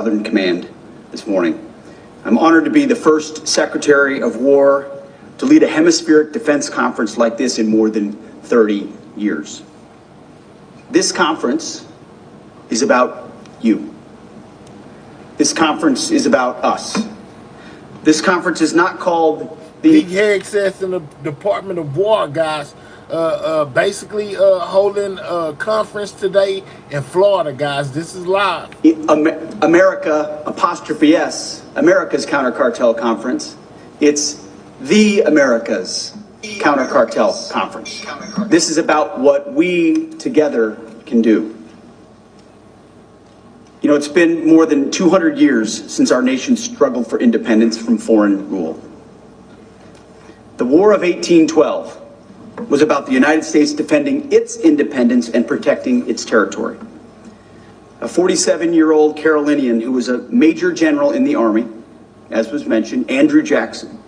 Southern Command this morning. I'm honored to be the first Secretary of War to lead a hemispheric defense conference like this in more than 30 years. This conference is about you. This conference is about us. This conference is not called the... Big Head says in the Department of War, guys, basically holding a conference today in Florida, guys. This is live. America, apostrophe S, America's Counter-Cartel Conference. It's the America's Counter-Cartel Conference. This is about what we together can do. You know, it's been more than 200 years since our nation struggled for independence from foreign rule. The War of 1812 was about the United States defending its independence and protecting its territory. A 47-year-old Carolinian who was a major general in the Army, as was mentioned, Andrew Jackson,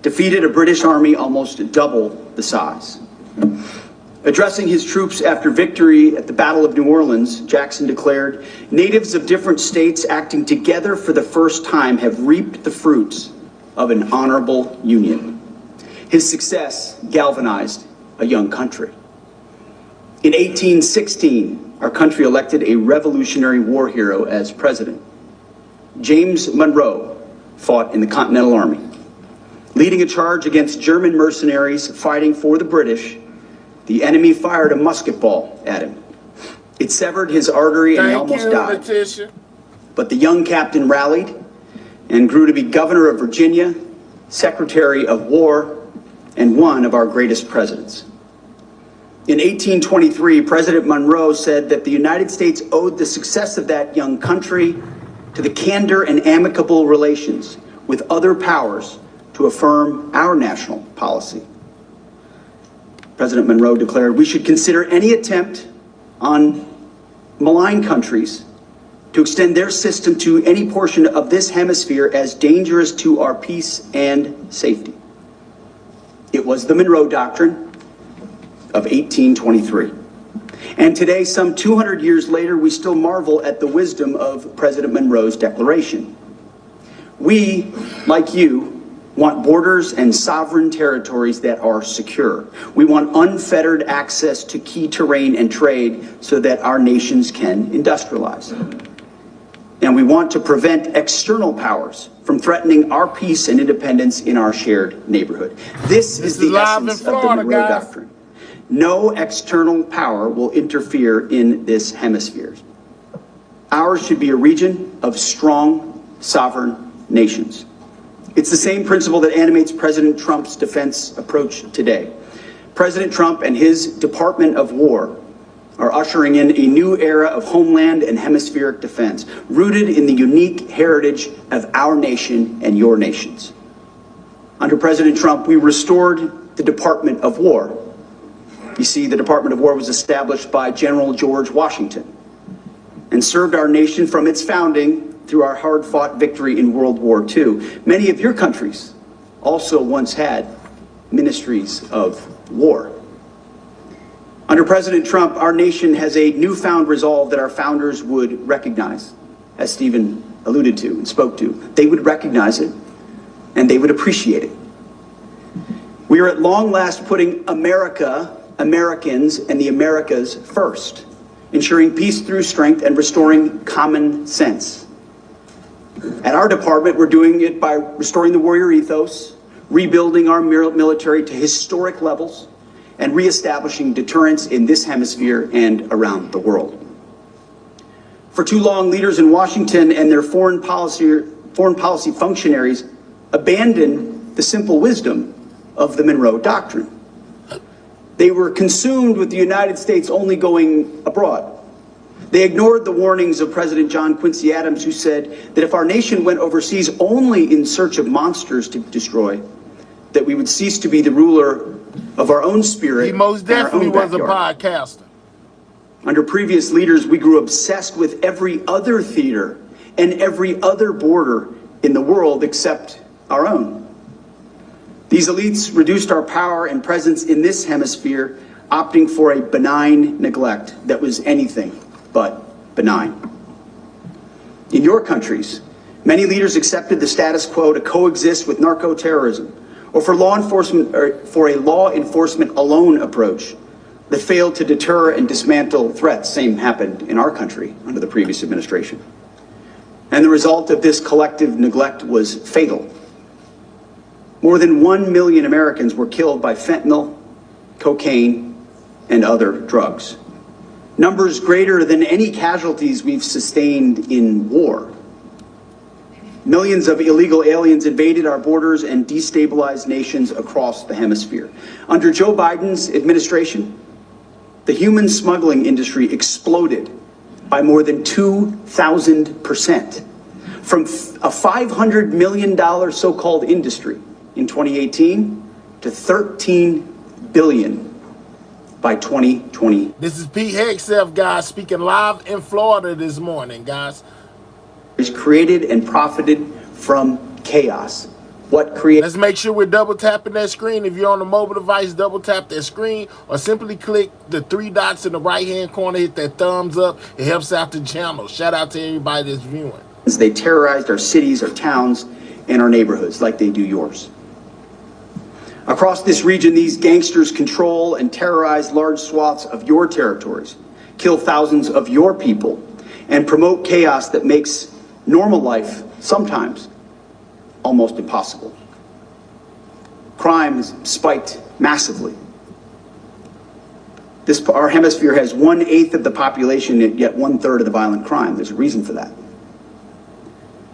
defeated a British army almost double the size. Addressing his troops after victory at the Battle of New Orleans, Jackson declared, "Natives of different states acting together for the first time have reaped the fruits of an honorable union." His success galvanized a young country. In 1816, our country elected a Revolutionary War hero as president. James Monroe fought in the Continental Army, leading a charge against German mercenaries fighting for the British. The enemy fired a musket ball at him. It severed his artery and he almost died. Letitia. But the young captain rallied and grew to be governor of Virginia, Secretary of War, and one of our greatest presidents. In 1823, President Monroe said that the United States owed the success of that young country to the candor and amicable relations with other powers to affirm our national policy. President Monroe declared, "We should consider any attempt on malign countries to extend their system to any portion of this hemisphere as dangerous to our peace and safety." It was the Monroe Doctrine of 1823. And today, some 200 years later, we still marvel at the wisdom of President Monroe's declaration. We, like you, want borders and sovereign territories that are secure. We want unfettered access to key terrain and trade so that our nations can industrialize. And we want to prevent external powers from threatening our peace and independence in our shared neighborhood. This is the essence of the Monroe Doctrine. No external power will interfere in this hemisphere. Ours should be a region of strong, sovereign nations. It's the same principle that animates President Trump's defense approach today. President Trump and his Department of War are ushering in a new era of homeland and hemispheric defense, rooted in the unique heritage of our nation and your nations. Under President Trump, we restored the Department of War. You see, the Department of War was established by General George Washington and served our nation from its founding through our hard-fought victory in World War II. Many of your countries also once had ministries of war. Under President Trump, our nation has a newfound resolve that our founders would recognize, as Stephen alluded to and spoke to. They would recognize it, and they would appreciate it. We are at long last putting America, Americans, and the Americas first, ensuring peace through strength and restoring common sense. At our department, we're doing it by restoring the warrior ethos, rebuilding our military to historic levels, and reestablishing deterrence in this hemisphere and around the world. For too long, leaders in Washington and their foreign policy functionaries abandoned the simple wisdom of the Monroe Doctrine. They were consumed with the United States only going abroad. They ignored the warnings of President John Quincy Adams, who said that if our nation went overseas only in search of monsters to destroy, that we would cease to be the ruler of our own spirit. He most definitely was a podcaster. Under previous leaders, we grew obsessed with every other theater and every other border in the world except our own. These elites reduced our power and presence in this hemisphere, opting for a benign neglect that was anything but benign. In your countries, many leaders accepted the status quo to coexist with narco-terrorism, or for a law enforcement alone approach that failed to deter and dismantle threats. Same happened in our country under the previous administration. And the result of this collective neglect was fatal. More than 1 million Americans were killed by fentanyl, cocaine, and other drugs. Numbers greater than any casualties we've sustained in war. Millions of illegal aliens invaded our borders and destabilized nations across the hemisphere. Under Joe Biden's administration, the human smuggling industry exploded by more than 2,000%. From a $500 million so-called industry in 2018 to $13 billion by 2020. This is Pete Hegseth, guys, speaking live in Florida this morning, guys. Is created and profited from chaos. What creates? Let's make sure we're double tapping that screen. If you're on a mobile device, double tap that screen, or simply click the 3 dots in the right hand corner, hit that thumbs up. It helps out the channel. Shout out to everybody that's viewing. They terrorized our cities, our towns, and our neighborhoods like they do yours. Across this region, these gangsters control and terrorize large swaths of your territories, kill thousands of your people, and promote chaos that makes normal life sometimes almost impossible. Crime has spiked massively. Our hemisphere has 1/8 of the population, yet 1/3 of the violent crime. There's a reason for that.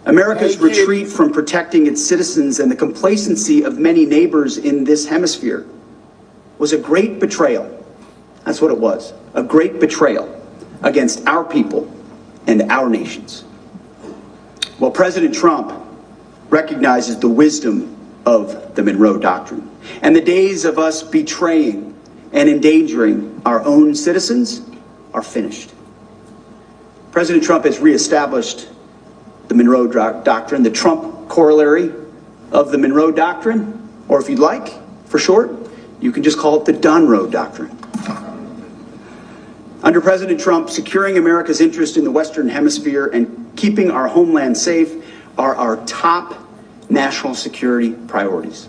America's retreat from protecting its citizens and the complacency of many neighbors in this hemisphere was a great betrayal. That's what it was, a great betrayal against our people and our nations. Well, President Trump recognizes the wisdom of the Monroe Doctrine, and the days of us betraying and endangering our own citizens are finished. President Trump has reestablished the Monroe Doctrine, the Trump corollary of the Monroe Doctrine, or if you'd like, for short, you can just call it the Donroe Doctrine. Under President Trump, securing America's interest in the Western Hemisphere and keeping our homeland safe are our top national security priorities.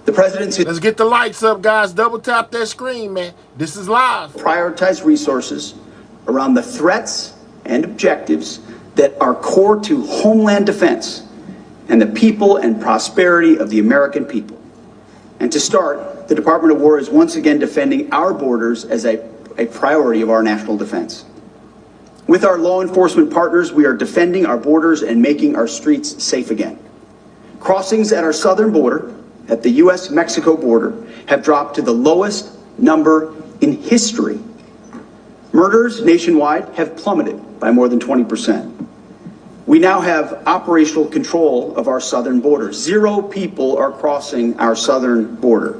The president's Let's get the lights up, guys. Double tap that screen, man. This is live. Prioritize resources around the threats and objectives that are core to homeland defense and the people and prosperity of the American people. And to start, the Department of War is once again defending our borders as a priority of our national defense. With our law enforcement partners, we are defending our borders and making our streets safe again. Crossings at our southern border, at the U.S.-Mexico border, have dropped to the lowest number in history. Murders nationwide have plummeted by more than 20%. We now have operational control of our southern border. 0 people are crossing our southern border.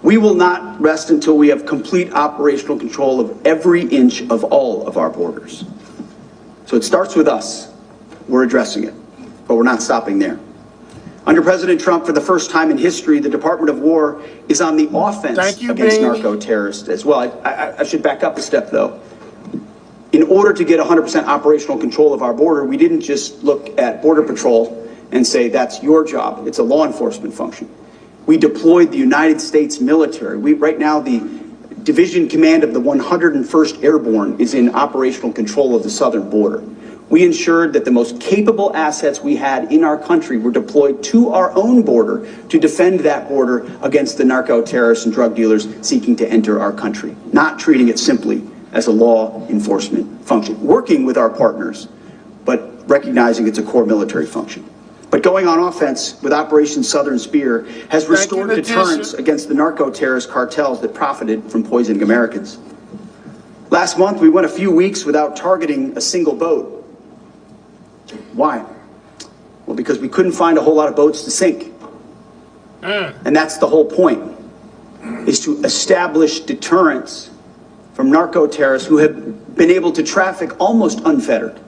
We will not rest until we have complete operational control of every inch of all of our borders. So it starts with us. We're addressing it, but we're not stopping there. Under President Trump, for the first time in history, the Department of War is on the offense against narco-terrorists as well. I should back up a step, though. In order to get 100% operational control of our border, we didn't just look at Border Patrol and say, that's your job. It's a law enforcement function. We deployed the United States military. Right now, the Division Command of the 101st Airborne is in operational control of the southern border. We ensured that the most capable assets we had in our country were deployed to our own border to defend that border against the narco-terrorists and drug dealers seeking to enter our country, not treating it simply as a law enforcement function, working with our partners, but recognizing it's a core military function. But going on offense with Operation Southern Spear has restored deterrence against the narco-terrorist cartels that profited from poisoning Americans. Last month, we went a few weeks without targeting a single boat. Why? Well, because we couldn't find a whole lot of boats to sink. And that's the whole point, is to establish deterrence from narco-terrorists who have been able to traffic almost unfettered.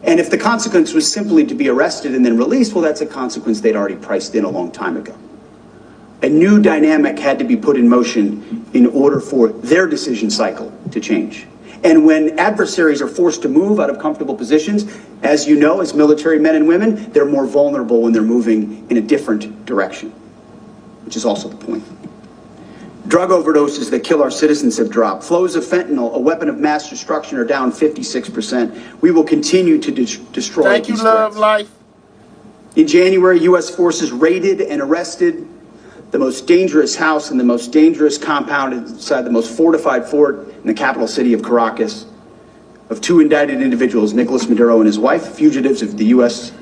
And if the consequence was simply to be arrested and then released, well, that's a consequence they'd already priced in a long time ago. A new dynamic had to be put in motion in order for their decision cycle to change. And when adversaries are forced to move out of comfortable positions, as you know, as military men and women, they're more vulnerable when they're moving in a different direction, which is also the point. Drug overdoses that kill our citizens have dropped. Flows of fentanyl, a weapon of mass destruction, are down 56%. We will continue to destroy Thank you, these Love threats. Life. In January, U.S. forces raided and arrested the most dangerous house and the most dangerous compound inside the most fortified fort in the capital city of Caracas, of two indicted individuals, Nicolas Maduro and his wife, fugitives of U.S.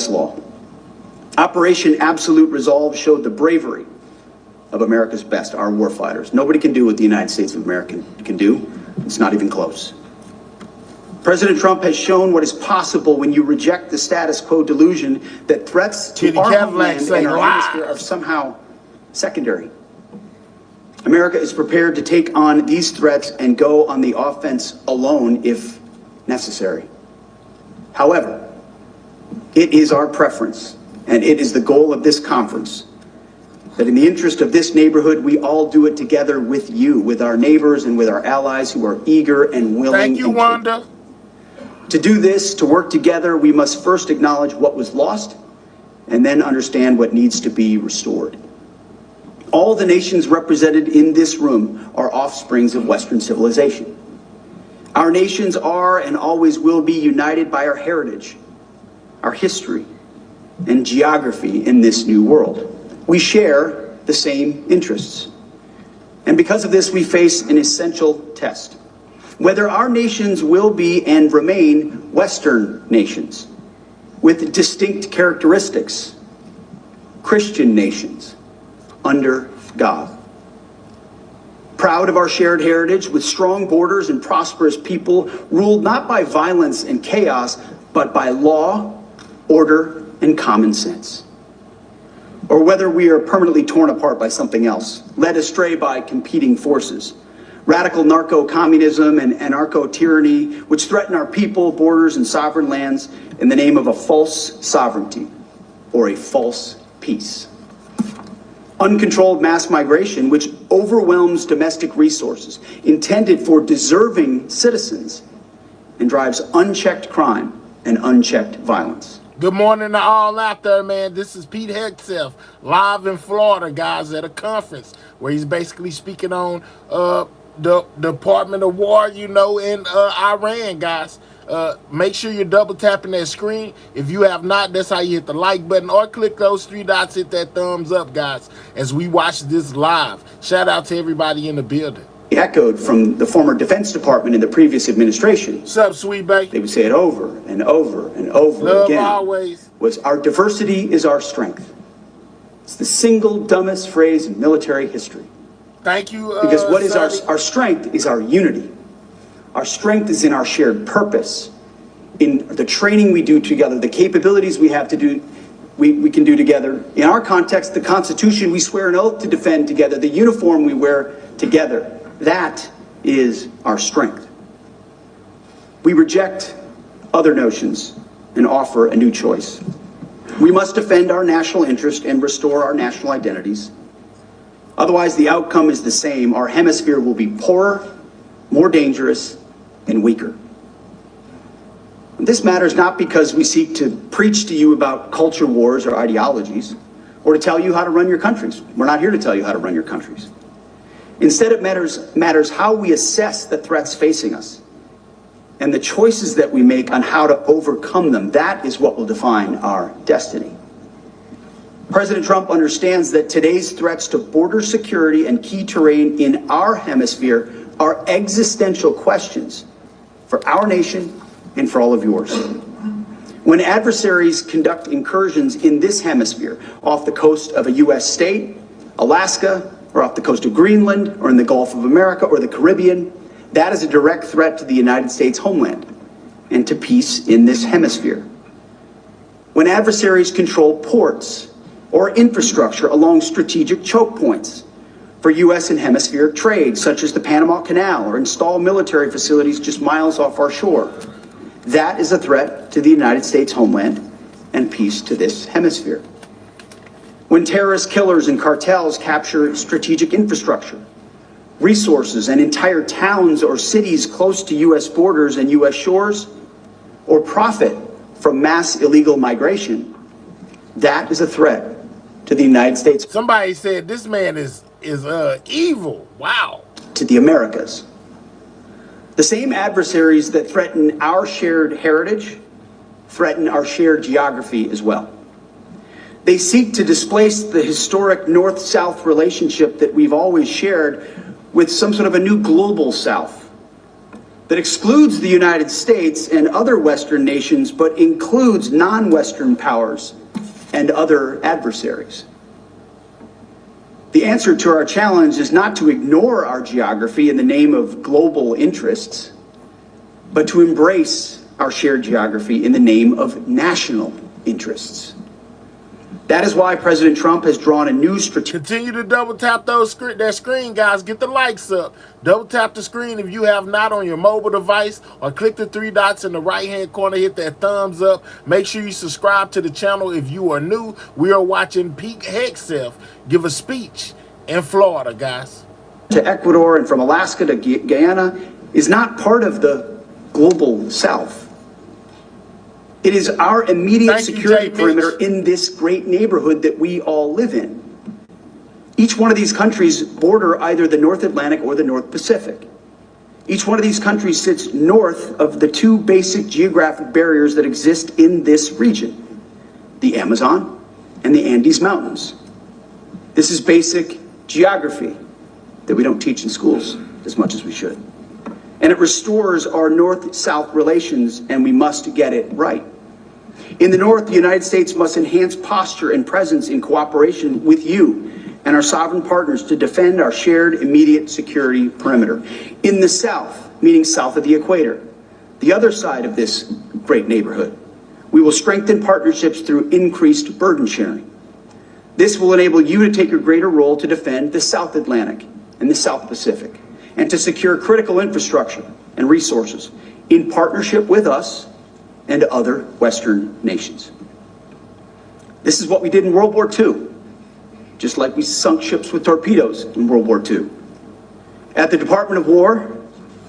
law. Operation Absolute Resolve showed the bravery of America's best, our warfighters. Nobody can do what the United States of America can do. It's not even close. President Trump has shown what is possible when you reject the status quo delusion that threats to our homeland and our hemisphere are somehow secondary. America is prepared to take on these threats and go on the offense alone if necessary. However, it is our preference, and it is the goal of this conference, that in the interest of this neighborhood, we all do it together with you, with our neighbors and with our allies who are eager and willing. Thank you, Wanda. To do this, to work together, we must first acknowledge what was lost and then understand what needs to be restored. All the nations represented in this room are offsprings of Western civilization. Our nations are and always will be united by our heritage, our history, and geography in this new world. We share the same interests. And because of this, we face an essential test. Whether our nations will be and remain Western nations with distinct characteristics, Christian nations under God. Proud of our shared heritage with strong borders and prosperous people ruled not by violence and chaos, but by law, order, and common sense. Or whether we are permanently torn apart by something else, led astray by competing forces, radical narco-communism and anarcho-tyranny, which threaten our people, borders, and sovereign lands in the name of a false sovereignty or a false peace. Uncontrolled mass migration, which overwhelms domestic resources intended for deserving citizens and drives unchecked crime and unchecked violence. Good morning to all out there, man. This is Pete Hegseth, live in Florida, guys, at a conference where he's basically speaking on the Department of War, in Iran, guys. Make sure you're double tapping that screen. If you have not, that's how you hit the like button, or click those three dots, hit that thumbs up, guys, as we watch this live. Shout out to everybody in the building. Echoed from the former Defense Department in the previous administration. What's up, sweet baby? They would say it over and over and over Love again. Always. Was our diversity is our strength. It's the single dumbest phrase in military history. Thank you. Because what is Sonny? our strength is our unity. Our strength is in our shared purpose, in the training we do together, the capabilities we have to do, we can do together. In our context, the Constitution we swear an oath to defend together, the uniform we wear together. That is our strength. We reject other notions and offer a new choice. We must defend our national interest and restore our national identities. Otherwise, the outcome is the same. Our hemisphere will be poorer, more dangerous, and weaker. And this matters not because we seek to preach to you about culture wars or ideologies, or to tell you how to run your countries. We're not here to tell you how to run your countries. Instead, it matters how we assess the threats facing us and the choices that we make on how to overcome them. That is what will define our destiny. President Trump understands that today's threats to border security and key terrain in our hemisphere are existential questions for our nation and for all of yours. When adversaries conduct incursions in this hemisphere off the coast of a U.S. state, Alaska, or off the coast of Greenland, or in the Gulf of America, or the Caribbean, that is a direct threat to the United States homeland and to peace in this hemisphere. When adversaries control ports or infrastructure along strategic choke points for U.S. and hemispheric trade, such as the Panama Canal, or install military facilities just miles off our shore, that is a threat to the United States homeland and peace to this hemisphere. When terrorist killers and cartels capture strategic infrastructure, resources and entire towns or cities close to U.S. borders and U.S. shores, or profit from mass illegal migration, that is a threat to the United States. Somebody said this man is evil. Wow. To the Americas. The same adversaries that threaten our shared heritage threaten our shared geography as well. They seek to displace the historic North-South relationship that we've always shared with some sort of a new global South that excludes the United States and other Western nations, but includes non-Western powers and other adversaries. The answer to our challenge is not to ignore our geography in the name of global interests, but to embrace our shared geography in the name of national interests. That is why President Trump has drawn a new strategic... Continue to double tap that screen, guys. Get the likes up. Double tap the screen if you have not on your mobile device, or click the 3 dots in the right-hand corner. Hit that thumbs up. Make sure you subscribe to the channel if you are new. We are watching Pete Hegseth give a speech in Florida, guys. ...to Ecuador and from Alaska to Guyana is not part of the global South. It is our immediate security perimeter in this great neighborhood that we all live in. Each one of these countries border either the North Atlantic or the North Pacific. Each one of these countries sits north of the 2 basic geographic barriers that exist in this region, the Amazon and the Andes Mountains. This is basic geography that we don't teach in schools as much as we should. And it restores our North-South relations, and we must get it right. In the North, the United States must enhance posture and presence in cooperation with you and our sovereign partners to defend our shared immediate security perimeter. In the South, meaning south of the equator, the other side of this great neighborhood, we will strengthen partnerships through increased burden sharing. This will enable you to take a greater role to defend the South Atlantic and the South Pacific, and to secure critical infrastructure and resources in partnership with us and other Western nations. This is what we did in World War II, just like we sunk ships with torpedoes in World War II. At the Department of War,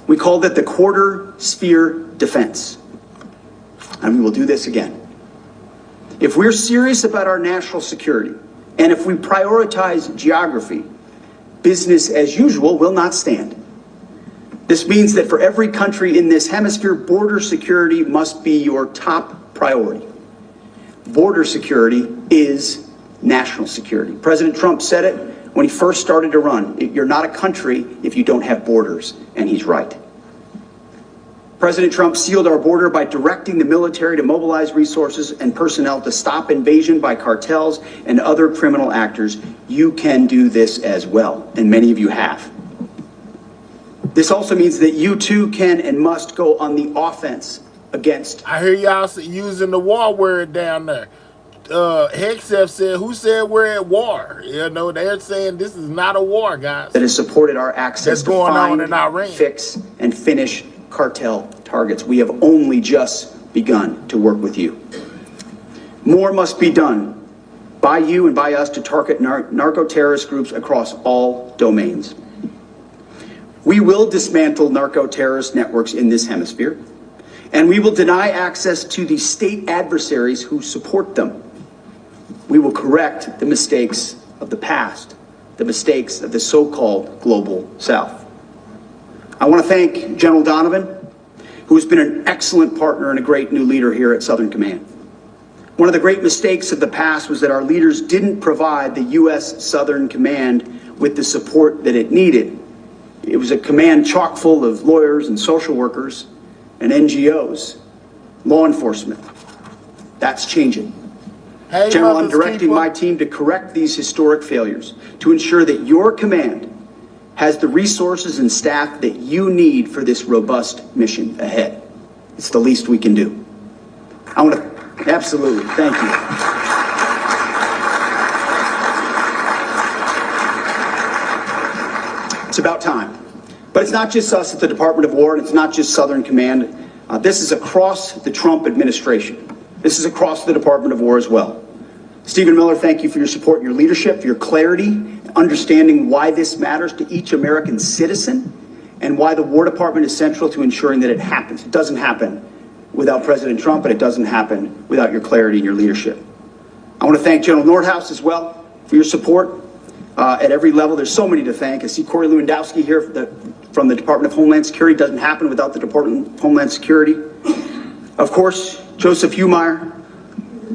we called it the quarter sphere defense. And we will do this again. If we're serious about our national security, and if we prioritize geography, business as usual will not stand. This means that for every country in this hemisphere, border security must be your top priority. Border security is national security. President Trump said it when he first started to run. You're not a country if you don't have borders, and he's right. President Trump sealed our border by directing the military to mobilize resources and personnel to stop invasion by cartels and other criminal actors. You can do this as well, and many of you have. This also means that you too can and must go on the offense against... I hear y'all using the war word down there. Hegseth said, who said we're at war? You know, they're saying this is not a war, guys. ...that has supported our access to find, fix, and finish cartel targets. We have only just begun to work with you. More must be done by you and by us to target narco-terrorist groups across all domains. We will dismantle narco-terrorist networks in this hemisphere, and we will deny access to the state adversaries who support them. We will correct the mistakes of the past, the mistakes of the so-called global South. I want to thank General Donovan, who has been an excellent partner and a great new leader here at Southern Command. One of the great mistakes of the past was that our leaders didn't provide the U.S. Southern Command with the support that it needed. It was a command chock full of lawyers and social workers and NGOs, law enforcement. That's changing. Hey, General, I'm directing my team to correct these historic failures, to ensure that your command has the resources and staff that you need for this robust mission ahead. It's the least we can do. I want to, absolutely, thank you. It's about time. But it's not just us at the Department of War, and it's not just Southern Command. This is across the Trump administration. This is across the Department of War as well. Stephen Miller, thank you for your support and your leadership, for your clarity, understanding why this matters to each American citizen and why the War Department is central to ensuring that it happens. It doesn't happen without President Trump, and it doesn't happen without your clarity and your leadership. I want to thank General Nordhaus as well for your support at every level. There's so many to thank. I see Corey Lewandowski here from the Department of Homeland Security. It doesn't happen without the Department of Homeland Security. Of course, Joseph Humeyer,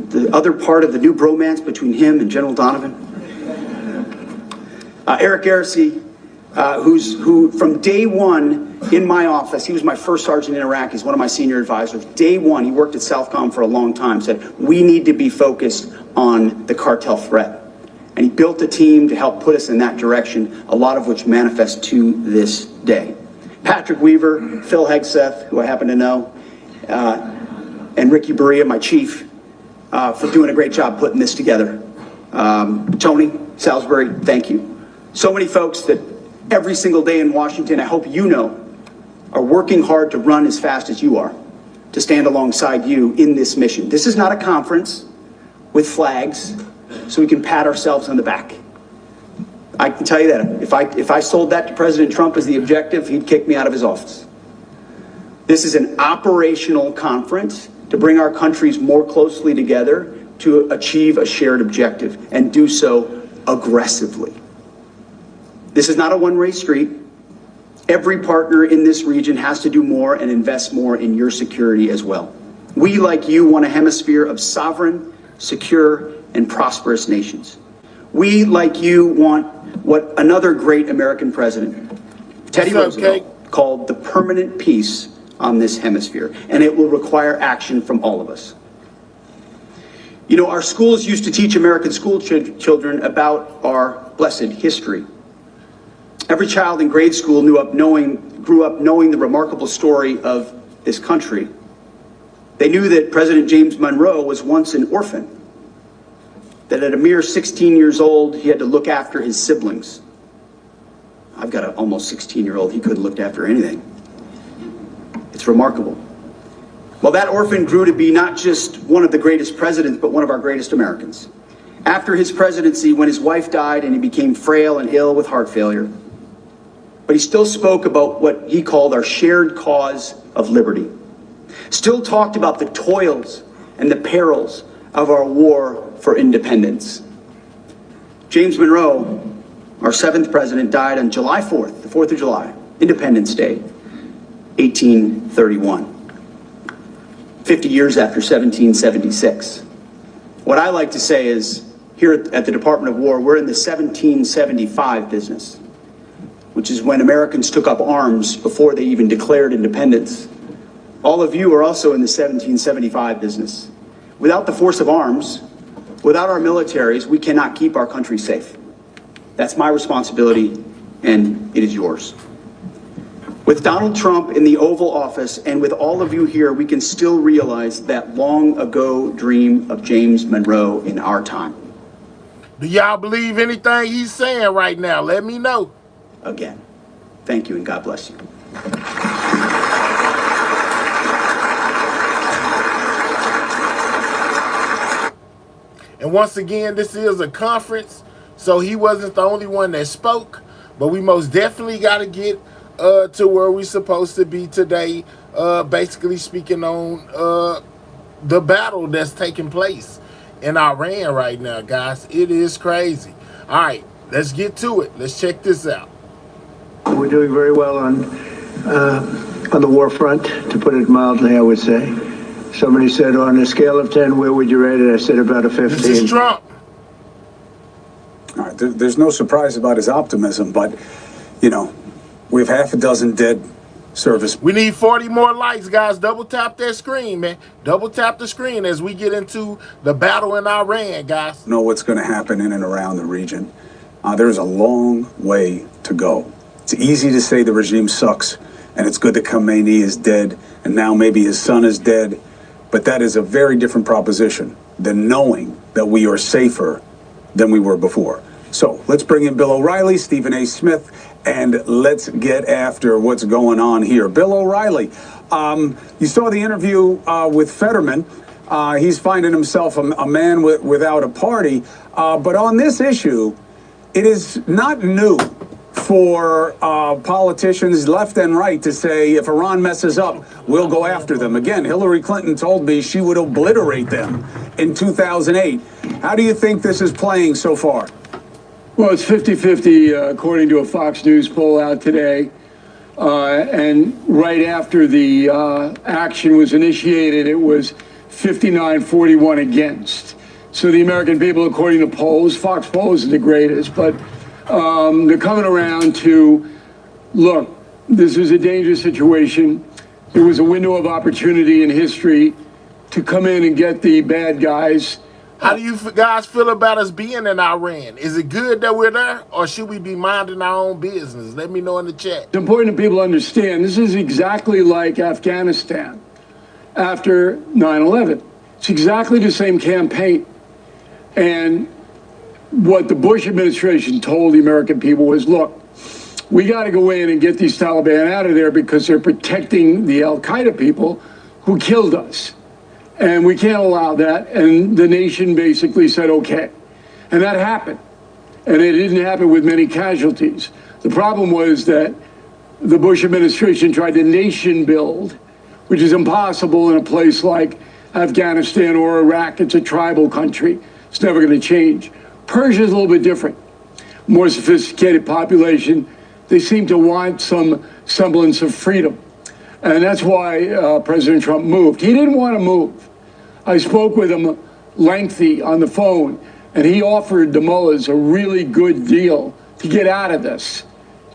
the other part of the new bromance between him and General Donovan. Eric Garrissey, who from day one in my office, he was my first sergeant in Iraq, he's one of my senior advisors. Day one, he worked at CENTCOM for a long time, said, we need to be focused on the cartel threat. And he built a team to help put us in that direction, a lot of which manifests to this day. Patrick Weaver, Phil Hegseth, who I happen to know, and Ricky Berea, my chief, for doing a great job putting this together. Tony Salisbury, thank you. So many folks that every single day in Washington, I hope you know, are working hard to run as fast as you are, to stand alongside you in this mission. This is not a conference with flags so we can pat ourselves on the back. I can tell you that if I sold that to President Trump as the objective, he'd kick me out of his office. This is an operational conference to bring our countries more closely together to achieve a shared objective and do so aggressively. This is not a one-way street. Every partner in this region has to do more and invest more in your security as well. We, like you, want a hemisphere of sovereign, secure, and prosperous nations. We, like you, want what another great American president, Teddy Roosevelt, called the permanent peace on this hemisphere, and it will require action from all of us. You know, our schools used to teach American school children about our blessed history. Every child in grade school grew up knowing the remarkable story of this country. They knew that President James Monroe was once an orphan, that at a mere 16 years old, he had to look after his siblings. I've got an almost 16-year-old, he couldn't look after anything. It's remarkable. Well, that orphan grew to be not just one of the greatest presidents, but one of our greatest Americans. After his presidency, when his wife died and he became frail and ill with heart failure, but he still spoke about what he called our shared cause of liberty. Still talked about the toils and the perils of our war for independence. James Monroe, our 7th president, died on July 4th, the 4th of July, Independence Day, 1831, 50 years after 1776. What I like to say is, here at the Department of War, we're in the 1775 business, which is when Americans took up arms before they even declared independence. All of you are also in the 1775 business. Without the force of arms, without our militaries, we cannot keep our country safe. That's my responsibility, and it is yours. With Donald Trump in the Oval Office and with all of you here, we can still realize that long ago dream of James Monroe in our time. Do y'all believe anything he's saying right now? Let me know. Again, thank you and God bless you. And once again, this is a conference, so he wasn't the only one that spoke, but we most definitely got to get to where we're supposed to be today, basically speaking on the battle that's taking place in Iran right now, guys. It is crazy. All right, let's get to it. Let's check this out. We're doing very well on the war front, to put it mildly, I would say. Somebody said, on a scale of 10, where would you rate it? I said about a 15. This is Trump. All right, there's no surprise about his optimism, but, you know, we have half a dozen dead service. We need 40 more likes, guys. Double tap that screen, man. Double tap the screen as we get into the battle in Iran, guys. Know what's going to happen in and around the region. There's a long way to go. It's easy to say the regime sucks, and it's good that Khamenei is dead, and now maybe his son is dead, but that is a very different proposition than knowing that we are safer than we were before. So let's bring in Bill O'Reilly, Stephen A. Smith, and let's get after what's going on here. Bill O'Reilly, you saw the interview with Fetterman. He's finding himself a man without a party. But on this issue, it is not new for politicians left and right to say if Iran messes up, we'll go after them. Again, Hillary Clinton told me she would obliterate them in 2008. How do you think this is playing so far? Well, it's 50-50 according to a Fox News poll out today. And right after the action was initiated, it was 59-41 against. So the American people, according to polls, Fox polls are the greatest, but they're coming around to, look, this is a dangerous situation. There was a window of opportunity in history to come in and get the bad guys. How do you guys feel about us being in Iran? Is it good that we're there, or should we be minding our own business? Let me know in the chat. It's important that people understand this is exactly like Afghanistan after 9/11. It's exactly the same campaign. And what the Bush administration told the American people was, look, we got to go in and get these Taliban out of there because they're protecting the Al-Qaeda people who killed us. And we can't allow that. And the nation basically said, okay. And that happened. And it didn't happen with many casualties. The problem was that the Bush administration tried to nation build, which is impossible in a place like Afghanistan or Iraq. It's a tribal country. It's never going to change. Persia is a little bit different. More sophisticated population. They seem to want some semblance of freedom. And that's why President Trump moved. He didn't want to move. I spoke with him lengthy on the phone, and he offered the mullahs a really good deal to get out of this,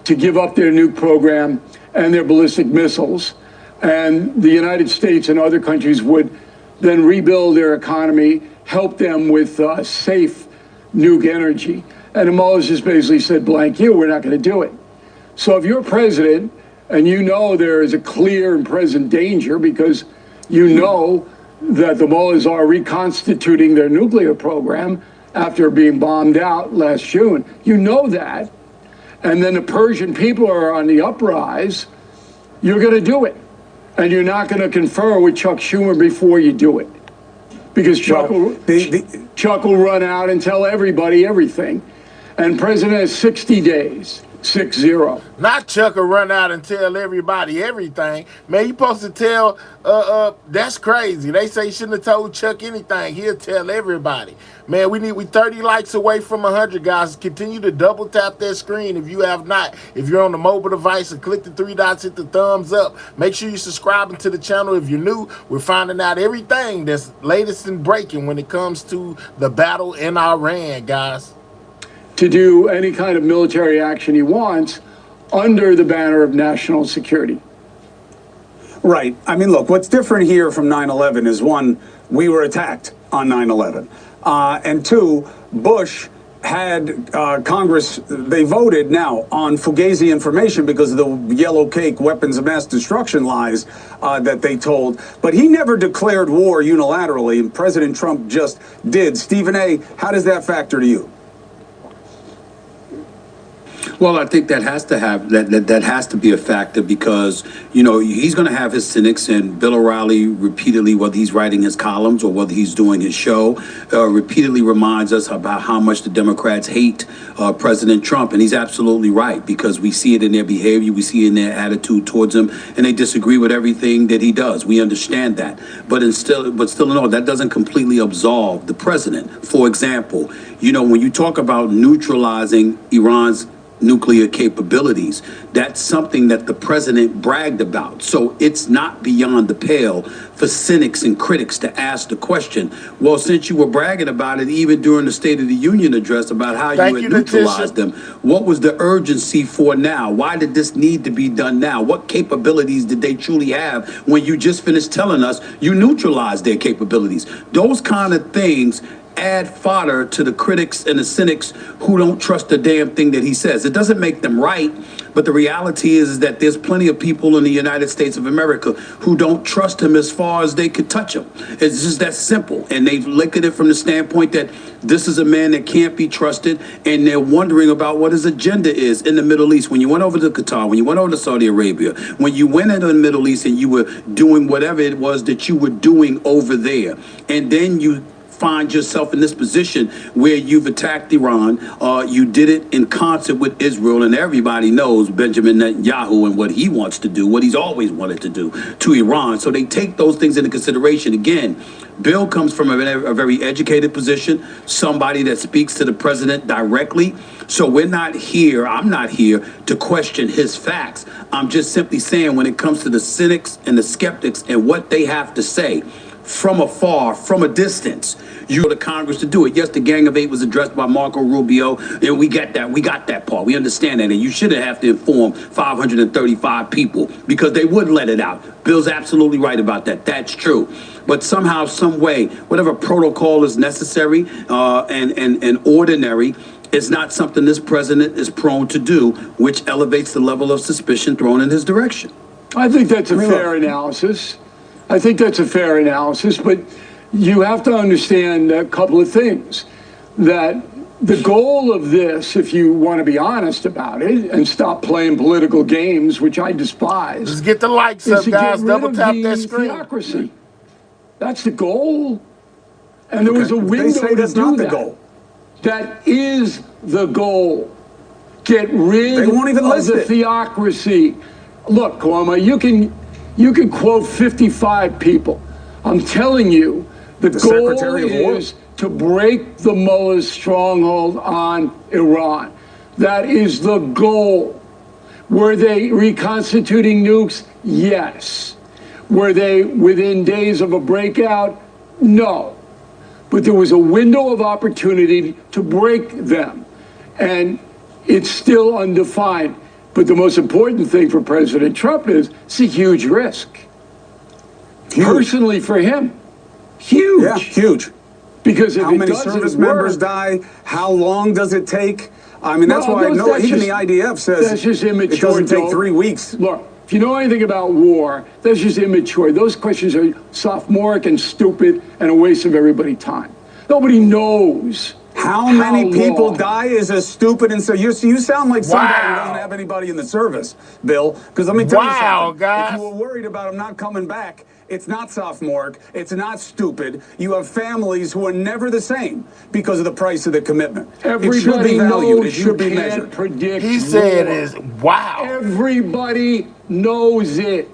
to give up their nuke program and their ballistic missiles. And the United States and other countries would then rebuild their economy, help them with safe nuke energy. And the mullahs just basically said, blank you, we're not going to do it. So if you're president and you know there is a clear and present danger because you know that the mullahs are reconstituting their nuclear program after being bombed out last June, you know that, and then the Persian people are on the uprise, you're going to do it. And you're not going to confer with Chuck Schumer before you do it. Because Chuck will run out and tell everybody everything. And President has 60 days, 6-0. Not Chuck will run out and tell everybody everything. Man, you supposed to tell, that's crazy. They say you shouldn't have told Chuck anything. He'll tell everybody. Man, we 30 likes away from 100, guys. Continue to double tap that screen if you have not. If you're on the mobile device, and click the 3 dots, hit the thumbs up. Make sure you're subscribing to the channel if you're new. We're finding out everything that's latest and breaking when it comes to the battle in Iran, guys. To do any kind of military action he wants under the banner of national security. Right. I mean, look, what's different here from 9/11 is, one, we were attacked on 9/11. And two, Bush had Congress, they voted now on Fugazi information because of the yellow cake weapons of mass destruction lies that they told. But he never declared war unilaterally, and President Trump just did. Stephen A., how does that factor to you? Well, I think that has to have that has to be a factor because, you know, he's going to have his cynics, and Bill O'Reilly repeatedly, whether he's writing his columns or whether he's doing his show, repeatedly reminds us about how much the Democrats hate President Trump. And he's absolutely right, because we see it in their behavior, we see it in their attitude towards him, and they disagree with everything that he does. We understand that. But still in all, that doesn't completely absolve the president. For example, you know, when you talk about neutralizing Iran's nuclear capabilities, that's something that the president bragged about. So it's not beyond the pale for cynics and critics to ask the question, well, since you were bragging about it even during the State of the Union address about how you had neutralized them, what was the urgency for now? Why did this need to be done now? What capabilities did they truly have when you just finished telling us you neutralized their capabilities? Those kind of things add fodder to the critics and the cynics who don't trust a damn thing that he says. It doesn't make them right, but the reality is that there's plenty of people in the United States of America who don't trust him as far as they could touch him. It's just that simple. And they've looked at it from the standpoint that this is a man that can't be trusted, and they're wondering about what his agenda is in the Middle East. When you went over to Qatar, when you went over to Saudi Arabia, when you went into the Middle East and you were doing whatever it was that you were doing over there, and then you find yourself in this position where you've attacked Iran. You did it in concert with Israel, and everybody knows Benjamin Netanyahu and what he wants to do, what he's always wanted to do to Iran. So they take those things into consideration. Again, Bill comes from a very educated position, somebody that speaks to the president directly. So I'm not here to question his facts. I'm just simply saying when it comes to the cynics and the skeptics and what they have to say from afar, from a distance, you go to Congress to do it. Yes, the Gang of Eight was addressed by Marco Rubio, and we got that part. We understand that, and you shouldn't have to inform 535 people because they would let it out. Bill's absolutely right about that. That's true. But somehow, some way, whatever protocol is necessary and ordinary, is not something this president is prone to do, which elevates the level of suspicion thrown in his direction. I think that's a fair analysis. I think that's a fair analysis, but you have to understand a couple of things. That the goal of this, if you want to be honest about it and stop playing political games, which I despise, Just get the likes is up, to guys. get rid Double of tap the that screen. theocracy. That's the goal. And there was a window They say to that's do not the that. goal. That is the goal. Get rid They won't even of list the it. theocracy. Look, Cuomo, you can quote 55 people. I'm telling you, the goal Secretary of War. is to break the mullah's stronghold on Iran. That is the goal. Were they reconstituting nukes? Yes. Were they within days of a breakout? No. But there was a window of opportunity to break them, and it's still undefined. But the most important thing for President Trump is it's a huge risk. Huge. Personally for him, huge. Yeah, huge. Because if How it many doesn't service work, members die? How long does it take? I mean, that's Well, why I know that's even just- the IDF says that's just it immature, doesn't take Joe. 3 weeks. Look, if you know anything about war, that's just immature. Those questions are sophomoric and stupid and a waste of everybody's time. Nobody knows. How many people long. die is a stupid, and so you sound like somebody who Wow. doesn't have anybody in the service, Bill. Because let me tell you Wow, something. guys. If you were worried about them not coming back, it's not sophomoric. It's not stupid. You have families who are never the same because of the price of the commitment. Everybody it should be valued. knows It should you be can't measured. predict He said war. is, wow. Everybody knows it.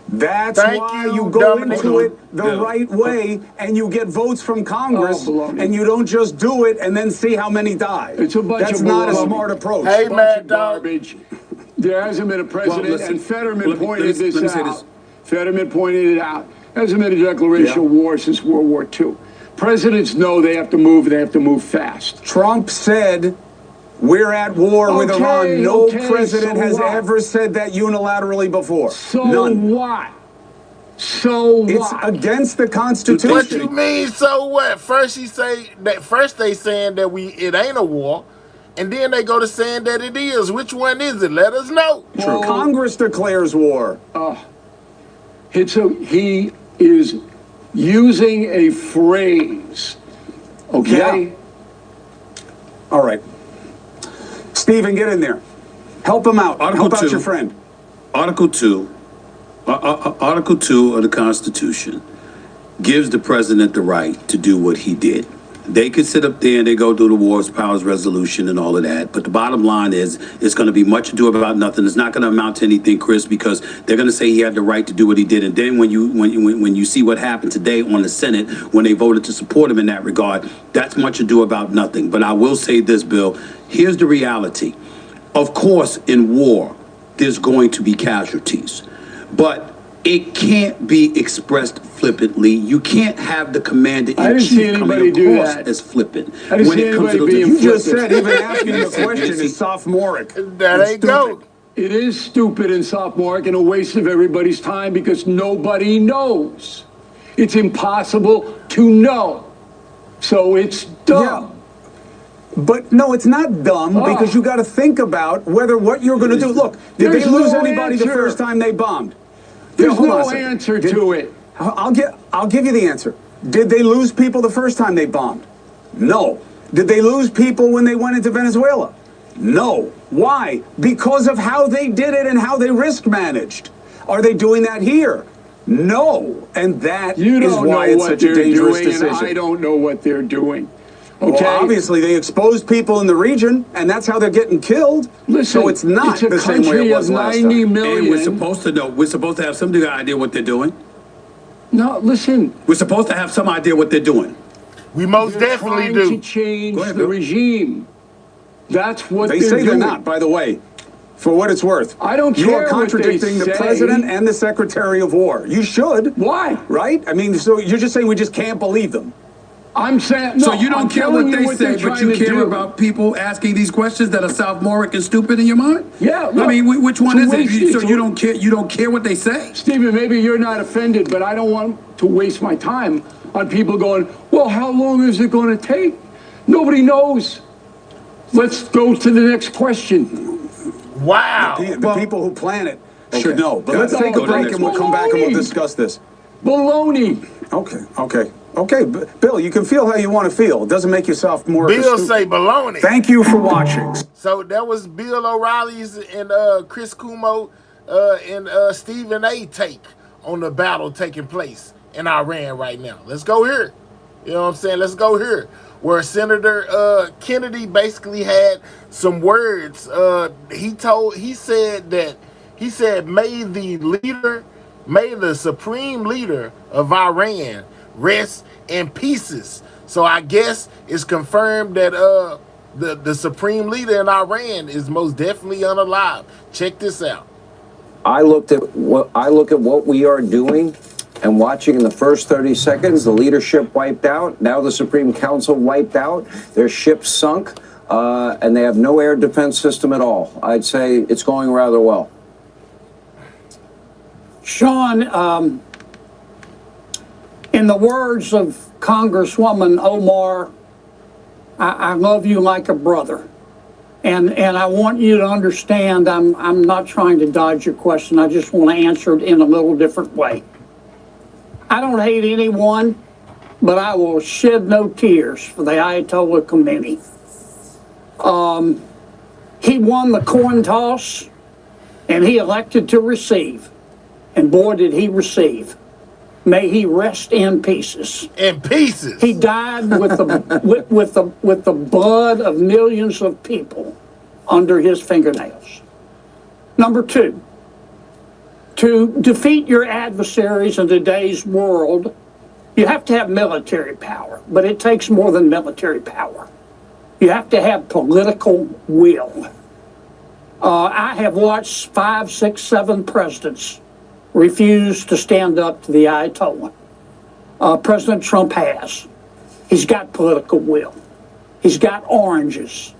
That's Thank why you, you go Dominic. into it the Bill. right way, and you get votes from Congress, Oh, baloney. and you don't just do it and then see how many die. It's a bunch That's of not a baloney. smart approach. Hey, Bunch Mad of Dog. garbage. There hasn't been a president, listen, and Fetterman let me pointed say this this. out. Fetterman pointed it out. Hasn't been a declaration Yeah. of war since World War II. Presidents know they have to move, and they have to move fast. Trump said we're at war with Okay, Iran. No okay, president so has what? ever said that unilaterally before. So None. what? So It's what? against the Constitution. What you mean? So what? First he say that. First they saying that it ain't a war, and then they go to saying that it is. Which one is it? Let us know. Well, Congress declares war. He is using a phrase. Okay? Yeah. All right. Stephen, get in there. Help him out. Article Help out 2. your friend. Article 2 of the Constitution gives the president the right to do what he did. They could sit up there and they go do the Wars Powers Resolution and all of that. But the bottom line is it's going to be much ado about nothing. It's not going to amount to anything, Chris, because they're going to say he had the right to do what he did. And then when you see what happened today on the Senate, when they voted to support him in that regard, that's much ado about nothing. But I will say this, Bill. Here's the reality. Of course, in war, there's going to be casualties. But it can't be expressed flippantly. You can't have the I didn't commander-in-chief see anybody coming do across that. as flippant. I didn't see anybody being You just flippant. said even asking the question is sophomoric. That It's ain't go. stupid. It is stupid and sophomoric and a waste of everybody's time because nobody knows. It's impossible to know. So it's dumb. But no, it's not dumb because you got to think about whether what you're going to do. Look, did There's they lose no anybody the answer. first time they bombed? There's Hold on a no second. answer Did- to it. I'll give you the answer. Did they lose people the first time they bombed? No. Did they lose people when they went into Venezuela? No. Why? Because of how they did it and how they risk managed. Are they doing that here? No, and that You is don't why know it's what such a they're dangerous doing, decision. and I don't know what they're doing. Okay? Well, obviously they exposed people in the region, and that's how they're getting killed. Listen, so it's not a the same way country it was of last 90 time. million. And we're supposed to know. We're supposed to have some idea what they're doing. No, listen. We're supposed to have some idea what they're doing. We most They're definitely trying do. to change Go ahead, the Bill. regime. That's what They they're say doing. they're not, by the way. For what it's worth. I don't You care are what they contradicting the say. president and the secretary of war. You should. Why? Right? I mean, so you're just saying we just can't believe them. I'm saying no. So you don't I'm care telling what you they say, they're but you trying to care do. about people asking these questions that are sophomoric and stupid in your mind? Yeah, I look, mean, which one to is it? waste So it- you don't care. You don't care what they say. Stephen, maybe you're not offended, but I don't want to waste my time on people going, well, how long is it going to take? Nobody knows. Let's go to the next question. Wow. The people who plan it should Okay. know. But Yeah, let's go take to a the break next and we'll one. come back and we'll Baloney. discuss this. Baloney. Okay, Bill, you can feel how you want to feel. It doesn't make yourself more. Bill say baloney. Thank you for watching. So that was Bill O'Reilly's and Chris Cuomo and Stephen A. take on the battle taking place in Iran right now. Let's go here. You know what I'm saying? Let's go here. Where Senator Kennedy basically had some words. He said, may the supreme leader of Iran rest in pieces. So I guess it's confirmed that the supreme leader in Iran is most definitely unalive. Check this out. I look at what we are doing and watching in the first 30 seconds, the leadership wiped out. Now the Supreme Council wiped out. Their ship sunk, and they have no air defense system at all. I'd say it's going rather well. Sean, in the words of Congresswoman Omar, I love you like a brother. And I want you to understand, I'm not trying to dodge your question. I just want to answer it in a little different way. I don't hate anyone, but I will shed no tears for the Ayatollah Khomeini. He won the coin toss, and he elected to receive. And boy, did he receive. May he rest in pieces. In pieces. He died with the with the blood of millions of people under his fingernails. Number two, to defeat your adversaries in today's world, you have to have military power, but it takes more than military power. You have to have political will. I have watched 5, 6, 7 presidents refuse to stand up to the Ayatollah. President Trump has. He's got political will. He's got oranges.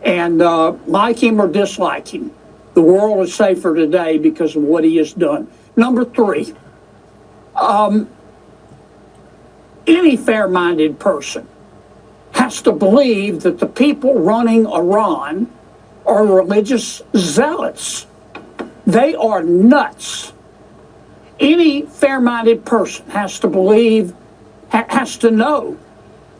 And like him or dislike him, the world is safer today because of what he has done. Number three, any fair-minded person has to believe that the people running Iran are religious zealots. They are nuts. Any fair-minded person has to believe, has to know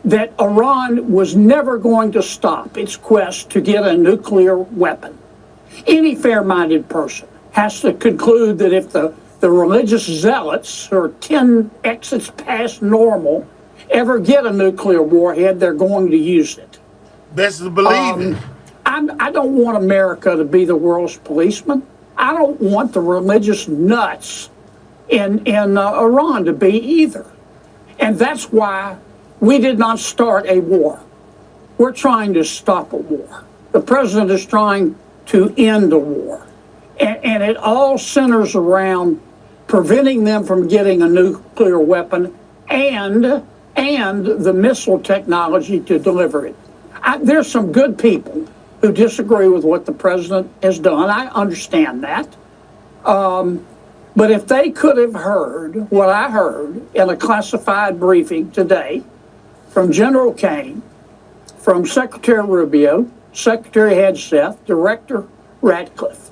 that Iran was never going to stop its quest to get a nuclear weapon. Any fair-minded person has to conclude that if the religious zealots, who are 10 exits past normal, ever get a nuclear warhead, they're going to use it. Best to believe it. I don't want America to be the world's policeman. I don't want the religious nuts in Iran to be either. And that's why we did not start a war. We're trying to stop a war. The president is trying to end a war. And it all centers around preventing them from getting a nuclear weapon and the missile technology to deliver it. There's some good people who disagree with what the president has done. I understand that. But if they could have heard what I heard in a classified briefing today from General Kane, from Secretary Rubio, Secretary Hegseth, Director Ratcliffe,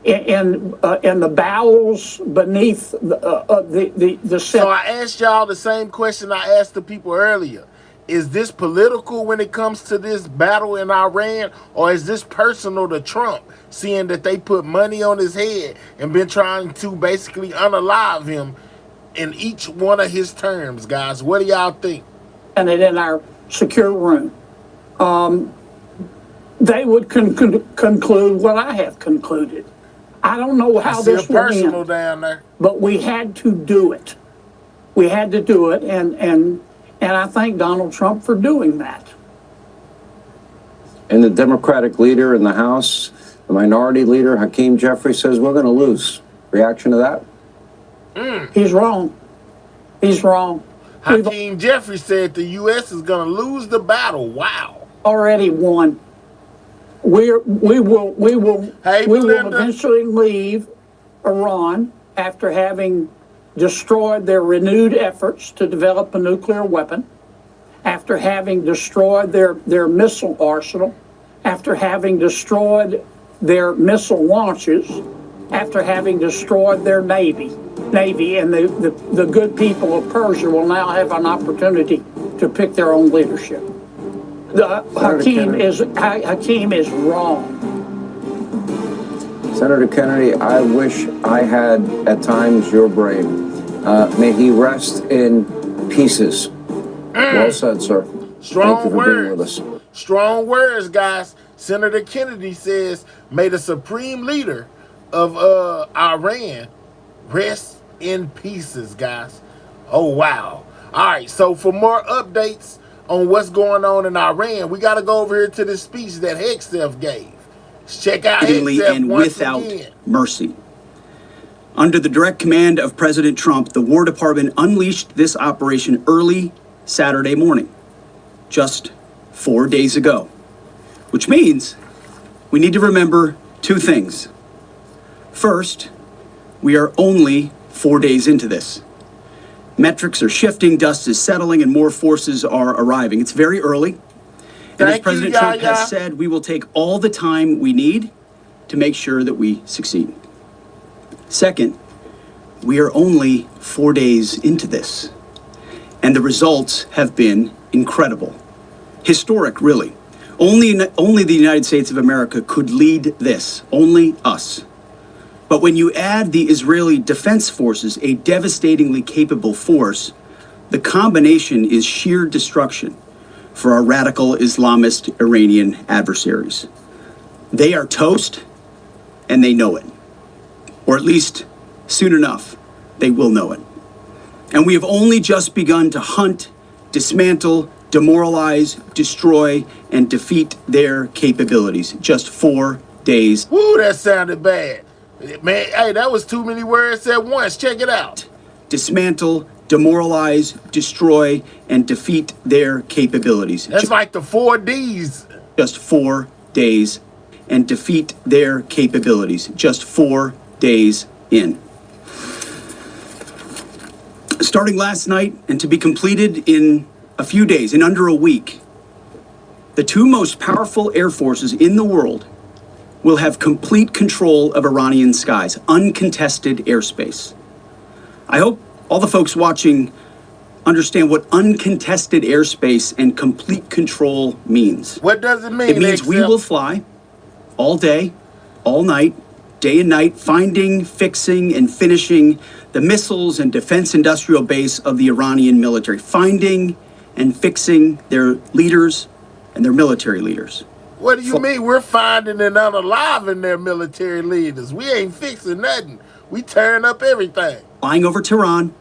in the bowels beneath the So Senate. I asked y'all the same question I asked the people earlier. Is this political when it comes to this battle in Iran, or is this personal to Trump, seeing that they put money on his head and been trying to basically unalive him in each one of his terms, guys. What do y'all think? And it in our secure room, they would conclude what I have concluded. I don't know how I see a this will personal end, down there. but we had to do it. We had to do it, and I thank Donald Trump for doing that. And the Democratic leader in the House, the minority leader, Hakeem Jeffries, says we're going to lose. Reaction to that? He's wrong. He's wrong. We've Hakeem Jeffries said the U.S. is going to lose the battle. Wow. already won. We will Hey, Belinda. eventually leave Iran after having destroyed their renewed efforts to develop a nuclear weapon, after having destroyed their missile arsenal, after having destroyed their missile launches, after having destroyed their navy, and the good people of Persia will now have an opportunity to pick their own leadership. Hakeem is wrong. Senator Kennedy, I wish I had at times your brain. May he rest in pieces. Well said, sir. Strong Thank you for being with us. Strong words, guys. Senator Kennedy says, may the supreme leader of Iran rest in pieces, guys. Oh, wow. All right, so for more updates on what's going on in Iran, we got to go over here to the speech that Hegseth gave. Let's check out Hegseth and once without again. mercy. Under the direct command of President Trump, the War Department unleashed this operation early Saturday morning, just 4 days ago, which means we need to remember two things. First, we are only 4 days into this. Metrics are shifting, dust is settling, and more forces are arriving. It's very early. And as President Trump has said, we will take all the time we need to make sure that we succeed. Second, we are only 4 days into this, and the results have been incredible. Historic, really. Only the United States of America could lead this, only us. But when you add the Israeli Defense Forces, a devastatingly capable force, the combination is sheer destruction for our radical Islamist Iranian adversaries. They are toast, and they know it. Or at least, soon enough, they will know it. And we have only just begun to hunt, dismantle, demoralize, destroy, and defeat their capabilities. Just 4 days. Woo, that sounded bad. Man, hey, that was too many words at once. Check it out. Dismantle, demoralize, destroy, and defeat their capabilities. That's like the 4 Ds. Just 4 days. And defeat their capabilities. Just 4 days in. Starting last night and to be completed in a few days, in under a week, the two most powerful air forces in the world will have complete control of Iranian skies, uncontested airspace. I hope all the folks watching understand what uncontested airspace and complete control means. What does it mean? It means we will fly all day, all night, day and night, finding, fixing, and finishing the missiles and defense industrial base of the Iranian military, finding and fixing their leaders and their military leaders. What do you mean we're finding and unaliving their military leaders? We ain't fixing nothing. We tearing up everything. Flying over Tehran,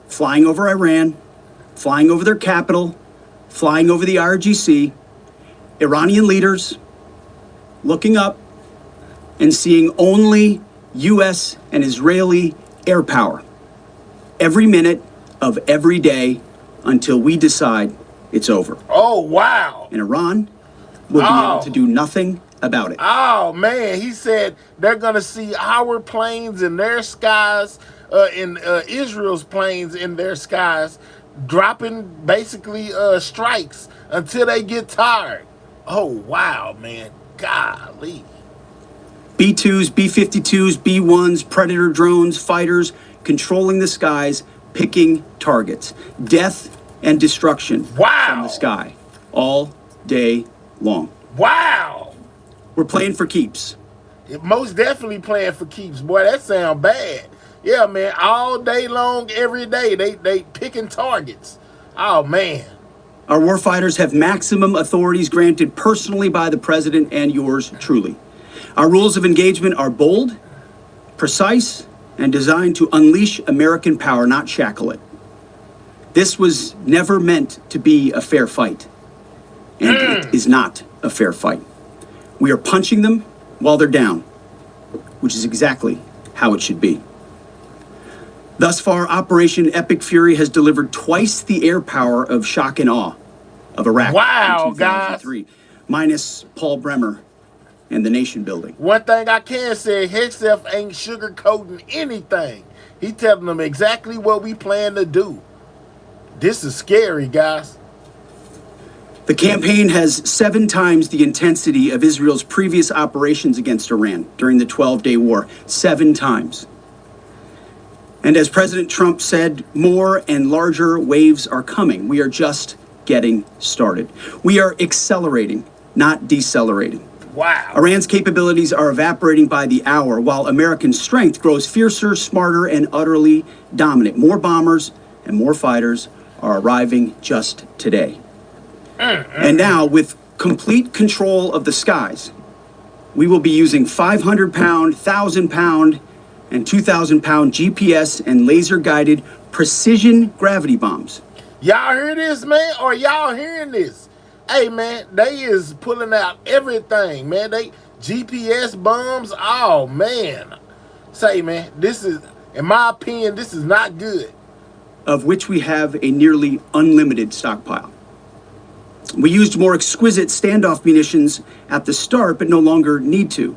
flying over Iran, flying over their capital, flying over the IRGC, Iranian leaders looking up and seeing only U.S. and Israeli air power every minute of every day until we decide it's over. Oh, wow. And Iran will be able to do nothing about it. Oh, man. He said they're going to see our planes in their skies, in Israel's planes in their skies, dropping basically strikes until they get tired. Oh, wow, man. Golly. B-2s, B-52s, B-1s, Predator drones, fighters, controlling the skies, picking targets. Death and destruction from the sky all day long. Wow. We're playing for keeps. Most definitely playing for keeps. Boy, that sound bad. Yeah, man, all day long, every day, they picking targets. Oh, man. Our warfighters have maximum authorities granted personally by the president and yours truly. Our rules of engagement are bold, precise, and designed to unleash American power, not shackle it. This was never meant to be a fair fight, and it is not a fair fight. We are punching them while they're down, which is exactly how it should be. Thus far, Operation Epic Fury has delivered twice the air power of shock and awe of Iraq Wow, in 2003, minus Paul Bremer and the nation building. One thing I can say, Hegseth ain't sugarcoating anything. He telling them exactly what we plan to do. This is scary, guys. The campaign has 7 times the intensity of Israel's previous operations against Iran during the 12-day war. 7 times. And as President Trump said, more and larger waves are coming. We are just getting started. We are accelerating, not decelerating. Wow. Iran's capabilities are evaporating by the hour, while American strength grows fiercer, smarter, and utterly dominant. More bombers and more fighters are arriving just today. And now, with complete control of the skies, we will be using 500-pound, 1,000-pound, and 2,000-pound GPS and laser-guided precision gravity bombs. Y'all hear this, man? Or y'all hearing this? Hey, man, they is pulling out everything, man. They GPS bombs. Oh, man. Say, man, this is, in my opinion, this is not good. Of which we have a nearly unlimited stockpile. We used more exquisite standoff munitions at the start, but no longer need to.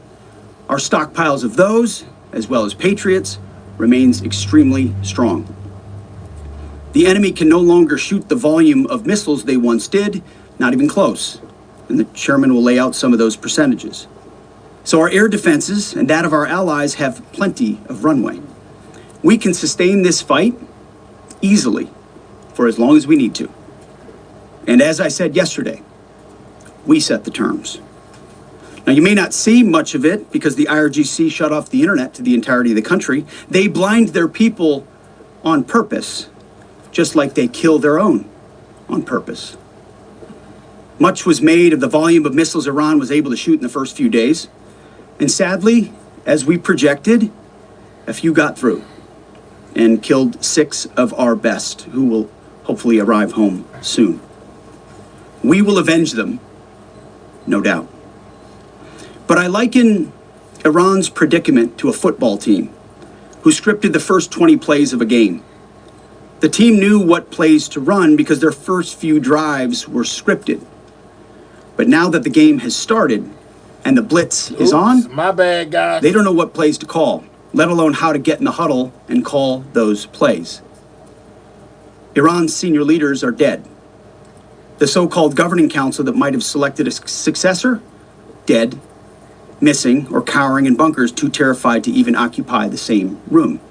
Our stockpiles of those, as well as Patriots, remains extremely strong. The enemy can no longer shoot the volume of missiles they once did, not even close. And the chairman will lay out some of those percentages. So our air defenses and that of our allies have plenty of runway. We can sustain this fight easily for as long as we need to. And as I said yesterday, we set the terms. Now, you may not see much of it because the IRGC shut off the internet to the entirety of the country. They blind their people on purpose, just like they kill their own on purpose. Much was made of the volume of missiles Iran was able to shoot in the first few days. And sadly, as we projected, a few got through and killed 6 of our best, who will hopefully arrive home soon. We will avenge them, no doubt. But I liken Iran's predicament to a football team who scripted the first 20 plays of a game. The team knew what plays to run because their first few drives were scripted. But now that the game has started and the blitz is on, My bad, guys. they don't know what plays to call, let alone how to get in the huddle and call those plays. Iran's senior leaders are dead. The so-called governing council that might have selected a successor, dead, missing, or cowering in bunkers, too terrified to even occupy the same room.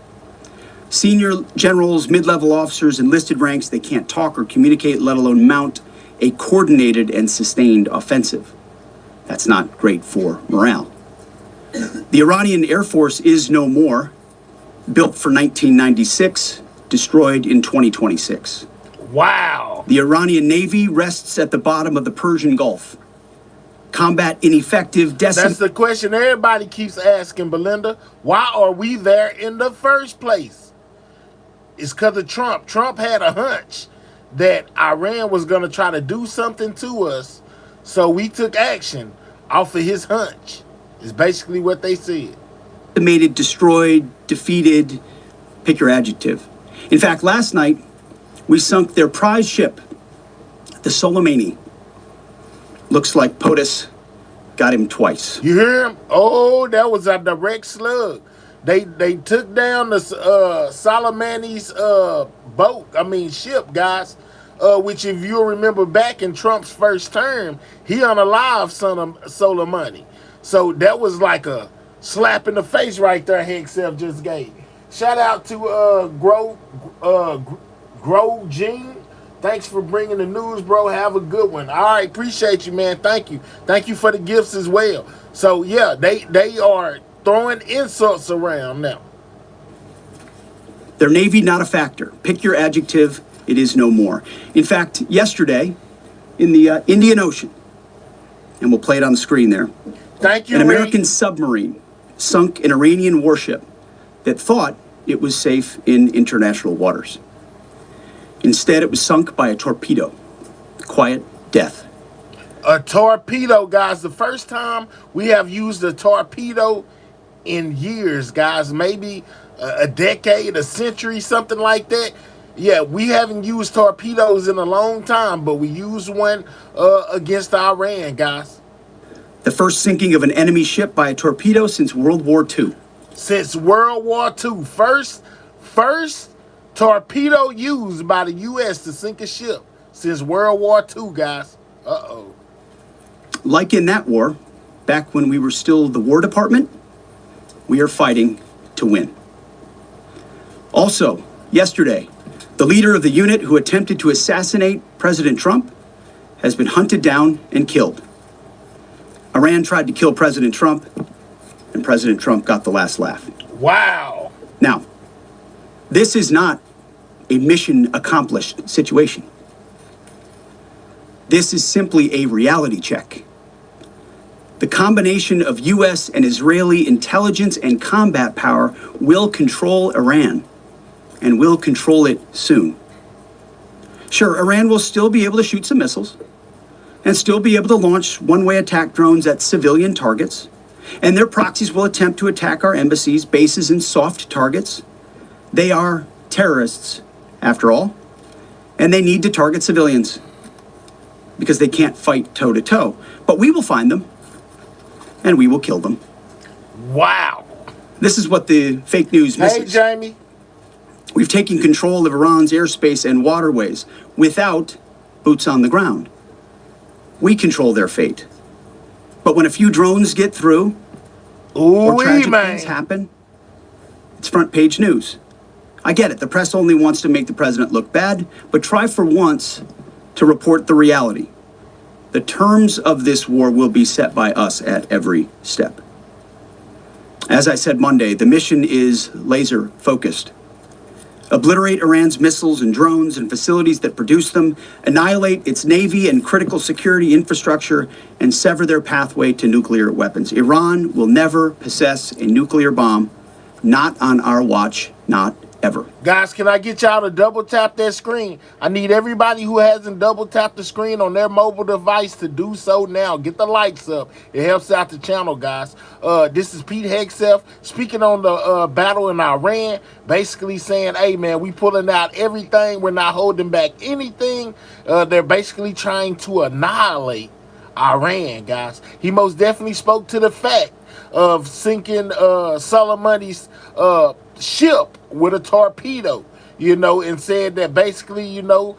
Senior generals, mid-level officers, enlisted ranks, they can't talk or communicate, let alone mount a coordinated and sustained offensive. That's not great for morale. The Iranian Air Force is no more, built for 1996, destroyed in 2026. Wow. The Iranian Navy rests at the bottom of the Persian Gulf. Combat ineffective, That's the question everybody keeps asking, Belinda. Why are we there in the first place? It's because of Trump. Trump had a hunch that Iran was going to try to do something to us, so we took action off of his hunch. Is basically what they said. Decimated, destroyed, defeated, pick your adjective. In fact, last night, we sunk their prize ship, the Soleimani. Looks like POTUS got him twice. You hear him? Oh, that was a direct slug. They took down the Soleimani's ship, guys. Which, if you'll remember back in Trump's first term, he unalived Soleimani. So that was like a slap in the face right there Hegseth just gave. Shout out to Grow Gene. Thanks for bringing the news, bro. Have a good one. All right, appreciate you, man. Thank you. Thank you for the gifts as well. So, yeah, they are throwing insults around now. Their Navy, not a factor. Pick your adjective, it is no more. In fact, yesterday, in the Indian Ocean, and we'll play it on the screen there, Thank you, an Reed. American submarine sunk an Iranian warship that thought it was safe in international waters. Instead, it was sunk by a torpedo. Quiet death. A torpedo, guys. The first time we have used a torpedo in years, guys. Maybe a decade, a century, something like that. Yeah, we haven't used torpedoes in a long time, but we used one against Iran, guys. The first sinking of an enemy ship by a torpedo since World War II. Since World War II. First torpedo used by the U.S. to sink a ship since World War II, guys. Uh-oh. Like in that war, back when we were still the War Department, we are fighting to win. Also, yesterday, the leader of the unit who attempted to assassinate President Trump has been hunted down and killed. Iran tried to kill President Trump, and President Trump got the last laugh. Wow. Now, this is not a mission accomplished situation. This is simply a reality check. The combination of U.S. and Israeli intelligence and combat power will control Iran, and will control it soon. Sure, Iran will still be able to shoot some missiles, and still be able to launch one-way attack drones at civilian targets, and their proxies will attempt to attack our embassies, bases, and soft targets. They are terrorists, after all, and they need to target civilians because they can't fight toe-to-toe. But we will find them, and we will kill them. Wow. This is what the fake news misses. Hey, Jamie. We've taken control of Iran's airspace and waterways without boots on the ground. We control their fate. But when a few drones get through, or tragic things happen, it's front page news. I get it. The press only wants to make the president look bad, but try for once to report the reality. The terms of this war will be set by us at every step. As I said Monday, the mission is laser focused. Obliterate Iran's missiles and drones and facilities that produce them, annihilate its navy and critical security infrastructure, and sever their pathway to nuclear weapons. Iran will never possess a nuclear bomb, not on our watch, not ever. Guys, can I get y'all to double tap that screen? I need everybody who hasn't double tapped the screen on their mobile device to do so now. Get the likes up. It helps out the channel, guys. This is Pete Hegseth speaking on the battle in Iran, basically saying, hey, man, we pulling out everything. We're not holding back anything. They're basically trying to annihilate Iran, guys. He most definitely spoke to the fact of sinking Soleimani's ship with a torpedo, you know, and said that basically, you know,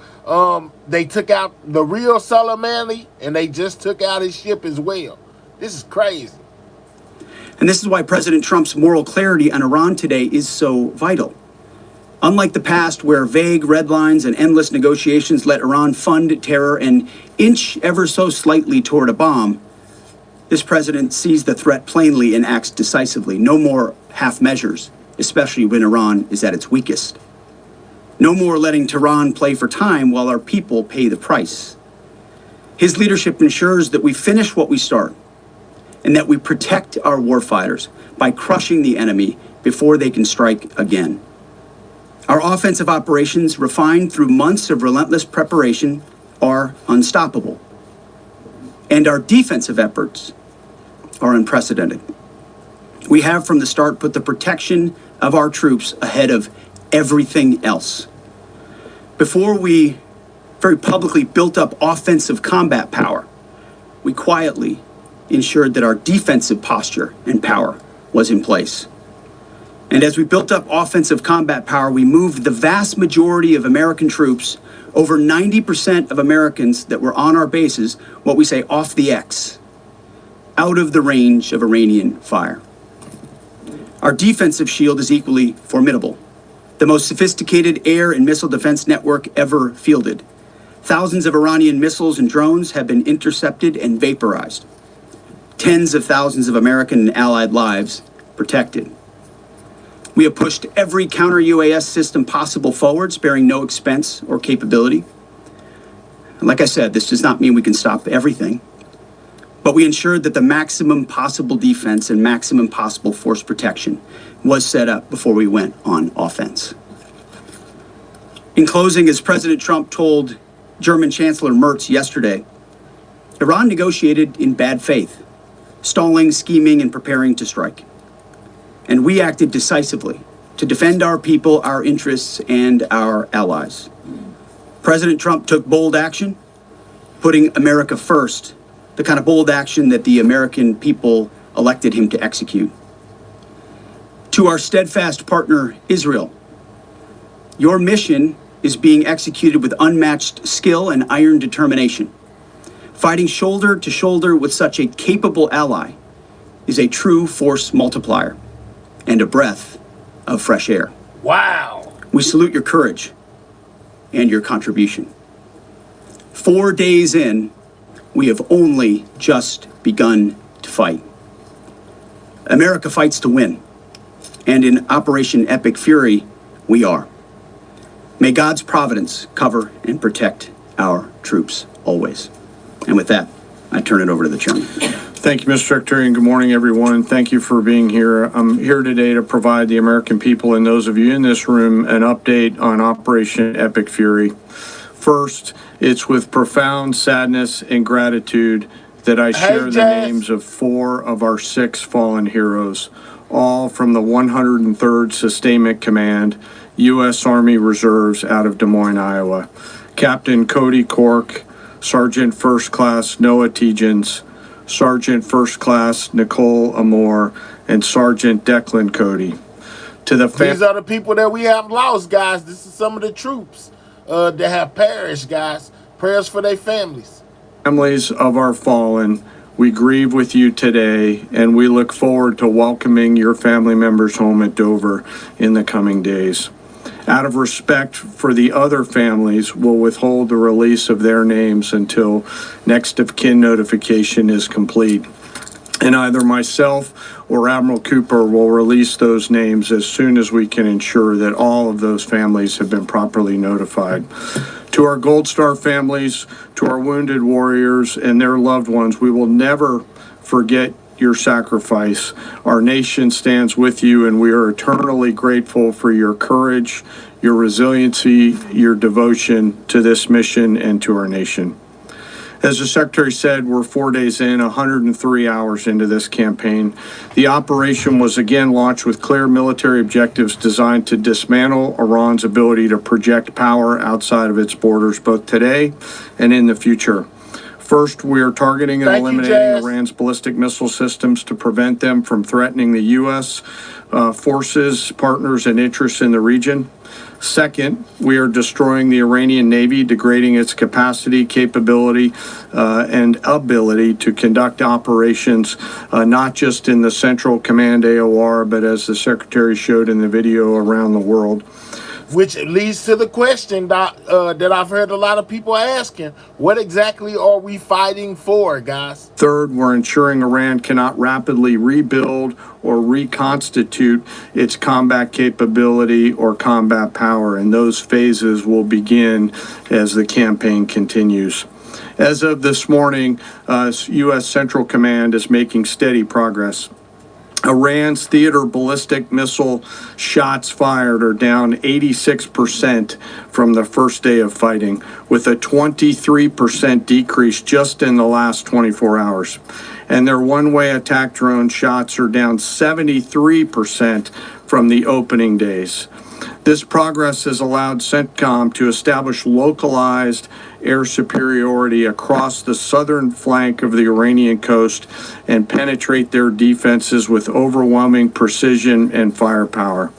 they took out the real Soleimani and they just took out his ship as well. This is crazy. And this is why President Trump's moral clarity on Iran today is so vital. Unlike the past, where vague red lines and endless negotiations let Iran fund terror and inch ever so slightly toward a bomb, this president sees the threat plainly and acts decisively. No more half measures, especially when Iran is at its weakest. No more letting Tehran play for time while our people pay the price. His leadership ensures that we finish what we start and that we protect our warfighters by crushing the enemy before they can strike again. Our offensive operations, refined through months of relentless preparation, are unstoppable. And our defensive efforts are unprecedented. We have from the start put the protection of our troops ahead of everything else. Before we very publicly built up offensive combat power, we quietly ensured that our defensive posture and power was in place. And as we built up offensive combat power, we moved the vast majority of American troops, over 90% of Americans that were on our bases, what we say off the X, out of the range of Iranian fire. Our defensive shield is equally formidable. The most sophisticated air and missile defense network ever fielded. Thousands of Iranian missiles and drones have been intercepted and vaporized. Tens of thousands of American and Allied lives protected. We have pushed every counter-UAS system possible forward, sparing no expense or capability. And like I said, this does not mean we can stop everything, but we ensured that the maximum possible defense and maximum possible force protection was set up before we went on offense. In closing, as President Trump told German Chancellor Merz yesterday, Iran negotiated in bad faith, stalling, scheming, and preparing to strike. And we acted decisively to defend our people, our interests, and our allies. President Trump took bold action, putting America first, the kind of bold action that the American people elected him to execute. To our steadfast partner, Israel, your mission is being executed with unmatched skill and iron determination. Fighting shoulder to shoulder with such a capable ally is a true force multiplier and a breath of fresh air. Wow. We salute your courage and your contribution. 4 days in, we have only just begun to fight. America fights to win, and in Operation Epic Fury, we are. May God's providence cover and protect our troops always. And with that, I turn it over to the chairman. Thank you, Mr. Secretary, and good morning, everyone. Thank you for being here. I'm here today to provide the American people and those of you in this room an update on Operation Epic Fury. First, it's with profound sadness and gratitude that I share the names of 4 of our 6 fallen heroes, all from the 103rd Sustainment Command, U.S. Army Reserves out of Des Moines, Iowa. Captain Cody Cork, Sergeant First Class Noah Tegens, Sergeant First Class Nicole Amore, and Sergeant Declan Cody. These are the people that we have lost, guys. This is some of the troops that have perished, guys. Prayers for their families. Families of our fallen, we grieve with you today, and we look forward to welcoming your family members home at Dover in the coming days. Out of respect for the other families, we'll withhold the release of their names until next of kin notification is complete. And either myself or Admiral Cooper will release those names as soon as we can ensure that all of those families have been properly notified. To our Gold Star families, to our wounded warriors and their loved ones, we will never forget your sacrifice. Our nation stands with you, and we are eternally grateful for your courage, your resiliency, your devotion to this mission and to our nation. As the Secretary said, we're 4 days in, 103 hours into this campaign. The operation was again launched with clear military objectives designed to dismantle Iran's ability to project power outside of its borders, both today and in the future. First, we are targeting and eliminating Iran's ballistic missile systems to prevent them from threatening the U.S. Forces, partners, and interests in the region. Second, we are destroying the Iranian Navy, degrading its capacity, capability, and ability to conduct operations, not just in the Central Command AOR, but as the Secretary showed in the video, around the world. Which leads to the question that I've heard a lot of people asking. What exactly are we fighting for, guys? Third, we're ensuring Iran cannot rapidly rebuild or reconstitute its combat capability or combat power, and those phases will begin as the campaign continues. As of this morning, U.S. Central Command is making steady progress. Iran's theater ballistic missile shots fired are down 86% from the first day of fighting, with a 23% decrease just in the last 24 hours. And their one-way attack drone shots are down 73% from the opening days. This progress has allowed CENTCOM to establish localized air superiority across the southern flank of the Iranian coast and penetrate their defenses with overwhelming precision and firepower.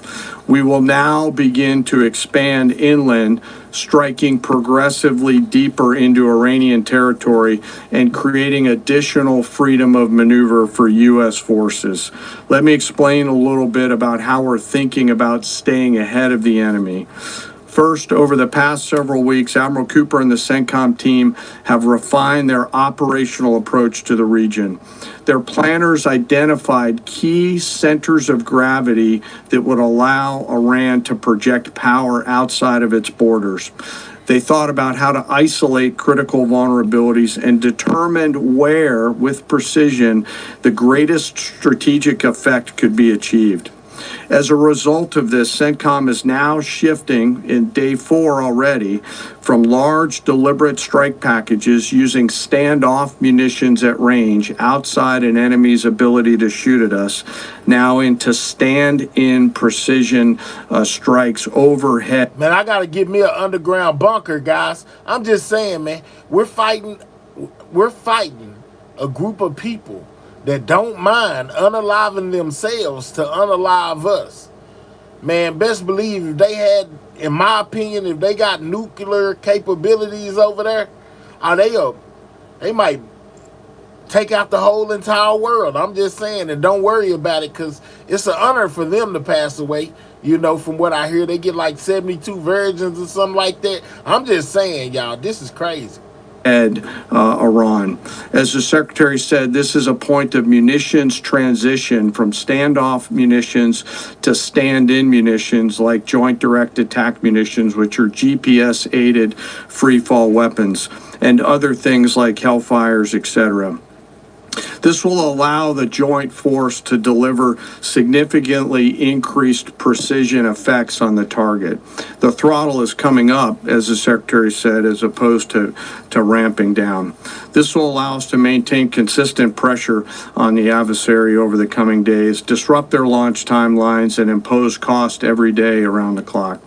We will now begin to expand inland, striking progressively deeper into Iranian territory and creating additional freedom of maneuver for U.S. forces. Let me explain a little bit about how we're thinking about staying ahead of the enemy. First, over the past several weeks, Admiral Cooper and the CENTCOM team have refined their operational approach to the region. Their planners identified key centers of gravity that would allow Iran to project power outside of its borders. They thought about how to isolate critical vulnerabilities and determined where, with precision, the greatest strategic effect could be achieved. As a result of this, CENTCOM is now shifting in day 4 already from large deliberate strike packages using standoff munitions at range outside an enemy's ability to shoot at us, now into stand-in precision strikes overhead. Man, I gotta get me an underground bunker, guys. I'm just saying, man, we're fighting a group of people that don't mind unaliving themselves to unalive us. Man, best believe if they had, in my opinion, if they got nuclear capabilities over there, they might take out the whole entire world. I'm just saying, and don't worry about it, because it's an honor for them to pass away. You know, from what I hear, they get like 72 virgins or something like that. I'm just saying, y'all, this is crazy. Iran. As the Secretary said, this is a point of munitions transition from standoff munitions to stand-in munitions like joint direct attack munitions, which are GPS-aided free-fall weapons, and other things like Hellfires, etc. This will allow the joint force to deliver significantly increased precision effects on the target. The throttle is coming up, as the Secretary said, as opposed to ramping down. This will allow us to maintain consistent pressure on the adversary over the coming days, disrupt their launch timelines, and impose cost every day around the clock.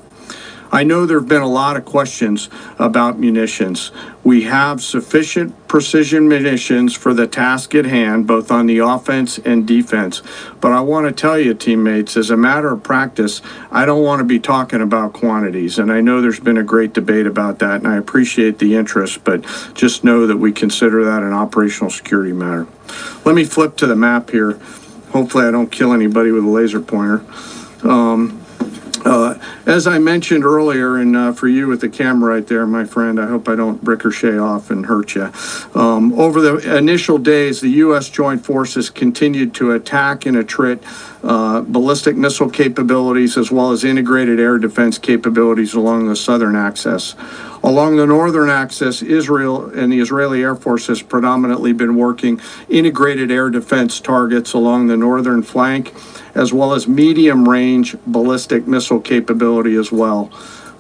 I know there have been a lot of questions about munitions. We have sufficient precision munitions for the task at hand, both on the offense and defense. But I want to tell you, teammates, as a matter of practice, I don't want to be talking about quantities. And I know there's been a great debate about that, and I appreciate the interest, but just know that we consider that an operational security matter. Let me flip to the map here. Hopefully I don't kill anybody with a laser pointer. As I mentioned earlier, and for you with the camera right there, my friend, I hope I don't ricochet off and hurt you. Over the initial days, the U.S. Joint Forces continued to attack and attrit ballistic missile capabilities as well as integrated air defense capabilities along the southern axis. Along the northern axis, Israel and the Israeli Air Force has predominantly been working integrated air defense targets along the northern flank, as well as medium-range ballistic missile capability as well.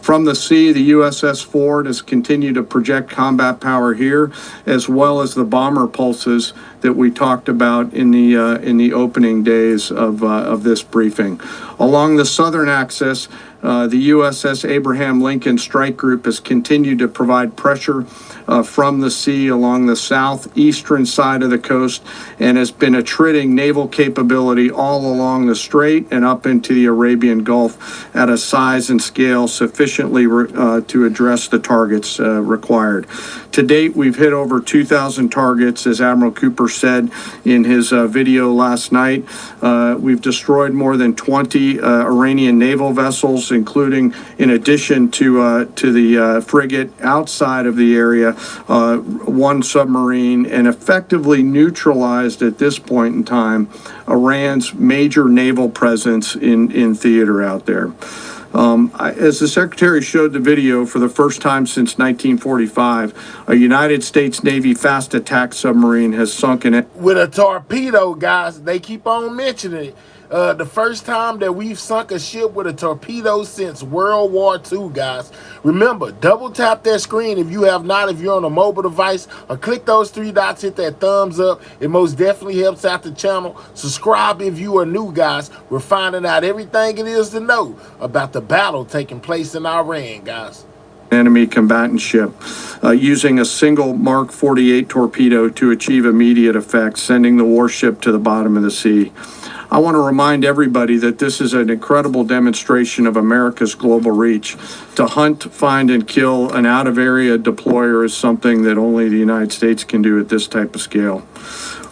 From the sea, the USS Ford has continued to project combat power here, as well as the bomber pulses that we talked about in the opening days of this briefing. Along the southern axis, the USS Abraham Lincoln Strike Group has continued to provide pressure from the sea along the southeastern side of the coast and has been attriting naval capability all along the strait and up into the Arabian Gulf at a size and scale sufficiently to address the targets required. To date, we've hit over 2,000 targets, as Admiral Cooper said in his video last night. We've destroyed more than 20 Iranian naval vessels, including, in addition to the frigate outside of the area, one submarine, and effectively neutralized at this point in time Iran's major naval presence in theater out there. As the Secretary showed the video, for the first time since 1945, a United States Navy fast attack submarine has sunk in it. With a torpedo, guys, they keep on mentioning it. The first time that we've sunk a ship with a torpedo since World War II, guys. Remember, double tap that screen if you have not, if you're on a mobile device, or click those 3 dots, hit that thumbs up. It most definitely helps out the channel. Subscribe if you are new, guys. We're finding out everything it is to know about the battle taking place in Iran, guys. Enemy combatant ship using a single Mark 48 torpedo to achieve immediate effect, sending the warship to the bottom of the sea. I want to remind everybody that this is an incredible demonstration of America's global reach. To hunt, find, and kill an out-of-area deployer is something that only the United States can do at this type of scale.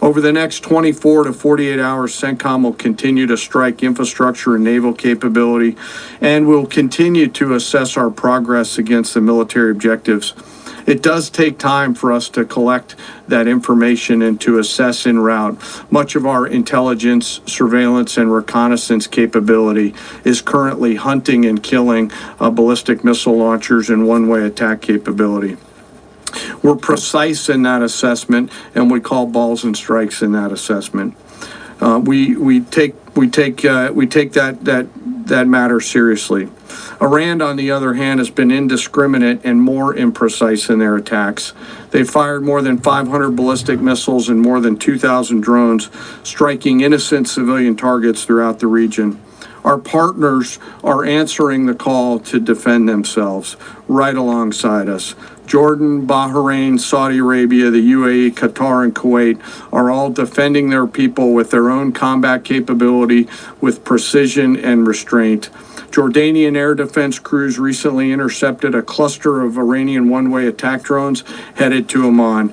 Over the next 24 to 48 hours, CENTCOM will continue to strike infrastructure and naval capability, and will continue to assess our progress against the military objectives. It does take time for us to collect that information and to assess en route. Much of our intelligence, surveillance, and reconnaissance capability is currently hunting and killing ballistic missile launchers and one-way attack capability. We're precise in that assessment, and we call balls and strikes in that assessment. We take that matter seriously. Iran, on the other hand, has been indiscriminate and more imprecise in their attacks. They fired more than 500 ballistic missiles and more than 2,000 drones, striking innocent civilian targets throughout the region. Our partners are answering the call to defend themselves right alongside us. Jordan, Bahrain, Saudi Arabia, the UAE, Qatar, and Kuwait are all defending their people with their own combat capability, with precision and restraint. Jordanian air defense crews recently intercepted a cluster of Iranian one-way attack drones headed to Amman.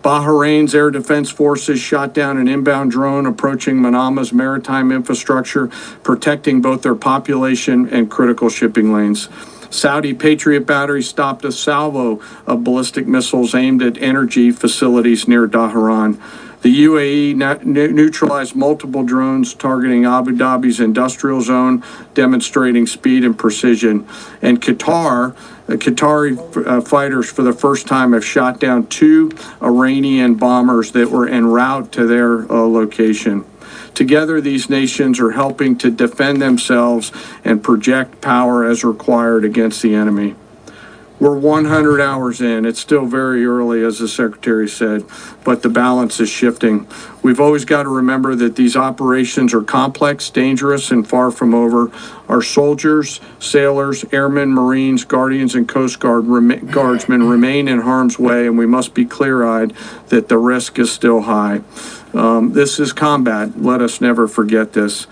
Bahrain's air defense forces shot down an inbound drone approaching Manama's maritime infrastructure, protecting both their population and critical shipping lanes. Saudi Patriot batteries stopped a salvo of ballistic missiles aimed at energy facilities near Dhahran. The UAE neutralized multiple drones targeting Abu Dhabi's industrial zone, demonstrating speed and precision. And Qatari fighters for the first time have shot down 2 Iranian bombers that were en route to their location. Together, these nations are helping to defend themselves and project power as required against the enemy. We're 100 hours in. It's still very early, as the Secretary said, but the balance is shifting. We've always got to remember that these operations are complex, dangerous, and far from over. Our soldiers, sailors, airmen, Marines, Guardians, and Coast Guardsmen remain in harm's way, and we must be clear-eyed that the risk is still high. This is combat. Let us never forget this.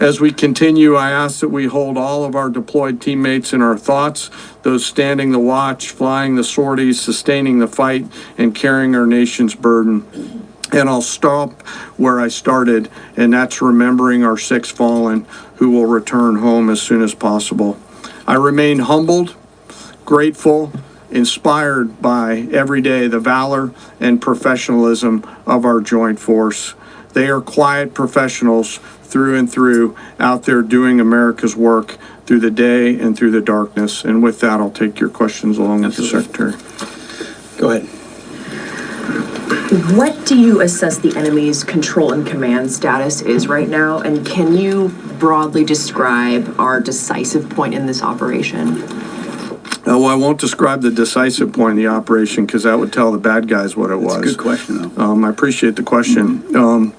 As we continue, I ask that we hold all of our deployed teammates in our thoughts, those standing the watch, flying the sorties, sustaining the fight, and carrying our nation's burden. And I'll stop where I started, and that's remembering our 6 fallen who will return home as soon as possible. I remain humbled, grateful, inspired by every day the valor and professionalism of our joint force. They are quiet professionals through and through, out there doing America's work through the day and through the darkness. And with that, I'll take your questions along with the Secretary. Go ahead. What do you assess the enemy's control and command status is right now? And can you broadly describe our decisive point in this operation? Well, I won't describe the decisive point in the operation because that would tell the bad guys what it was. That's a good question, though. I appreciate the question.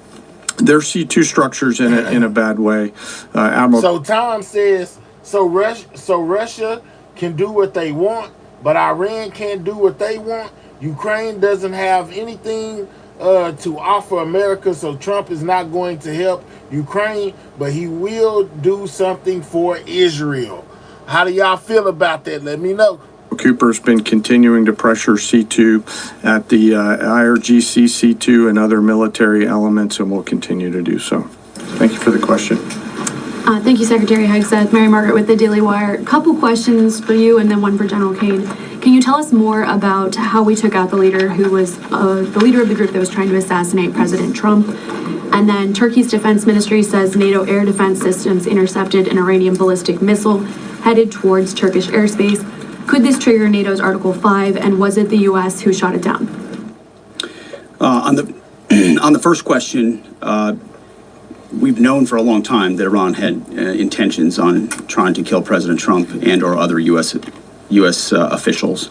There's C2 structures in a bad way. Admiral. So Tom says, so Russia can do what they want, but Iran can't do what they want. Ukraine doesn't have anything to offer America, so Trump is not going to help Ukraine, but he will do something for Israel. How do y'all feel about that? Let me know. Cooper's been continuing to pressure C2 at the IRGC C2 and other military elements, and will continue to do so. Thank you for the question. Thank you, Secretary Hegseth. Mary Margaret with the Daily Wire. A couple questions for you and then one for General Kane. Can you tell us more about how we took out the leader who was the leader of the group that was trying to assassinate President Trump? And then Turkey's defense ministry says NATO air defense systems intercepted an Iranian ballistic missile headed towards Turkish airspace. Could this trigger NATO's Article 5, and was it the U.S. who shot it down? On the first question, we've known for a long time that Iran had intentions on trying to kill President Trump and or other U.S. Officials.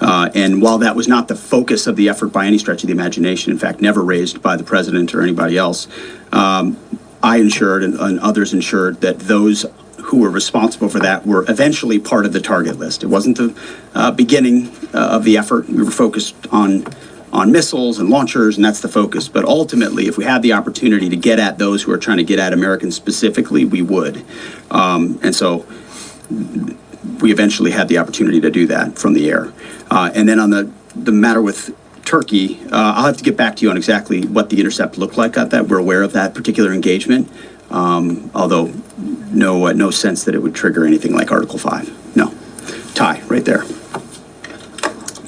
And while that was not the focus of the effort by any stretch of the imagination, in fact, never raised by the president or anybody else, I ensured and others ensured that those who were responsible for that were eventually part of the target list. It wasn't the beginning of the effort. We were focused on on missiles and launchers, and that's the focus. But ultimately, if we had the opportunity to get at those who are trying to get at Americans specifically, we would. And so we eventually had the opportunity to do that from the air. And then on the matter with Turkey, I'll have to get back to you on exactly what the intercept looked like at that. We're aware of that particular engagement, although no sense that it would trigger anything like Article 5. No. Tie, right there.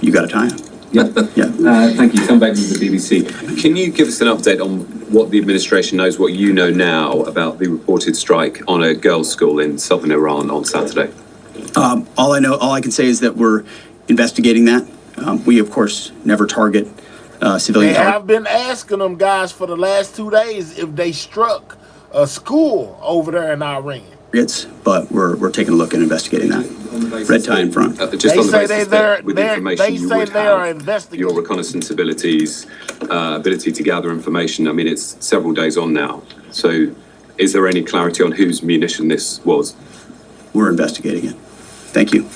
You got a tie? Yeah. Yeah. Thank you. Tom Baker with the BBC. Can you give us an update on what the administration knows, what you know now about the reported strike on a girls' school in southern Iran on Saturday? All I can say is that we're investigating that. We, of course, never target civilian They targets. have been asking them guys for the last 2 days if they struck a school over there in Iran. But we're taking a look and investigating that. Red tie in front. Just They on the say basis they're- that with they're- information they you say would they are have, investigating. your reconnaissance abilities, ability to gather information, I mean, it's several days on now. So is there any clarity on whose munition this was? We're investigating it. Thank you.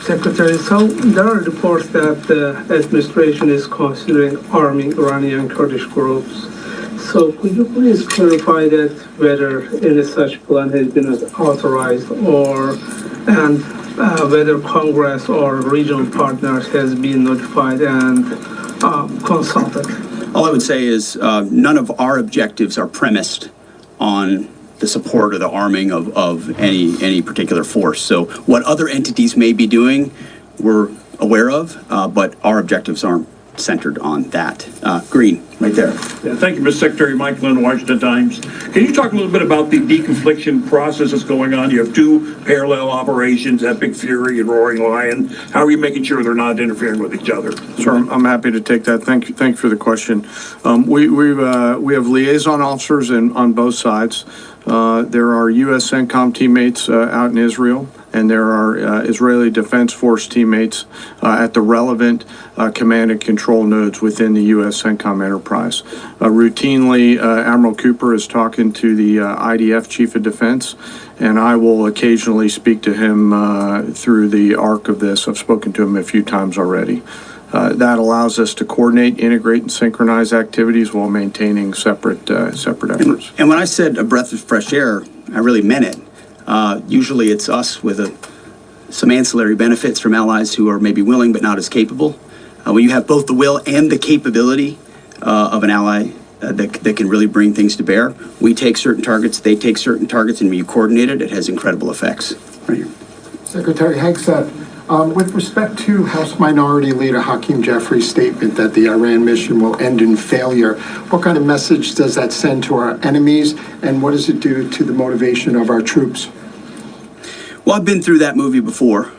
Secretary, so there are reports that the administration is considering arming Iranian Kurdish groups. So could you please clarify that whether any such plan has been authorized and whether Congress or regional partners has been notified and consulted? All I would say is none of our objectives are premised on the support or the arming of any particular force. So what other entities may be doing, we're aware of, but our objectives aren't centered on that. Green, right there. Yeah, thank you, Mr. Secretary. Mike Lynn, Washington Times. Can you talk a little bit about the deconfliction process that's going on? You have two parallel operations, Epic Fury and Roaring Lion. How are you making sure they're not interfering with each other? Sure, I'm happy to take that. Thank you for the question. We have liaison officers on both sides. There are U.S. CENTCOM teammates out in Israel, and there are Israeli Defense Force teammates at the relevant command and control nodes within the U.S. CENTCOM enterprise. Routinely, Admiral Cooper is talking to the IDF Chief of Defense, and I will occasionally speak to him through the arc of this. I've spoken to him a few times already. That allows us to coordinate, integrate, and synchronize activities while maintaining separate efforts. And when I said a breath of fresh air, I really meant it. Usually it's us with some ancillary benefits from allies who are maybe willing but not as capable. When you have both the will and the capability of an ally that can really bring things to bear, we take certain targets, they take certain targets, and when you coordinate it, it has incredible effects. Right here. Secretary Hegseth, with respect to House Minority Leader Hakeem Jeffrey's statement that the Iran mission will end in failure, what kind of message does that send to our enemies, and what does it do to the motivation of our troops? Well, I've been through that movie before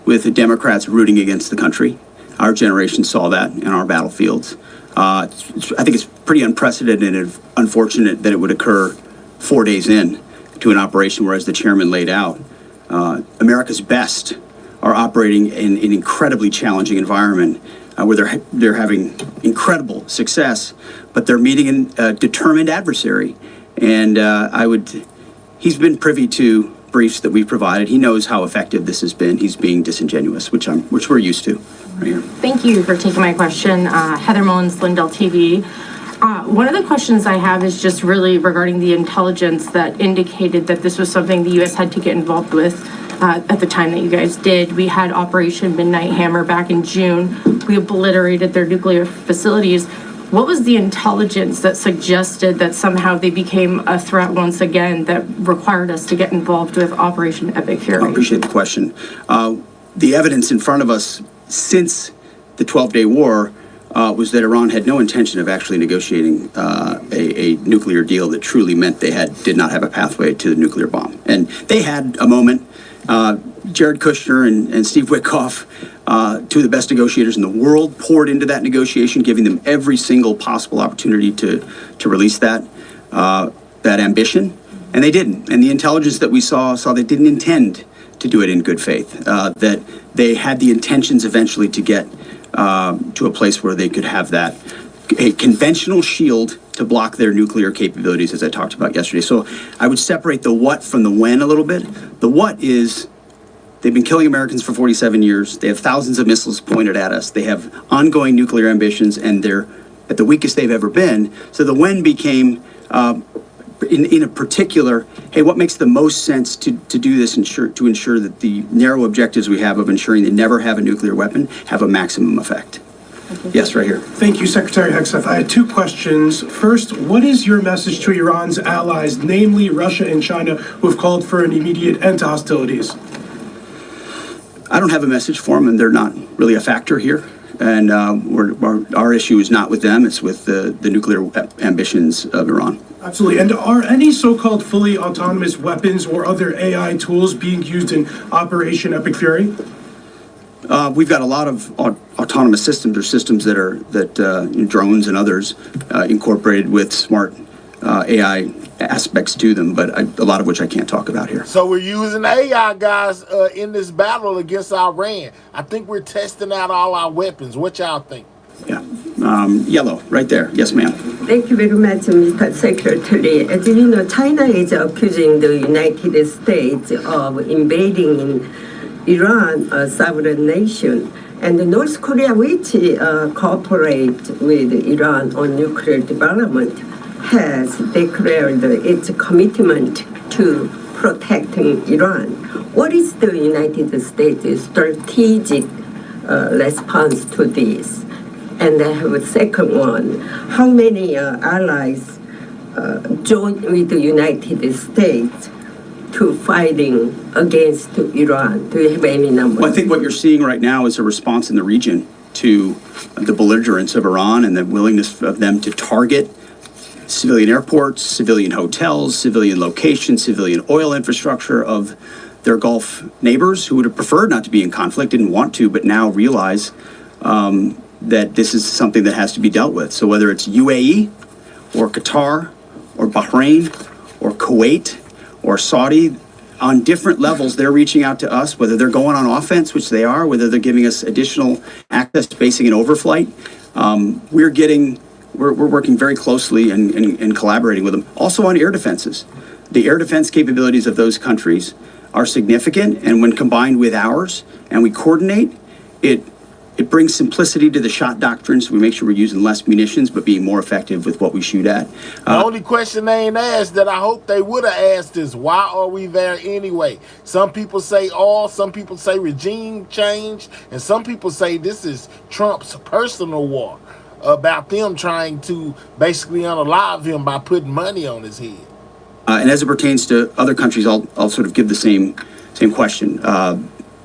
with the Democrats rooting against the country. Our generation saw that in our battlefields. I think it's pretty unprecedented and unfortunate that it would occur 4 days in to an operation where, as the chairman laid out, America's best are operating in an incredibly challenging environment where they're having incredible success, but they're meeting a determined adversary. And he's been privy to briefs that we've provided. He knows how effective this has been. He's being disingenuous, which we're used to. Right here. Thank you for taking my question. Heather Mullins, Lindell TV. One of the questions I have is just really regarding the intelligence that indicated that this was something the U.S. had to get involved with at the time that you guys did. We had Operation Midnight Hammer back in June. We obliterated their nuclear facilities. What was the intelligence that suggested that somehow they became a threat once again that required us to get involved with Operation Epic Fury? I appreciate the question. The evidence in front of us since the 12-day war was that Iran had no intention of actually negotiating a nuclear deal that truly meant they did not have a pathway to the nuclear bomb. And they had a moment. Jared Kushner and Steve Witkoff, two of the best negotiators in the world, poured into that negotiation, giving them every single possible opportunity to release that ambition, and they didn't. And the intelligence that we saw they didn't intend to do it in good faith, that they had the intentions eventually to get to a place where they could have a conventional shield to block their nuclear capabilities, as I talked about yesterday. So I would separate the what from the when a little bit. The what is They've been killing Americans for 47 years. They have thousands of missiles pointed at us. They have ongoing nuclear ambitions, and they're at the weakest they've ever been. So the when became, in a particular, hey, what makes the most sense to do this to ensure that the narrow objectives we have of ensuring they never have a nuclear weapon have a maximum effect? Yes, right here. Thank you, Secretary Hegseth. I had two questions. First, what is your message to Iran's allies, namely Russia and China, who have called for an immediate end to hostilities? I don't have a message for them, and they're not really a factor here. And our issue is not with them, it's with the nuclear ambitions of Iran. Absolutely. And are any so-called fully autonomous weapons or other AI tools being used in Operation Epic Fury? We've got a lot of autonomous systems, or systems that drones and others incorporated with smart AI aspects to them, but a lot of which I can't talk about here. So we're using AI, guys, in this battle against Iran. I think we're testing out all our weapons. What y'all think? Yeah. Yellow, right there. Yes, ma'am. Thank you very much, Mr. Secretary. As you know, China is accusing the United States of invading in Iran, a sovereign nation, and North Korea, which cooperate with Iran on nuclear development, has declared its commitment to protecting Iran. What is the United States' strategic response to this? And I have a second one. How many allies join with the United States to fighting against Iran? Do you have any numbers? Well, I think what you're seeing right now is a response in the region to the belligerence of Iran and the willingness of them to target civilian airports, civilian hotels, civilian locations, civilian oil infrastructure of their Gulf neighbors who would have preferred not to be in conflict, didn't want to, but now realize that this is something that has to be dealt with. So whether it's UAE or Qatar or Bahrain or Kuwait or Saudi, on different levels, they're reaching out to us, whether they're going on offense, which they are, whether they're giving us additional access to basing and overflight. We're working very closely and collaborating with them. Also on air defenses. The air defense capabilities of those countries are significant, and when combined with ours, and we coordinate, it brings simplicity to the shot doctrine, so we make sure we're using less munitions, but being more effective with what we shoot at. The only question they ain't asked that I hope they would have asked is, why are we there anyway? Some people say all, some people say regime change, and some people say this is Trump's personal war about them trying to basically unalive him by putting money on his head. And as it pertains to other countries, I'll sort of give the same question.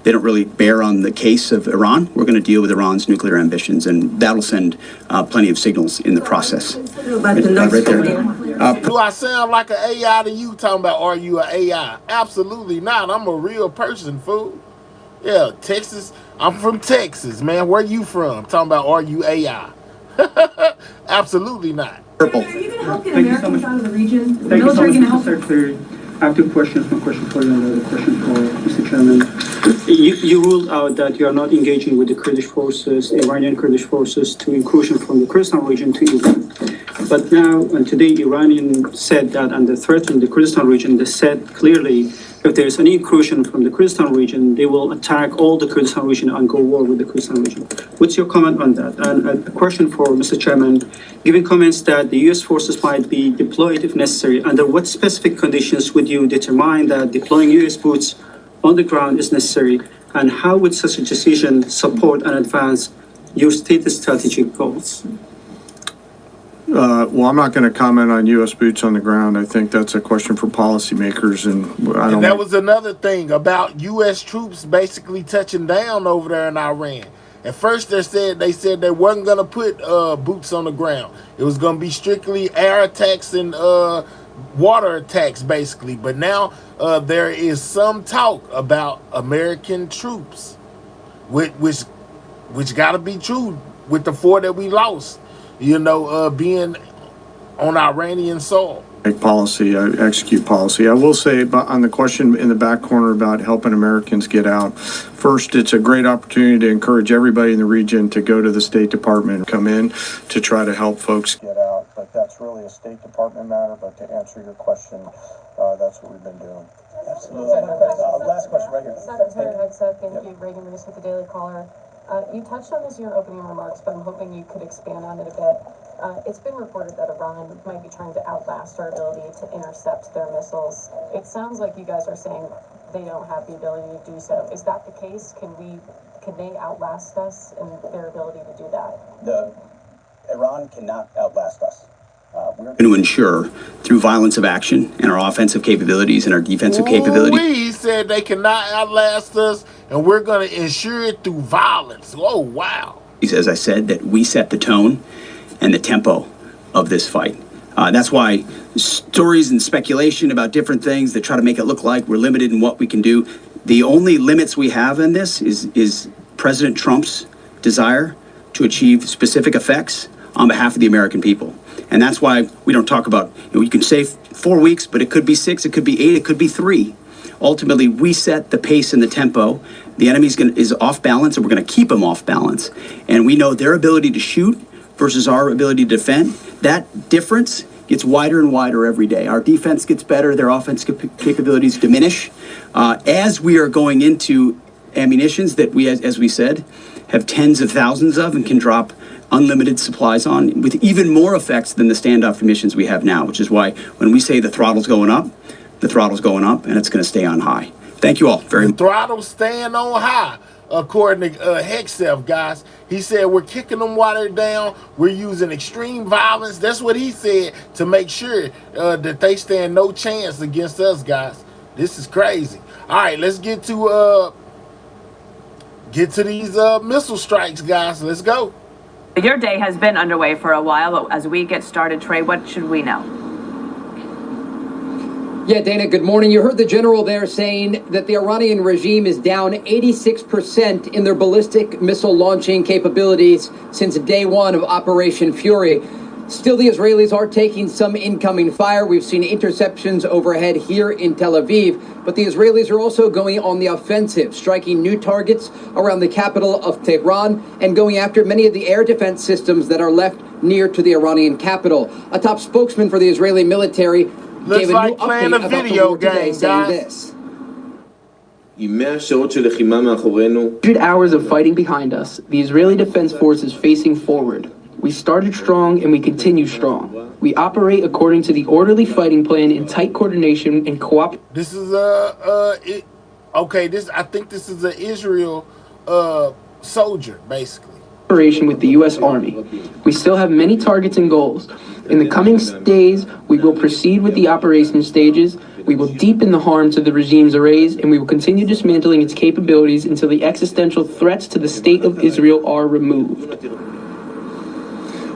They don't really bear on the case of Iran. We're going to deal with Iran's nuclear ambitions, and that'll send plenty of signals in the process. Right there. Do I sound like an AI to you talking about, are you an AI? Absolutely not. I'm a real person, fool. Yeah, Texas. I'm from Texas, man. Where you from? Talking about, are you AI? Absolutely not. Purple. Are you going to help get Americans out of the region? Is the military going to help? Secretary, I have two questions. One question for you and the other question for Mr. Chairman. You ruled out that you are not engaging with the Kurdish forces, Iranian Kurdish forces, to incursion from the Kurdistan region to Iran. But now, and today, Iranian said that under threat in the Kurdistan region, they said clearly, if there is any incursion from the Kurdistan region, they will attack all the Kurdistan region and go war with the Kurdistan region. What's your comment on that? And a question for Mr. Chairman, given comments that the U.S. forces might be deployed if necessary, under what specific conditions would you determine that deploying U.S. boots on the ground is necessary? And how would such a decision support and advance your stated strategic goals? Well, I'm not going to comment on U.S. boots on the ground. I think that's a question for policymakers, and I don't. And that was another thing about U.S. troops basically touching down over there in Iran. At first, they said they wasn't going to put boots on the ground. It was going to be strictly air attacks and water attacks, basically. But now there is some talk about American troops, which got to be true with the 4 that we lost. Being on Iranian soil. Make policy, execute policy. I will say on the question in the back corner about helping Americans get out, first, it's a great opportunity to encourage everybody in the region to go to the State Department and come in to try to help folks get out. But that's really a State Department matter. But to answer your question, that's what we've been doing. Absolutely. Last question right here. Secretary Hegseth, thank you. Reagan Reese with the Daily Caller. You touched on this in your opening remarks, but I'm hoping you could expand on it a bit. It's been reported that Iran might be trying to outlast our ability to intercept their missiles. It sounds like you guys are saying they don't have the ability to do so. Is that the case? Can they outlast us in their ability to do that? Iran cannot outlast us. We're going to ensure through violence of action and our offensive capabilities and our defensive capabilities. He said they cannot outlast us, and we're going to ensure it through violence. Oh, wow. As I said, that we set the tone and the tempo of this fight. That's why stories and speculation about different things that try to make it look like we're limited in what we can do. The only limits we have in this is President Trump's desire to achieve specific effects on behalf of the American people. And that's why we don't talk about, you can say 4 weeks, but it could be 6, it could be 8, it could be 3. Ultimately, we set the pace and the tempo. The enemy is off balance, and we're going to keep them off balance. And we know their ability to shoot versus our ability to defend. That difference gets wider and wider every day. Our defense gets better, their offensive capabilities diminish. As we are going into ammunitions that we, as we said, have tens of thousands of and can drop unlimited supplies on with even more effects than the standoff munitions we have now, which is why when we say the throttle's going up, the throttle's going up and it's going to stay on high. Thank you all very much. The throttle's staying on high, according to Hegseth, guys. He said we're kicking them while they're down. We're using extreme violence. That's what he said to make sure that they stand no chance against us, guys. This is crazy. All right, let's get to these missile strikes, guys. Let's go. Your day has been underway for a while, but as we get started, Trey, what should we know? Yeah, Dana, good morning. You heard the general there saying that the Iranian regime is down 86% in their ballistic missile launching capabilities since day one of Operation Fury. Still, the Israelis are taking some incoming fire. We've seen interceptions overhead here in Tel Aviv, but the Israelis are also going on the offensive, striking new targets around the capital of Tehran and going after many of the air defense systems that are left near to the Iranian capital. A top spokesman for the Israeli military gave a new update about the war today, saying this. 100 hours of fighting behind us, the Israeli Defense Force is facing forward. We started strong and we continue strong. We operate according to the orderly fighting plan in tight coordination and cooperation. This is I think this is an Israel soldier, basically. With the U.S. Army. We still have many targets and goals. In the coming days, we will proceed with the operation stages. We will deepen the harm to the regime's arrays, and we will continue dismantling its capabilities until the existential threats to the state of Israel are removed.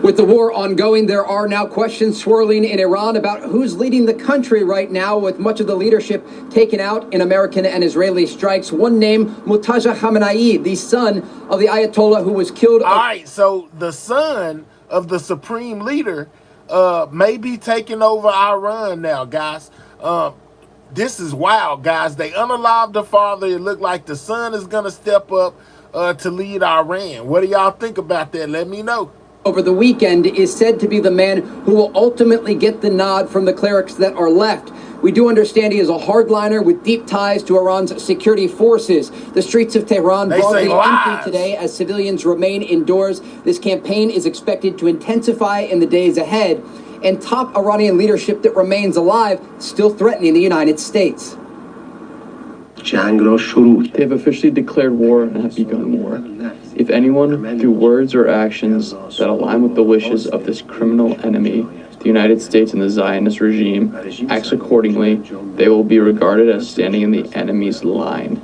With the war ongoing, there are now questions swirling in Iran about who's leading the country right now, with much of the leadership taken out in American and Israeli strikes. One name, Murtaza Khamenei, the son of the Ayatollah who was killed. All right, so the son of the supreme leader may be taking over Iran now, guys. This is wild, guys. They unalived the father. It looked like the son is going to step up to lead Iran. What do y'all think about that? Let me know. Over the weekend is said to be the man who will ultimately get the nod from the clerics that are left. We do understand he is a hardliner with deep ties to Iran's security forces. The streets of Tehran broadly empty today as civilians remain indoors. This campaign is expected to intensify in the days ahead. And top Iranian leadership that remains alive still threatening the United States. They have officially declared war and have begun war. If anyone, through words or actions that align with the wishes of this criminal enemy, the United States and the Zionist regime, acts accordingly, they will be regarded as standing in the enemy's line.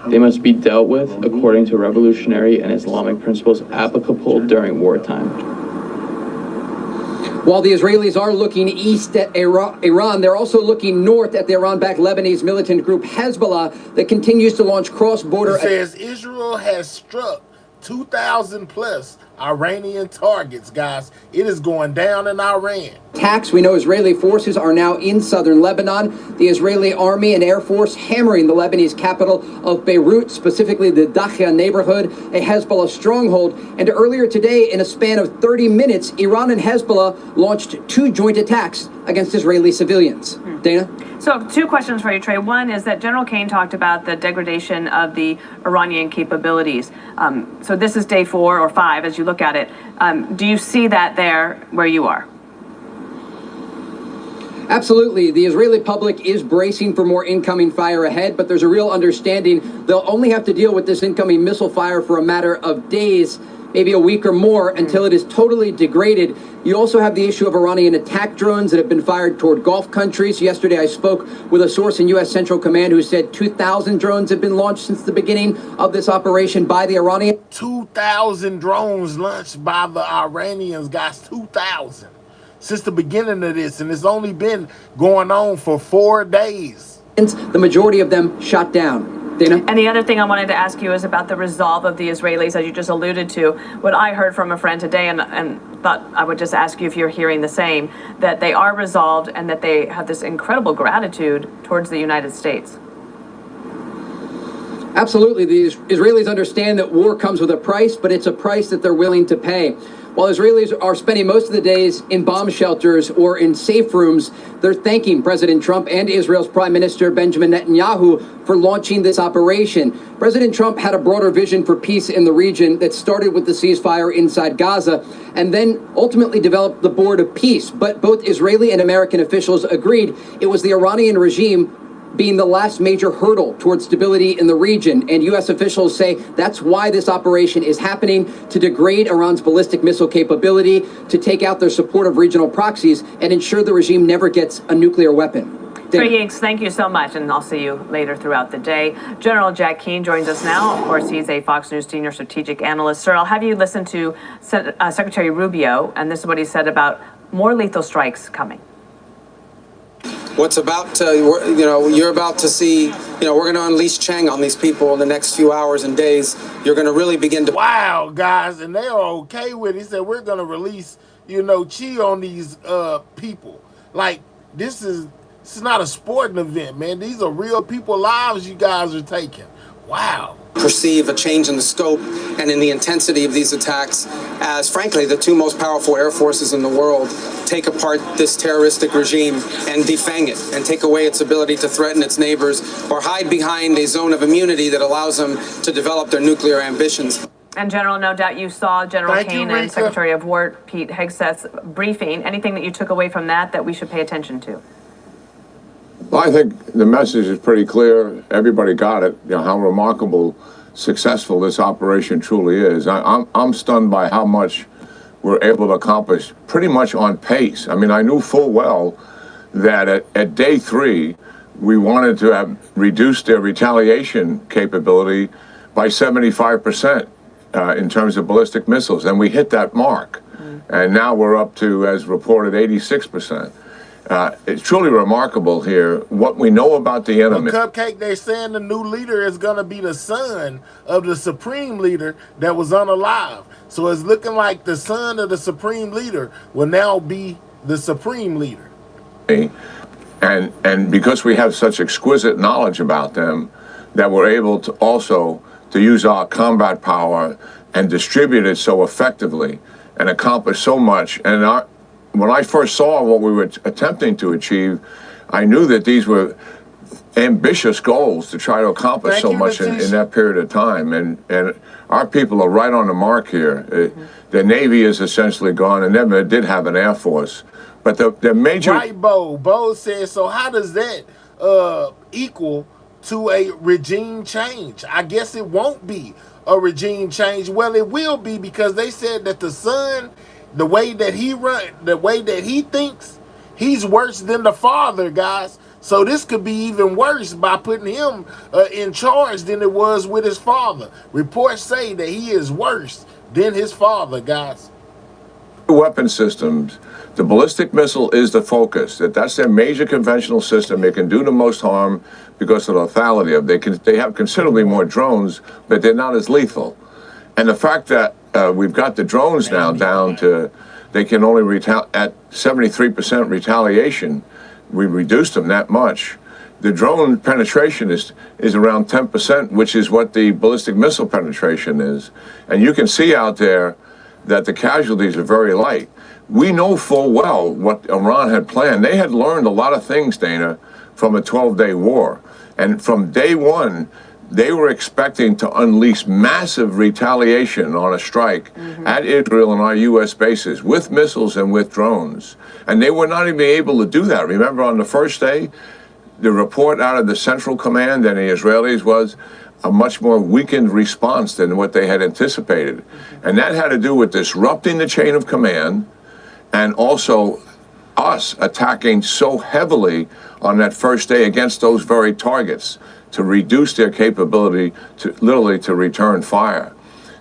They must be dealt with according to revolutionary and Islamic principles applicable during wartime. While the Israelis are looking east at Iran, they're also looking north at the Iran-backed Lebanese militant group Hezbollah that continues to launch cross-border. It says Israel has struck 2,000 plus Iranian targets, guys. It is going down in Iran. Attacks. We know Israeli forces are now in southern Lebanon. The Israeli army and air force hammering the Lebanese capital of Beirut, specifically the Dakhia neighborhood, a Hezbollah stronghold. And earlier today, in a span of 30 minutes, Iran and Hezbollah launched 2 joint attacks against Israeli civilians. Dana? So 2 questions for you, Trey. One is that General Kane talked about the degradation of the Iranian capabilities. So this is day 4 or 5 as you look at it. Do you see that there where you are? Absolutely. The Israeli public is bracing for more incoming fire ahead, but there's a real understanding they'll only have to deal with this incoming missile fire for a matter of days, maybe a week or more, until it is totally degraded. You also have the issue of Iranian attack drones that have been fired toward Gulf countries. Yesterday, I spoke with a source in U.S. Central Command who said 2,000 drones have been launched since the beginning of this operation by the Iranians. 2,000 drones launched by the Iranians, guys. 2,000 since the beginning of this, and it's only been going on for 4 days. The majority of them shot down. Dana? And the other thing I wanted to ask you is about the resolve of the Israelis, as you just alluded to. What I heard from a friend today, and thought I would just ask you if you're hearing the same, that they are resolved and that they have this incredible gratitude towards the United States. Absolutely. The Israelis understand that war comes with a price, but it's a price that they're willing to pay. While Israelis are spending most of the days in bomb shelters or in safe rooms, they're thanking President Trump and Israel's Prime Minister Benjamin Netanyahu for launching this operation. President Trump had a broader vision for peace in the region that started with the ceasefire inside Gaza and then ultimately developed the Board of Peace. But both Israeli and American officials agreed it was the Iranian regime being the last major hurdle towards stability in the region. And U.S. officials say that's why this operation is happening, to degrade Iran's ballistic missile capability, to take out their support of regional proxies, and ensure the regime never gets a nuclear weapon. Trey Yanks, thank you so much, and I'll see you later throughout the day. General Jack Keane joins us now. Of course, he's a Fox News senior strategic analyst. Sir, I'll have you listen to Secretary Rubio, and this is what he said about more lethal strikes coming. What's about to, you're about to see, we're going to unleash Chang on these people in the next few hours and days. You're going to really begin to... Wow, guys, and they are okay with it. He said, we're going to release, Chi on these people. Like, this is not a sporting event, man. These are real people lives you guys are taking. Wow. Perceive a change in the scope and in the intensity of these attacks as, frankly, the 2 most powerful air forces in the world take apart this terroristic regime and defang it and take away its ability to threaten its neighbors or hide behind a zone of immunity that allows them to develop their nuclear ambitions. And General, no doubt you saw General Kane and Secretary of War Pete Hegseth's briefing. Anything that you took away from that we should pay attention to? Well, I think the message is pretty clear. Everybody got it, how remarkable, successful this operation truly is. I'm stunned by how much we're able to accomplish pretty much on pace. I mean, I knew full well that at day 3, we wanted to have reduced their retaliation capability by 75% in terms of ballistic missiles, and we hit that mark. And now we're up to, as reported, 86%. It's truly remarkable here what we know about the enemy. Well, Cupcake, they're saying the new leader is going to be the son of the supreme leader that was unalive. So it's looking like the son of the supreme leader will now be the supreme leader. And because we have such exquisite knowledge about them, that we're able to also to use our combat power and distribute it so effectively and accomplish so much. And when I first saw what we were attempting to achieve, I knew that these were ambitious goals to try to accomplish so much in that period of time. And our people are right on the mark here. The Navy is essentially gone, and they did have an Air Force. But the major... Right, Bo. Bo says, so how does that equal to a regime change? I guess it won't be a regime change. Well, it will be, because they said that the son... The way that he thinks, he's worse than the father, guys. So this could be even worse by putting him in charge than it was with his father. Reports say that he is worse than his father, guys. Weapon systems, the ballistic missile is the focus. That's their major conventional system. It can do the most harm because of the lethality of it. They have considerably more drones, but they're not as lethal. And the fact that we've got the drones now down to, they can only at 73% retaliation. We reduced them that much. The drone penetration is around 10%, which is what the ballistic missile penetration is. And you can see out there that the casualties are very light. We know full well what Iran had planned. They had learned a lot of things, Dana, from a 12-day war. And from day one, they were expecting to unleash massive retaliation on a strike at Israel and our U.S. bases with missiles and with drones. And they were not even able to do that. Remember, on the first day, the report out of the Central Command and the Israelis was a much more weakened response than what they had anticipated. And that had to do with disrupting the chain of command and also us attacking so heavily on that first day against those very targets to reduce their capability to literally to return fire.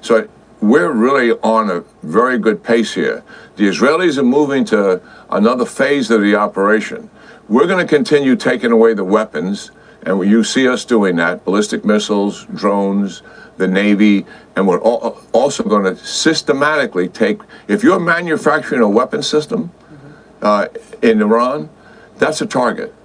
So we're really on a very good pace here. The Israelis are moving to another phase of the operation. We're going to continue taking away the weapons, and you see us doing that, ballistic missiles, drones, the Navy, and we're also going to systematically take, if you're manufacturing a weapon system in Iran, that's a target.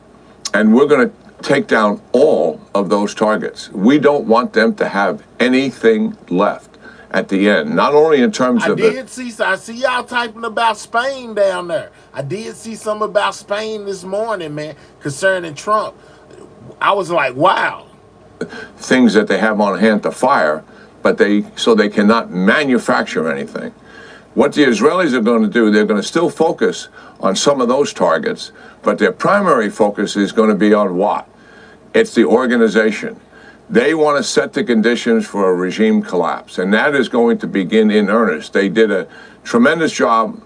And we're going to take down all of those targets. We don't want them to have anything left at the end, not only in terms of I see y'all typing about Spain down there. I did see something about Spain this morning, man, concerning Trump. I was like, wow. things that they have on hand to fire, but they cannot manufacture anything. What the Israelis are going to do, they're going to still focus on some of those targets, but their primary focus is going to be on what? It's the organization. They want to set the conditions for a regime collapse, and that is going to begin in earnest. They did a tremendous job,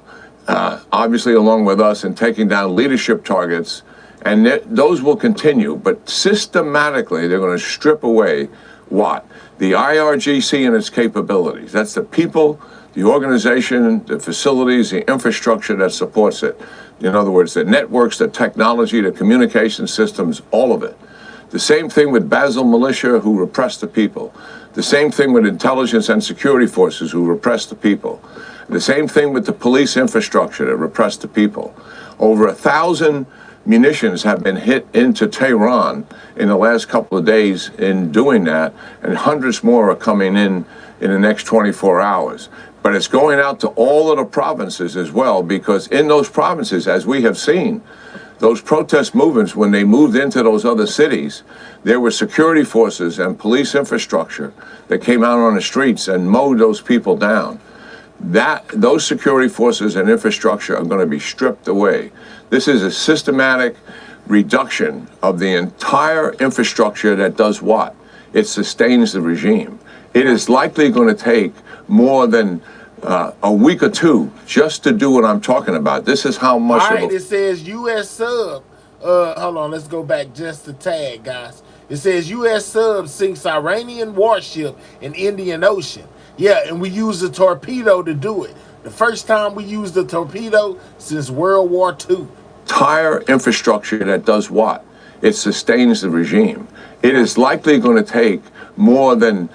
obviously along with us, in taking down leadership targets, and those will continue, but systematically they're going to strip away what? The IRGC and its capabilities. That's the people, the organization, the facilities, the infrastructure that supports it. In other words, the networks, the technology, the communication systems, all of it. The same thing with Basel militia, who repress the people. The same thing with intelligence and security forces, who repress the people. The same thing with the police infrastructure that repress the people. Over 1,000 munitions have been hit into Tehran in the last couple of days in doing that, and hundreds more are coming in the next 24 hours. But it's going out to all of the provinces as well, because in those provinces, as we have seen, those protest movements, when they moved into those other cities, there were security forces and police infrastructure that came out on the streets and mowed those people down. Those security forces and infrastructure are going to be stripped away. This is a systematic reduction of the entire infrastructure that does what? It sustains the regime. It is likely going to take more than a week or two just to do what I'm talking about. This is how much. All right, it says U.S. sub. Hold on, let's go back just a tag, guys. It says U.S. sub sinks Iranian warship in Indian Ocean. Yeah, and we used a torpedo to do it. The first time we used a torpedo since World War II. Entire infrastructure that does what? It sustains the regime. It is likely going to take more than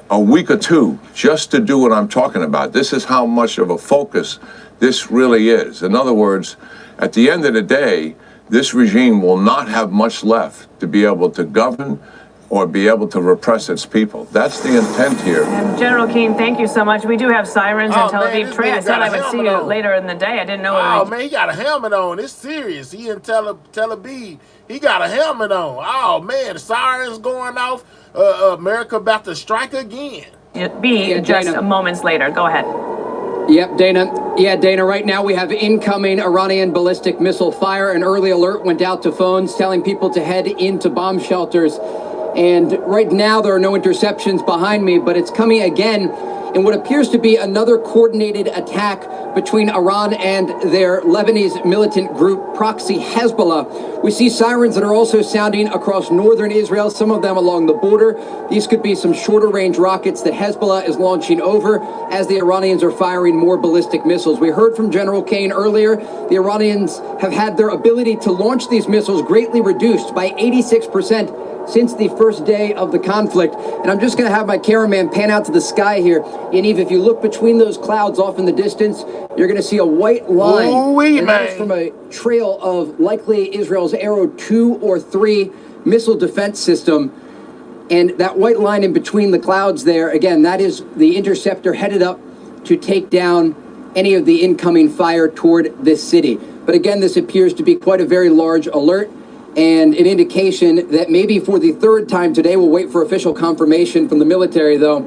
a week or two just to do what I'm talking about. This is how much of a focus this really is. In other words, at the end of the day, this regime will not have much left to be able to govern or be able to repress its people. That's the intent here. And General Keane, thank you so much. We do have sirens in Tel Aviv. Trey, I said I would see you later in the day. I didn't know. Oh, man, he got a helmet on. It's serious. He in Tel Aviv. He got a helmet on. Oh, man, the sirens going off. America about to strike again. Just moments later. Go ahead. Yep, Dana. Yeah, Dana, right now we have incoming Iranian ballistic missile fire. An early alert went out to phones telling people to head into bomb shelters. And right now there are no interceptions behind me, but it's coming again in what appears to be another coordinated attack between Iran and their Lebanese militant group proxy Hezbollah. We see sirens that are also sounding across northern Israel, some of them along the border. These could be some shorter range rockets that Hezbollah is launching over as the Iranians are firing more ballistic missiles. We heard from General Kane earlier, the Iranians have had their ability to launch these missiles greatly reduced by 86% since the first day of the conflict. And I'm just going to have my cameraman pan out to the sky here. And Eve, if you look between those clouds off in the distance, you're going to see a white line. Ooh-wee, and that is from a trail of likely Israel's Arrow 2 or 3 missile defense system. And that white line in between the clouds there, again, that is the interceptor headed up to take down any of the incoming fire toward this city. But again, this appears to be quite a very large alert and an indication that maybe for the third time today, we'll wait for official confirmation from the military, though,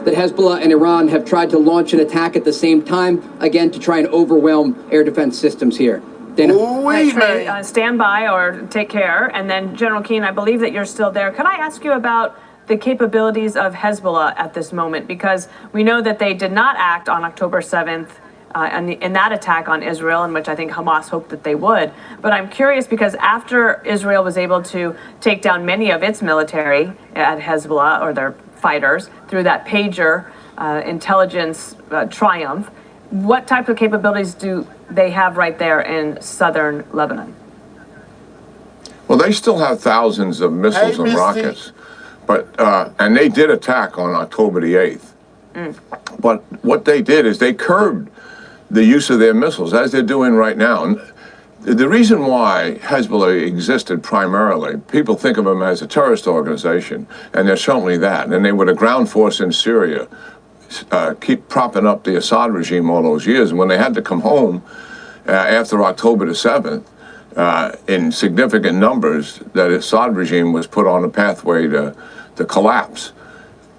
that Hezbollah and Iran have tried to launch an attack at the same time, again, to try and overwhelm air defense systems here. Dana. Trey, stand by or take care. And then, General Keane, I believe that you're still there. Could I ask you about the capabilities of Hezbollah at this moment? Because we know that they did not act on October 7th in that attack on Israel, in which I think Hamas hoped that they would. But I'm curious because after Israel was able to take down many of its military at Hezbollah, or their fighters, through that pager intelligence triumph, what type of capabilities do they have right there in southern Lebanon? Well, they still have thousands of missiles and rockets, but and they did attack on October the 8th. But what they did is they curbed the use of their missiles, as they're doing right now. And the reason why Hezbollah existed primarily, people think of them as a terrorist organization, and they're certainly that. And they were the ground force in Syria, keep propping up the Assad regime all those years. And when they had to come home after October the 7th, in significant numbers, that Assad regime was put on a pathway to collapse.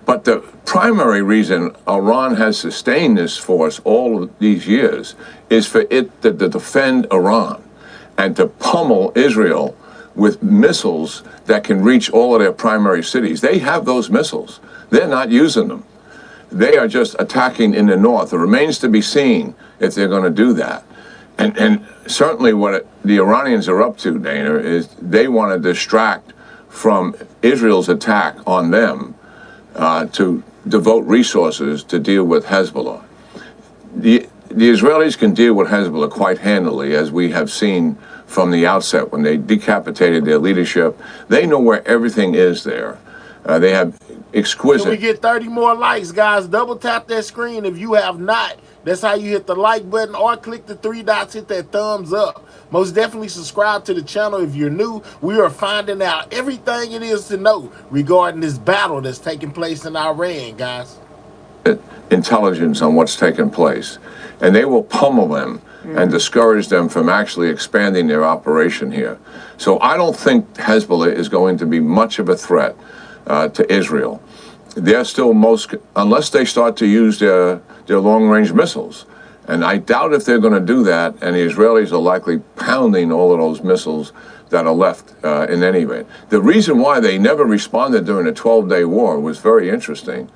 But the primary reason Iran has sustained this force all of these years is for it to defend Iran and to pummel Israel with missiles that can reach all of their primary cities. They have those missiles. They're not using them. They are just attacking in the north. It remains to be seen if they're going to do that. And certainly what the Iranians are up to, Dana, is they want to distract from Israel's attack on them to devote resources to deal with Hezbollah. The Israelis can deal with Hezbollah quite handily, as we have seen from the outset when they decapitated their leadership. They know where everything is there. They have exquisite... Can we get 30 more likes, guys? Double tap that screen if you have not. That's how you hit the like button, or click the 3 dots, hit that thumbs up. Most definitely subscribe to the channel if you're new. We are finding out everything it is to know regarding this battle that's taking place in Iran, guys. Intelligence on what's taking place. And they will pummel them and discourage them from actually expanding their operation here. So I don't think Hezbollah is going to be much of a threat to Israel. They're still unless they start to use their long-range missiles. And I doubt if they're going to do that, and the Israelis are likely pounding all of those missiles that are left in any event. The reason why they never responded during the 12-day war was very interesting.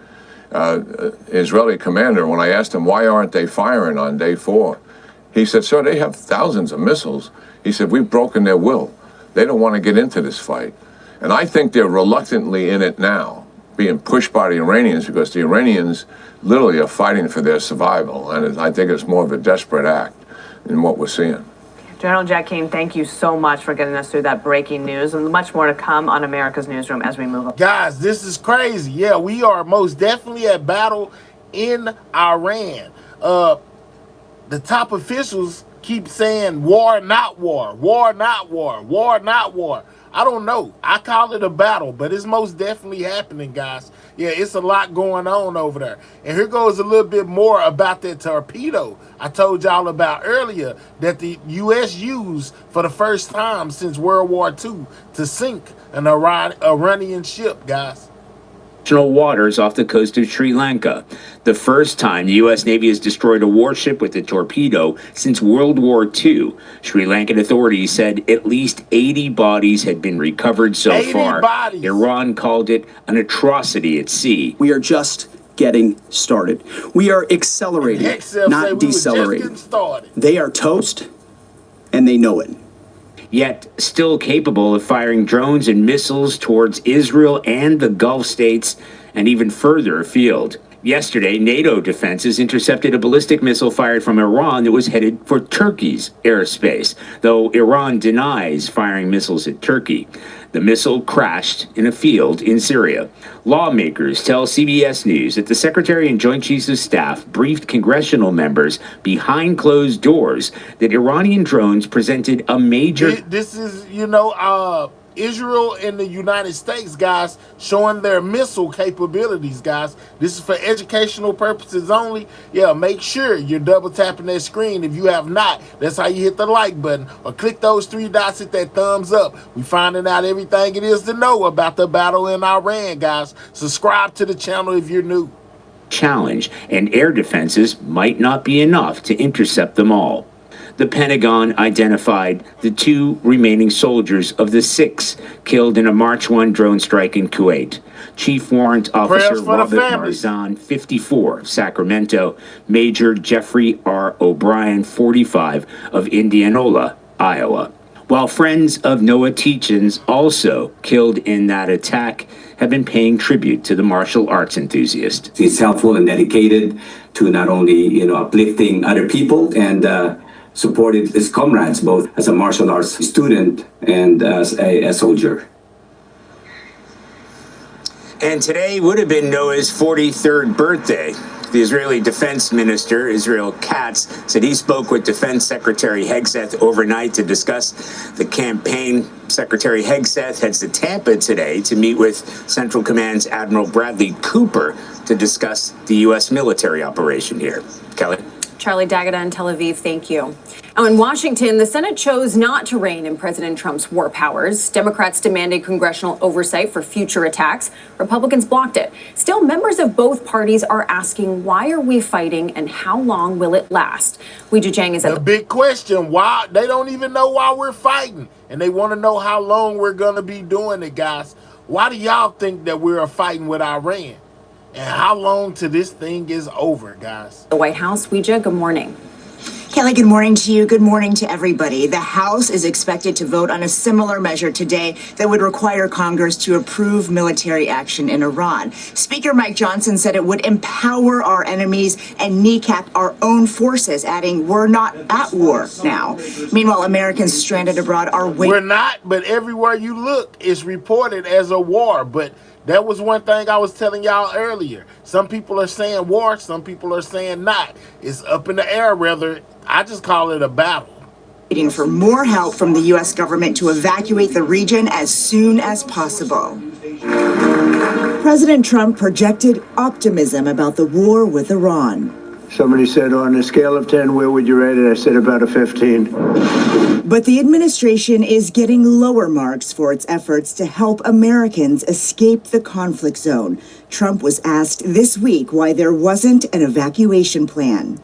Israeli commander, when I asked him, why aren't they firing on day 4? He said, sir, they have thousands of missiles. He said, we've broken their will. They don't want to get into this fight. And I think they're reluctantly in it now, being pushed by the Iranians, because the Iranians literally are fighting for their survival. And I think it's more of a desperate act in what we're seeing. General Jack Keane, thank you so much for getting us through that breaking news, and much more to come on America's Newsroom as we move on. Guys, this is crazy. Yeah, we are most definitely at battle in Iran. The top officials keep saying war, not war, war, not war, war, not war. I don't know. I call it a battle, but it's most definitely happening, guys. Yeah, it's a lot going on over there. And here goes a little bit more about that torpedo I told y'all about earlier that the U.S. used for the first time since World War II to sink an Iranian ship, guys. Waters off the coast of Sri Lanka. The first time the U.S. Navy has destroyed a warship with a torpedo since World War II. Sri Lankan authorities said at least 80 bodies had been recovered so far. Iran called it an atrocity at sea. We are just getting started. We are accelerating, not decelerating. They are toast, and they know it. Yet still capable of firing drones and missiles towards Israel and the Gulf states and even further afield. Yesterday, NATO defenses intercepted a ballistic missile fired from Iran that was headed for Turkey's airspace, though Iran denies firing missiles at Turkey. The missile crashed in a field in Syria. Lawmakers tell CBS News that the Secretary and Joint Chiefs of Staff briefed congressional members behind closed doors that Iranian drones presented a major... This is, Israel and the United States, guys, showing their missile capabilities, guys. This is for educational purposes only. Yeah, make sure you're double tapping that screen if you have not. That's how you hit the like button. Or click those 3 dots, hit that thumbs up. We finding out everything it is to know about the battle in Iran, guys. Subscribe to the channel if you're new. Challenge, and air defenses might not be enough to intercept them all. The Pentagon identified the 2 remaining soldiers of the 6 killed in a March 1 drone strike in Kuwait. Chief Warrant Officer Robert Marzan, 54, of Sacramento, Major Jeffrey R. O'Brien, 45, of Indianola, Iowa. While friends of Noah Teachins, also killed in that attack, have been paying tribute to the martial arts enthusiast. He's helpful and dedicated to not only, uplifting other people and supported his comrades, both as a martial arts student and as a soldier. And today would have been Noah's 43rd birthday. The Israeli Defense Minister, Israel Katz, said he spoke with Defense Secretary Hegseth overnight to discuss the campaign. Secretary Hegseth heads to Tampa today to meet with Central Command's Admiral Bradley Cooper to discuss the U.S. military operation here. Kelly? Charlie D'Agata in Tel Aviv, thank you. Now in Washington, the Senate chose not to rein in President Trump's war powers. Democrats demanded congressional oversight for future attacks. Republicans blocked it. Still, members of both parties are asking, why are we fighting and how long will it last? Weiju Zhang is at the big question. Why? They don't even know why we're fighting. And they want to know how long we're going to be doing it, guys. Why do y'all think that we're fighting with Iran? And how long till this thing is over, guys? The White House, Weiju, good morning. Kelly, good morning to you. Good morning to everybody. The House is expected to vote on a similar measure today that would require Congress to approve military action in Iran. Speaker Mike Johnson said it would empower our enemies and kneecap our own forces, adding, we're not at war now. Meanwhile, Americans stranded abroad are waiting. We're not, but everywhere you look, it's reported as a war. But that was one thing I was telling y'all earlier. Some people are saying war, some people are saying not. It's up in the air, rather. I just call it a battle. Waiting for more help from the U.S. government to evacuate the region as soon as possible. President Trump projected optimism about the war with Iran. Somebody said, on a scale of 10, where would you rate it? I said about a 15. But the administration is getting lower marks for its efforts to help Americans escape the conflict zone. Trump was asked this week why there wasn't an evacuation plan.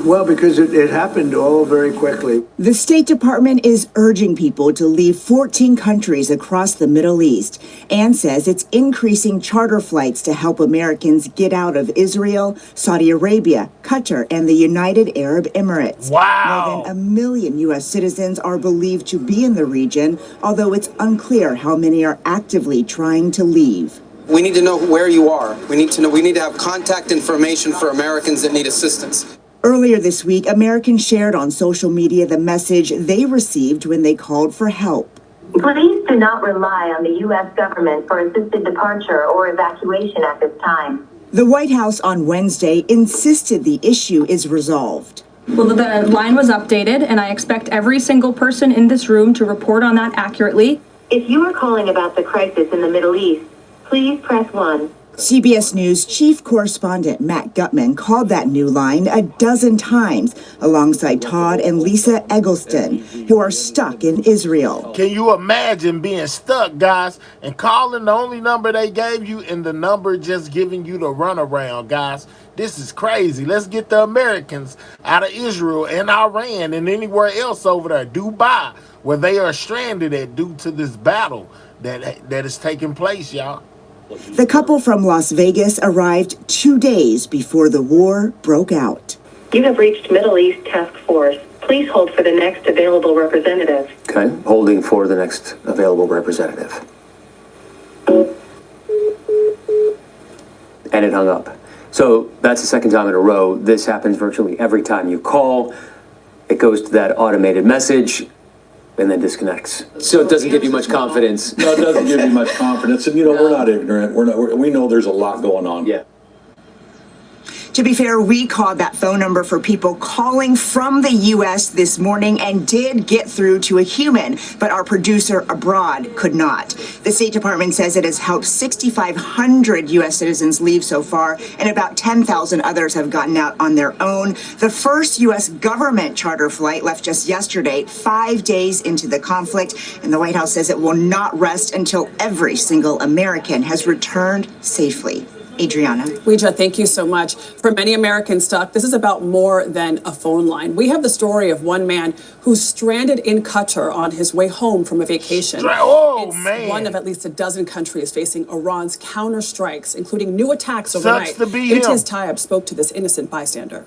Well, because it happened all very quickly. The State Department is urging people to leave 14 countries across the Middle East and says it's increasing charter flights to help Americans get out of Israel, Saudi Arabia, Qatar, and the United Arab Emirates. Wow! More than 1 million U.S. citizens are believed to be in the region, although it's unclear how many are actively trying to leave. We need to know where you are. We need to have contact information for Americans that need assistance. Earlier this week, Americans shared on social media the message they received when they called for help. Please do not rely on the U.S. government for assisted departure or evacuation at this time. The White House on Wednesday insisted the issue is resolved. Well, the line was updated, and I expect every single person in this room to report on that accurately. If you are calling about the crisis in the Middle East, please press 1. CBS News chief correspondent Matt Gutman called that new line a dozen times alongside Todd and Lisa Eggleston, who are stuck in Israel. Can you imagine being stuck, guys, and calling the only number they gave you and the number just giving you the runaround, guys? This is crazy. Let's get the Americans out of Israel and Iran and anywhere else over there, Dubai, where they are stranded at due to this battle that is taking place, y'all. The couple from Las Vegas arrived 2 days before the war broke out. You have reached Middle East Task Force. Please hold for the next available representative. Okay, holding for the next available representative. And it hung up. So that's the second time in a row. This happens virtually every time you call. It goes to that automated message. and then disconnects. So it doesn't give you much confidence. No, it doesn't give you much confidence. And, we're not ignorant. We know there's a lot going on. Yeah. To be fair, we called that phone number for people calling from the U.S. this morning and did get through to a human, but our producer abroad could not. The State Department says it has helped 6,500 U.S. citizens leave so far, and about 10,000 others have gotten out on their own. The first U.S. government charter flight left just yesterday, 5 days into the conflict, and the White House says it will not rest until every single American has returned safely. Adriana. Ouija, thank you so much. For many Americans stuck, this is about more than a phone line. We have the story of one man who's stranded in Qatar on his way home from a vacation. It's one of at least a dozen countries facing Iran's counter strikes, including new attacks overnight. NTS Tayyab spoke to this innocent bystander.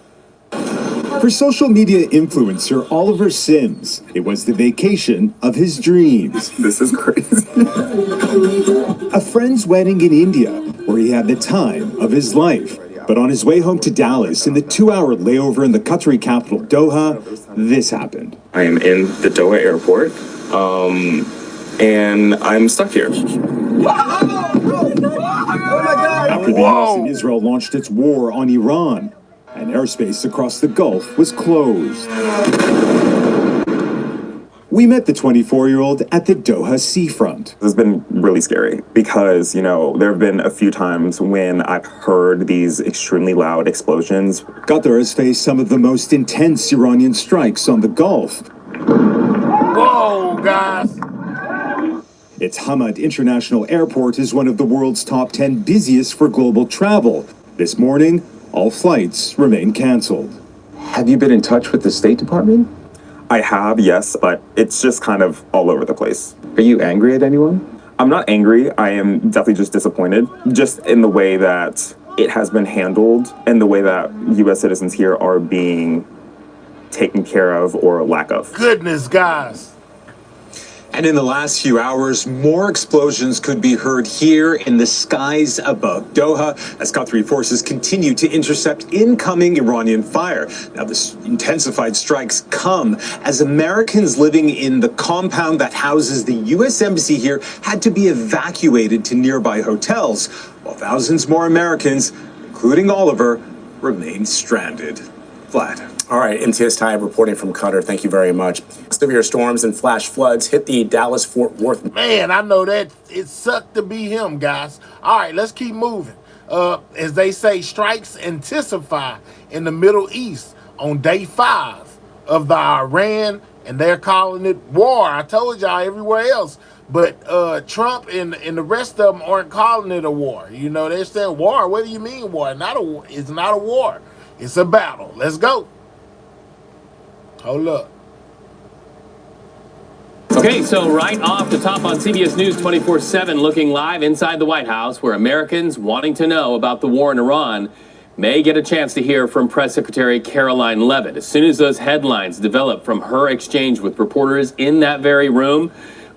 For social media influencer Oliver Sims, it was the vacation of his dreams. This is crazy. A friend's wedding in India, where he had the time of his life. But on his way home to Dallas, in the 2-hour layover in the Qatari capital Doha, this happened. I am in the Doha airport, and I'm stuck here. After the US and Israel launched its war on Iran, and airspace across the Gulf was closed. We met the 24-year-old at the Doha seafront. This has been really scary because, there have been a few times when I've heard these extremely loud explosions. Qatar has faced some of the most intense Iranian strikes on the Gulf. Whoa, guys. Its Hamad International Airport is one of the world's top 10 busiest for global travel. This morning, all flights remain canceled. Have you been in touch with the State Department? I have, yes, but it's just kind of all over the place. Are you angry at anyone? I'm not angry. I am definitely just disappointed, just in the way that it has been handled and the way that U.S. citizens here are being taken care of or lack of. Goodness, guys. And in the last few hours, more explosions could be heard here in the skies above Doha as Qatari forces continue to intercept incoming Iranian fire. Now, the intensified strikes come as Americans living in the compound that houses the U.S. Embassy here had to be evacuated to nearby hotels, while thousands more Americans, including Oliver, remain stranded. Vlad. All right, NTS Tayyab reporting from Qatar. Thank you very much. Severe storms and flash floods hit the Dallas-Fort Worth. Man, I know that it sucked to be him, guys. All right, let's keep moving. As they say, strikes intensify in the Middle East on day 5 of the Iran, and they're calling it war. I told y'all everywhere else. But Trump and the rest of them aren't calling it a war. They're saying war. What do you mean war? It's not a war. It's a battle. Let's go. Hold up. Okay, so right off the top on CBS News 24/7, looking live inside the White House, where Americans wanting to know about the war in Iran may get a chance to hear from Press Secretary Caroline Leavitt. As soon as those headlines develop from her exchange with reporters in that very room,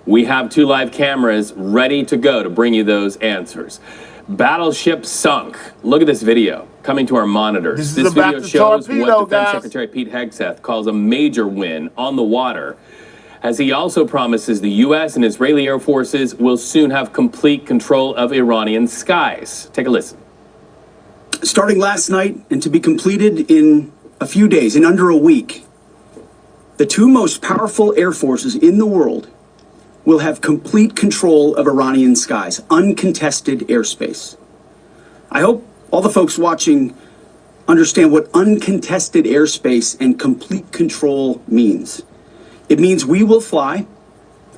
we have 2 live cameras ready to go to bring you those answers. Battleship sunk. Look at this video coming to our monitors. This video shows what Defense Secretary Pete Hegseth calls a major win on the water, as he also promises the U.S. and Israeli Air Forces will soon have complete control of Iranian skies. Take a listen. Starting last night and to be completed in a few days, in under a week, the 2 most powerful air forces in the world will have complete control of Iranian skies, uncontested airspace. I hope all the folks watching understand what uncontested airspace and complete control means. It means we will fly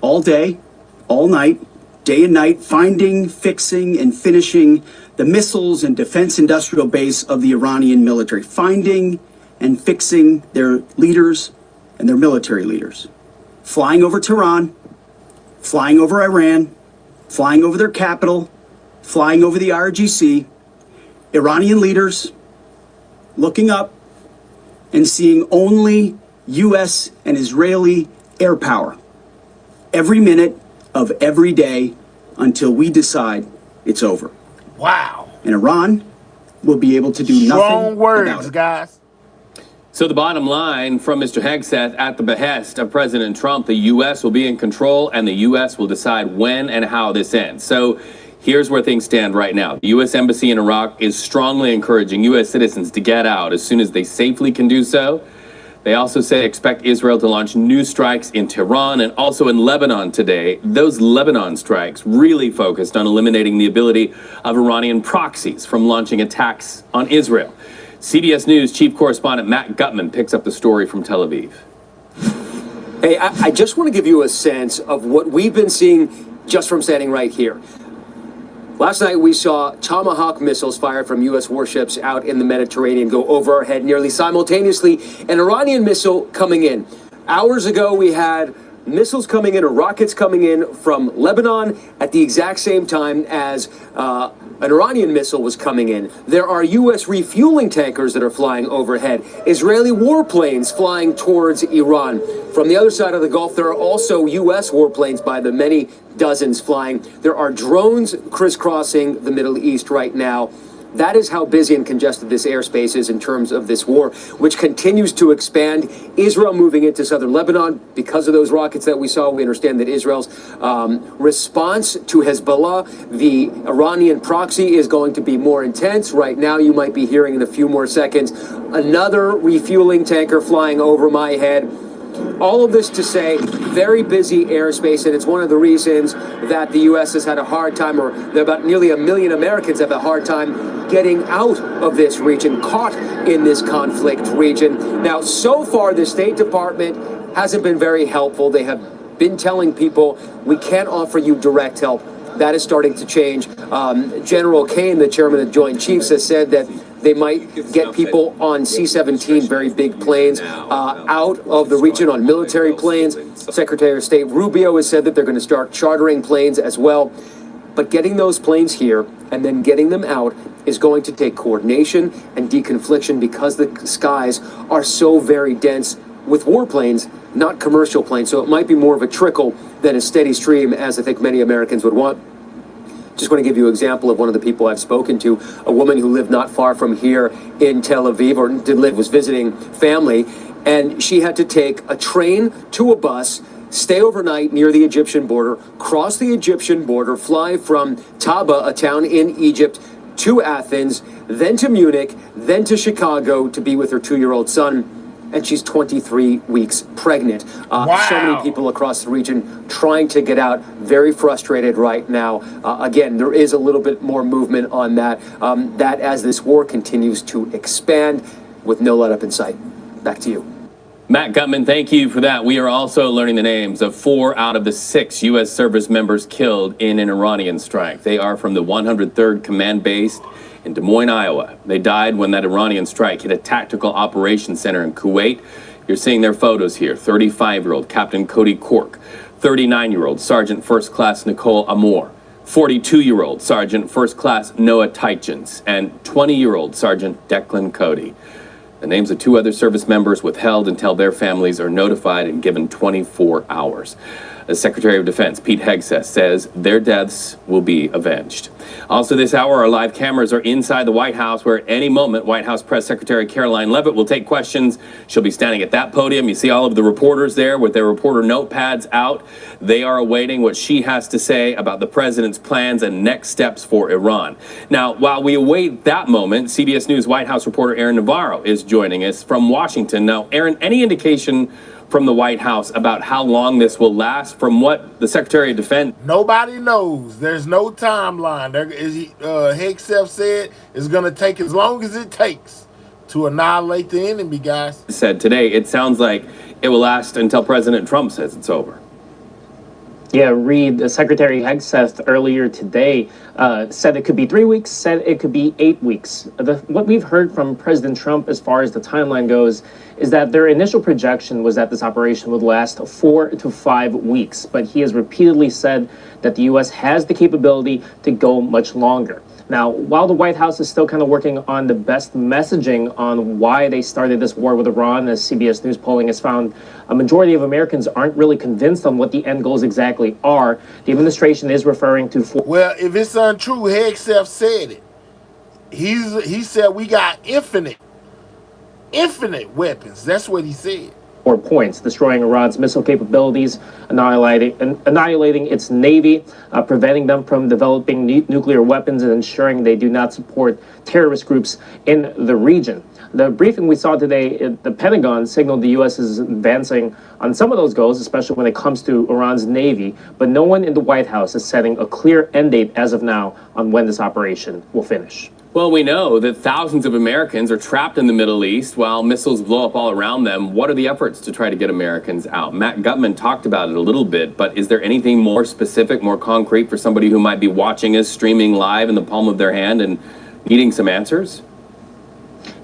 all day, all night, day and night, finding, fixing, and finishing the missiles and defense industrial base of the Iranian military, finding and fixing their leaders and their military leaders, flying over Tehran, flying over Iran, flying over their capital, flying over the IRGC, Iranian leaders looking up and seeing only U.S. and Israeli air power every minute of every day until we decide it's over. Wow. And Iran will be able to do nothing Strong words, about it. Guys. So the bottom line from Mr. Hegseth, at the behest of President Trump, the U.S. will be in control and the U.S. will decide when and how this ends. So here's where things stand right now. The U.S. Embassy in Iraq is strongly encouraging U.S. citizens to get out as soon as they safely can do so. They also say expect Israel to launch new strikes in Tehran and also in Lebanon today. Those Lebanon strikes really focused on eliminating the ability of Iranian proxies from launching attacks on Israel. CBS News chief correspondent Matt Gutman picks up the story from Tel Aviv. Hey, I just want to give you a sense of what we've been seeing just from standing right here. Last night we saw Tomahawk missiles fired from U.S. warships out in the Mediterranean go over our head nearly simultaneously, an Iranian missile coming in. Hours ago we had missiles coming in or rockets coming in from Lebanon at the exact same time as an Iranian missile was coming in. There are U.S. refueling tankers that are flying overhead, Israeli warplanes flying towards Iran. From the other side of the Gulf, there are also U.S. warplanes by the many dozens flying. There are drones crisscrossing the Middle East right now. That is how busy and congested this airspace is in terms of this war, which continues to expand. Israel moving into southern Lebanon because of those rockets that we saw. We understand that Israel's response to Hezbollah, the Iranian proxy, is going to be more intense. Right now, you might be hearing in a few more seconds another refueling tanker flying over my head. All of this to say, very busy airspace, and it's one of the reasons that the U.S. has had a hard time, or about nearly 1 million Americans have a hard time getting out of this region, caught in this conflict region. Now, so far, the State Department hasn't been very helpful. They have been telling people, we can't offer you direct help. That is starting to change. General Kane, the chairman of the Joint Chiefs, has said that they might get people on C-17, very big planes, out of the region on military planes. Secretary of State Rubio has said that they're going to start chartering planes as well. But getting those planes here and then getting them out is going to take coordination and deconfliction because the skies are so very dense with warplanes, not commercial planes. So it might be more of a trickle than a steady stream, as I think many Americans would want. Just want to give you an example of one of the people I've spoken to, a woman who lived not far from here in Tel Aviv, or did live, was visiting family, and she had to take a train to a bus, stay overnight near the Egyptian border, cross the Egyptian border, fly from Taba, a town in Egypt, to Athens, then to Munich, then to Chicago to be with her 2-year-old son. And she's 23 weeks pregnant. Wow. So many people across the region trying to get out, very frustrated right now. Again, there is a little bit more movement on that, that as this war continues to expand with no let up in sight. Back to you. Matt Gutman, thank you for that. We are also learning the names of 4 out of the 6 U.S. service members killed in an Iranian strike. They are from the 103rd Command Base in Des Moines, Iowa. They died when that Iranian strike hit a tactical operations center in Kuwait. You're seeing their photos here. 35-year-old Captain Cody Cork, 39-year-old Sergeant First Class Nicole Amour, 42-year-old Sergeant First Class Noah Teichens, and 20-year-old Sergeant Declan Cody. The names of 2 other service members withheld until their families are notified and given 24 hours. The Secretary of Defense, Pete Hegseth, says their deaths will be avenged. Also this hour, our live cameras are inside the White House, where any moment White House Press Secretary Caroline Leavitt will take questions. She'll be standing at that podium. You see all of the reporters there with their reporter notepads out. They are awaiting what she has to say about the president's plans and next steps for Iran. Now, while we await that moment, CBS News White House reporter Aaron Navarro is joining us from Washington. Now, Aaron, any indication from the White House about how long this will last? From what the Secretary of Defense... Nobody knows. There's no timeline. Hegseth said it's going to take as long as it takes to annihilate the enemy, guys. Said today, it sounds like it will last until President Trump says it's over. Yeah, Reid, Secretary Hegseth earlier today said it could be 3 weeks, said it could be 8 weeks. What we've heard from President Trump as far as the timeline goes is that their initial projection was that this operation would last 4 to 5 weeks, but he has repeatedly said that the U.S. has the capability to go much longer. Now, while the White House is still kind of working on the best messaging on why they started this war with Iran, as CBS News polling has found, a majority of Americans aren't really convinced on what the end goals exactly are. The administration is referring to... Well, if it's untrue, Hegseth said it. He said we got infinite infinite weapons. That's what he said. 4 points, destroying Iran's missile capabilities, annihilating its navy, preventing them from developing nuclear weapons, and ensuring they do not support terrorist groups in the region. The briefing we saw today, the Pentagon signaled the U.S. is advancing on some of those goals, especially when it comes to Iran's navy, but no one in the White House is setting a clear end date as of now on when this operation will finish. Well, we know that thousands of Americans are trapped in the Middle East while missiles blow up all around them. What are the efforts to try to get Americans out? Matt Gutman talked about it a little bit, but is there anything more specific, more concrete for somebody who might be watching us streaming live in the palm of their hand and needing some answers?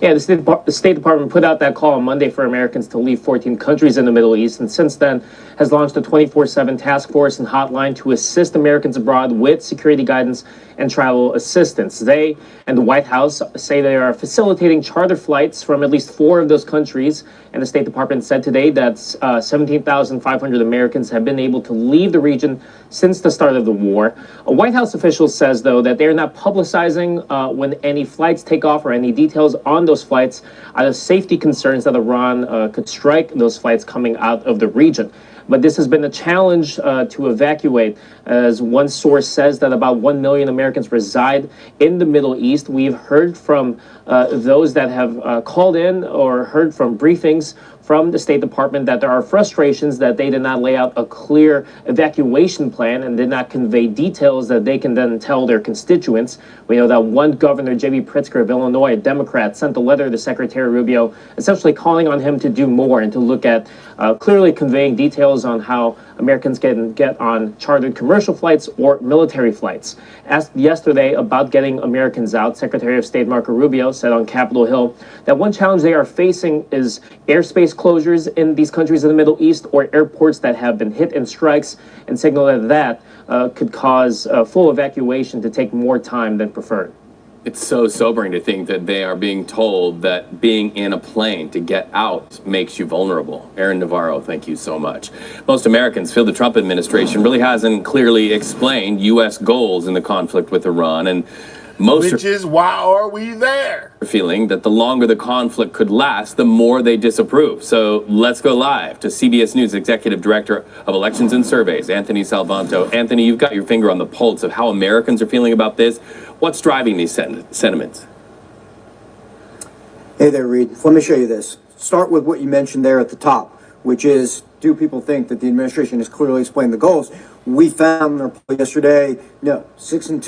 Yeah, the State Department put out that call on Monday for Americans to leave 14 countries in the Middle East, and since then has launched a 24/7 task force and hotline to assist Americans abroad with security guidance and travel assistance. They and the White House say they are facilitating charter flights from at least 4 of those countries, and the State Department said today that 17,500 Americans have been able to leave the region since the start of the war. A White House official says, though, that they're not publicizing when any flights take off or any details on those flights out of safety concerns that Iran could strike those flights coming out of the region. But this has been a challenge to evacuate, as one source says that about 1 million Americans reside in the Middle East. We've heard from those that have called in or heard from briefings from the State Department that there are frustrations that they did not lay out a clear evacuation plan and did not convey details that they can then tell their constituents. We know that one governor, J.B. Pritzker of Illinois, a Democrat, sent a letter to Secretary Rubio essentially calling on him to do more and to look at clearly conveying details on how Americans can get on chartered commercial flights or military flights. Asked yesterday about getting Americans out, Secretary of State Marco Rubio said on Capitol Hill that one challenge they are facing is airspace closures in these countries in the Middle East or airports that have been hit in strikes, and signaled that could cause full evacuation to take more time than preferred. It's so sobering to think that they are being told that being in a plane to get out makes you vulnerable. Aaron Navarro, thank you so much. Most Americans feel the Trump administration really hasn't clearly explained U.S. goals in the conflict with Iran, and Which is why are we there? Feeling that the longer the conflict could last, the more they disapprove. So let's go live to CBS News Executive Director of Elections and Surveys, Anthony Salvanto. Anthony, you've got your finger on the pulse of how Americans are feeling about this. What's driving these sentiments? Hey there, Reed. Let me show you this. Start with what you mentioned there at the top, which is, do people think that the administration has clearly explained the goals? We found in our poll yesterday, no, 6 and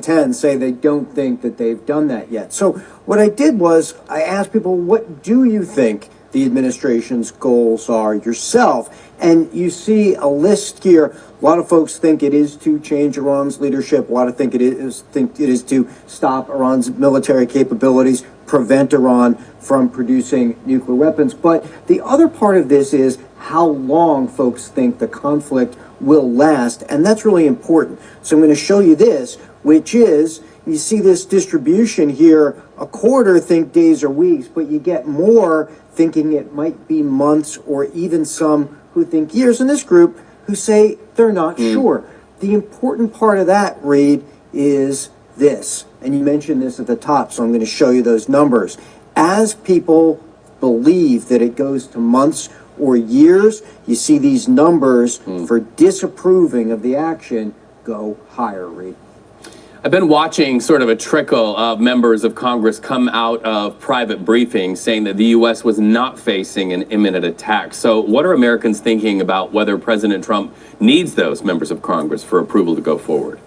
10 say they don't think that they've done that yet. So what I did was I asked people, what do you think the administration's goals are yourself? And you see a list here. A lot of folks think it is to change Iran's leadership. A lot of think it is to stop Iran's military capabilities, prevent Iran from producing nuclear weapons. But the other part of this is how long folks think the conflict will last, and that's really important. So I'm going to show you this, which is, you see this distribution here, a quarter think days or weeks, but you get more thinking it might be months, or even some who think years in this group who say they're not sure. The important part of that, Reed, is this, and you mentioned this at the top, so I'm going to show you those numbers. As people believe that it goes to months or years, you see these numbers for disapproving of the action go higher, Reed. I've been watching sort of a trickle of members of Congress come out of private briefings saying that the U.S. was not facing an imminent attack. So what are Americans thinking about whether President Trump needs those members of Congress for approval to go forward?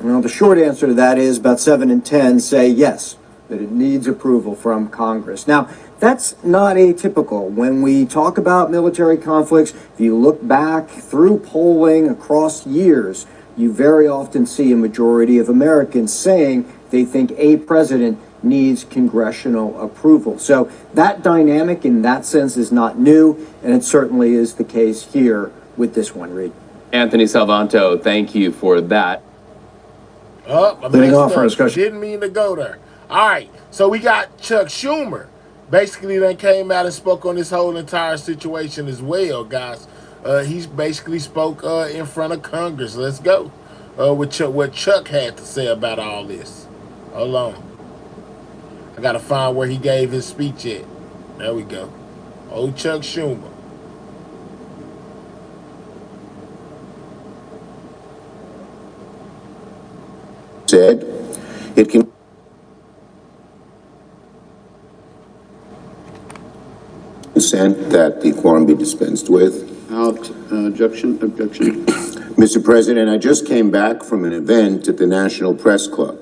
Well, the short answer to that is about 7 and 10 say yes, that it needs approval from Congress. Now, that's not atypical. When we talk about military conflicts, if you look back through polling across years, you very often see a majority of Americans saying they think a president needs congressional approval. So that dynamic in that sense is not new, and it certainly is the case here with this one, Reed. Anthony Salvanto, thank you for that. Leading off our discussion. Didn't mean to go there. All right, so we got Chuck Schumer. Basically, then came out and spoke on this whole entire situation as well, guys. He's basically spoke in front of Congress. Let's go with what Chuck had to say about all this. Hold on. I gotta find where he gave his speech at. There we go. Old Chuck Schumer. Said it can consent that the quorum be dispensed with. Objection. Mr. President, I just came back from an event at the National Press Club,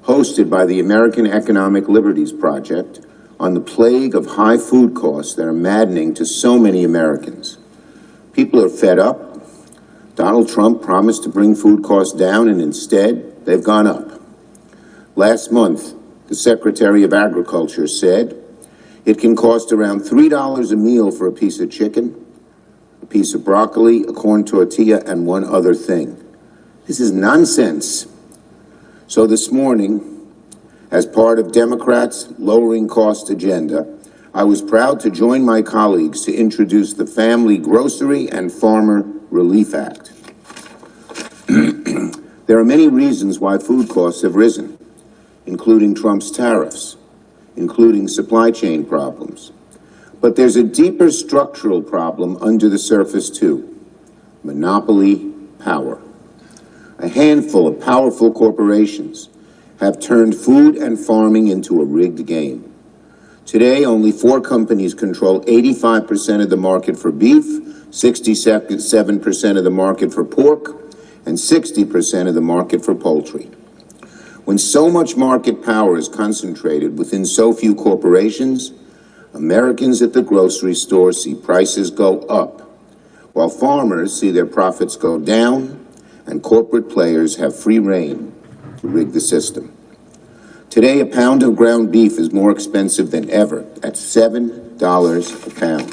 hosted by the American Economic Liberties Project, on the plague of high food costs that are maddening to so many Americans. People are fed up. Donald Trump promised to bring food costs down, and instead, they've gone up. Last month, the Secretary of Agriculture said it can cost around $3 a meal for a piece of chicken, a piece of broccoli, a corn tortilla, and one other thing. This is nonsense. So this morning, as part of Democrats' lowering cost agenda, I was proud to join my colleagues to introduce the Family Grocery and Farmer Relief Act. There are many reasons why food costs have risen, including Trump's tariffs, including supply chain problems. But there's a deeper structural problem under the surface too: monopoly power. A handful of powerful corporations have turned food and farming into a rigged game. Today, only 4 companies control 85% of the market for beef, 67% of the market for pork, and 60% of the market for poultry. When so much market power is concentrated within so few corporations, Americans at the grocery store see prices go up, while farmers see their profits go down, and corporate players have free rein to rig the system. Today, a pound of ground beef is more expensive than ever, at $7 a pound.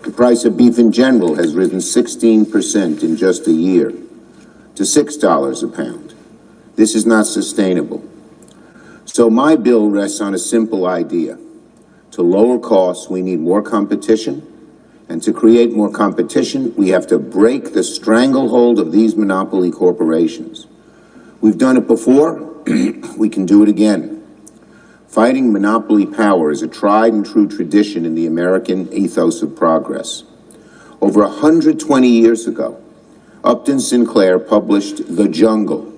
The price of beef in general has risen 16% in just a year, to $6 a pound. This is not sustainable. So my bill rests on a simple idea. To lower costs, we need more competition. And to create more competition, we have to break the stranglehold of these monopoly corporations. We've done it before, we can do it again. Fighting monopoly power is a tried and true tradition in the American ethos of progress. Over 120 years ago, Upton Sinclair published The Jungle,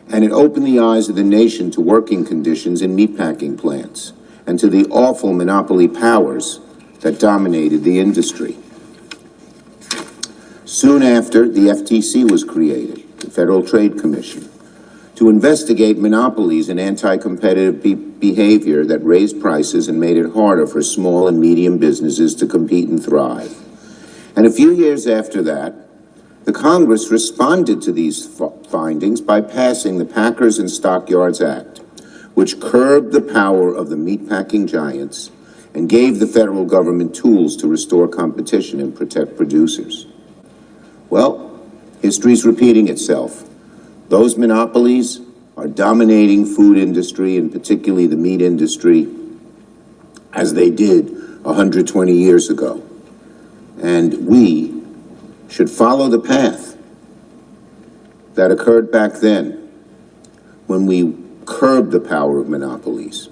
and it opened the eyes of the nation to working conditions in meatpacking plants and to the awful monopoly powers that dominated the industry. Soon after, the FTC was created, the Federal Trade Commission, to investigate monopolies and anti-competitive behavior that raised prices and made it harder for small and medium businesses to compete and thrive. And a few years after that, the Congress responded to these findings by passing the Packers and Stockyards Act, which curbed the power of the meatpacking giants and gave the federal government tools to restore competition and protect producers. Well, history's repeating itself. Those monopolies are dominating food industry, and particularly the meat industry, as they did 120 years ago. And we should follow the path that occurred back then when we curbed the power of monopolies.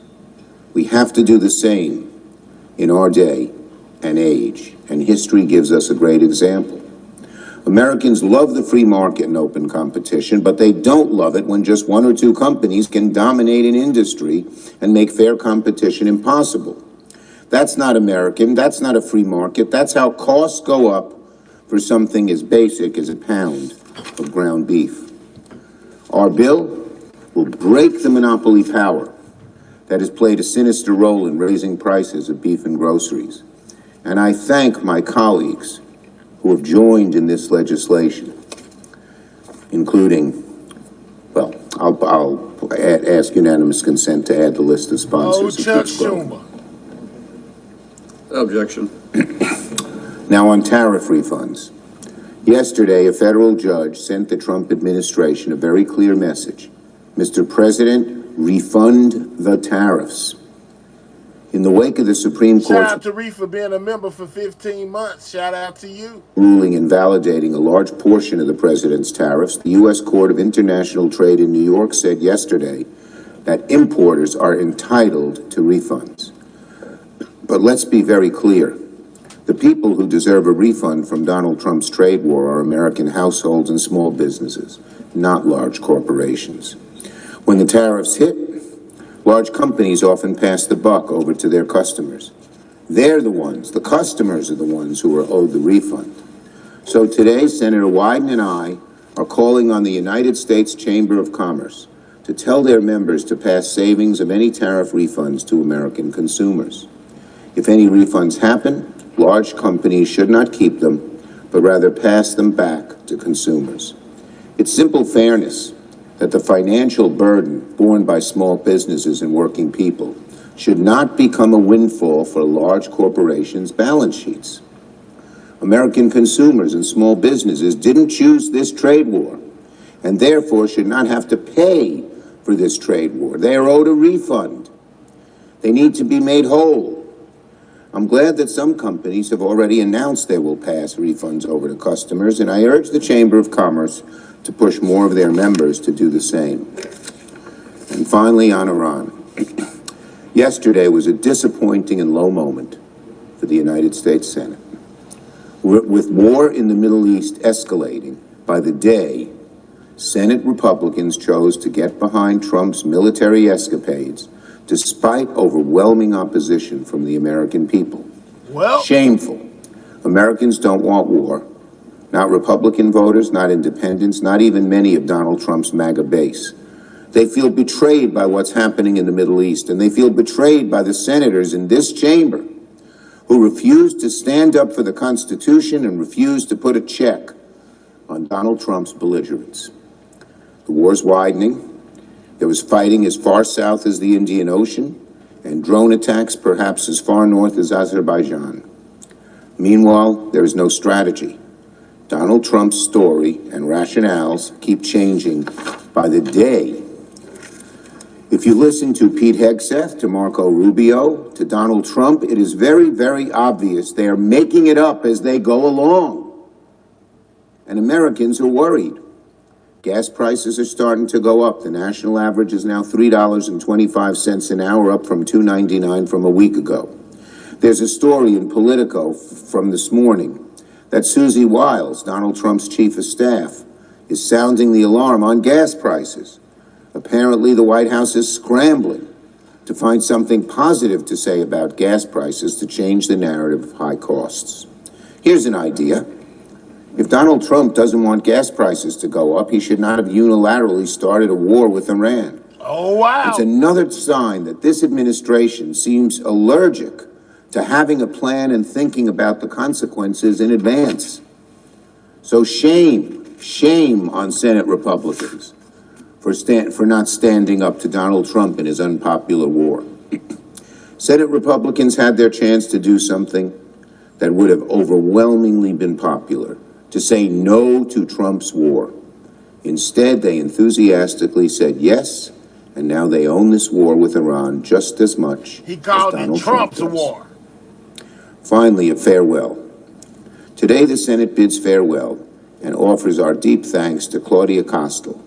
We have to do the same in our day and age, and history gives us a great example. Americans love the free market and open competition, but they don't love it when just 1 or 2 companies can dominate an industry and make fair competition impossible. That's not American, that's not a free market, that's how costs go up for something as basic as a pound of ground beef. Our bill will break the monopoly power that has played a sinister role in raising prices of beef and groceries. And I thank my colleagues who have joined in this legislation, including, well, I'll ask unanimous consent to add the list of sponsors. Chuck Schumer. Objection. Now on tariff refunds. Yesterday, a federal judge sent the Trump administration a very clear message. Mr. President, refund the tariffs. In the wake of the Supreme Shout Court's out to Reef for being a member for 15 months. Shout out to you. ruling invalidating a large portion of the president's tariffs, the U.S. Court of International Trade in New York said yesterday that importers are entitled to refunds. But let's be very clear. The people who deserve a refund from Donald Trump's trade war are American households and small businesses, not large corporations. When the tariffs hit, large companies often pass the buck over to their customers. They're the ones, the customers are the ones who are owed the refund. So today, Senator Wyden and I are calling on the United States Chamber of Commerce to tell their members to pass savings of any tariff refunds to American consumers. If any refunds happen, large companies should not keep them, but rather pass them back to consumers. It's simple fairness that the financial burden borne by small businesses and working people should not become a windfall for large corporations' balance sheets. American consumers and small businesses didn't choose this trade war, and therefore should not have to pay for this trade war. They are owed a refund. They need to be made whole. I'm glad that some companies have already announced they will pass refunds over to customers, and I urge the Chamber of Commerce to push more of their members to do the same. And finally, on Iran. Yesterday was a disappointing and low moment for the United States Senate. With war in the Middle East escalating by the day, Senate Republicans chose to get behind Trump's military escapades despite overwhelming opposition from the American people. Well, shameful. Americans don't want war. Not Republican voters, not independents, not even many of Donald Trump's MAGA base. They feel betrayed by what's happening in the Middle East, and they feel betrayed by the senators in this chamber who refused to stand up for the Constitution and refused to put a check on Donald Trump's belligerence. The war's widening. There was fighting as far south as the Indian Ocean and drone attacks perhaps as far north as Azerbaijan. Meanwhile, there is no strategy. Donald Trump's story and rationales keep changing by the day. If you listen to Pete Hegseth, to Marco Rubio, to Donald Trump, it is very, very obvious they are making it up as they go along. And Americans are worried. Gas prices are starting to go up. The national average is now $3.25 an hour, up from $2.99 from a week ago. There's a story in Politico from this morning that Susie Wiles, Donald Trump's chief of staff, is sounding the alarm on gas prices. Apparently, the White House is scrambling to find something positive to say about gas prices to change the narrative of high costs. Here's an idea. If Donald Trump doesn't want gas prices to go up, he should not have unilaterally started a war with Iran. Oh, wow. It's another sign that this administration seems allergic to having a plan and thinking about the consequences in advance. So shame on Senate Republicans for not standing up to Donald Trump in his unpopular war. Senate Republicans had their chance to do something that would have overwhelmingly been popular, to say no to Trump's war. Instead, they enthusiastically said yes, and now they own this war with Iran just as much he called as Donald it Trump's Trump does. war. Finally, a farewell. Today, the Senate bids farewell and offers our deep thanks to Claudia Costel,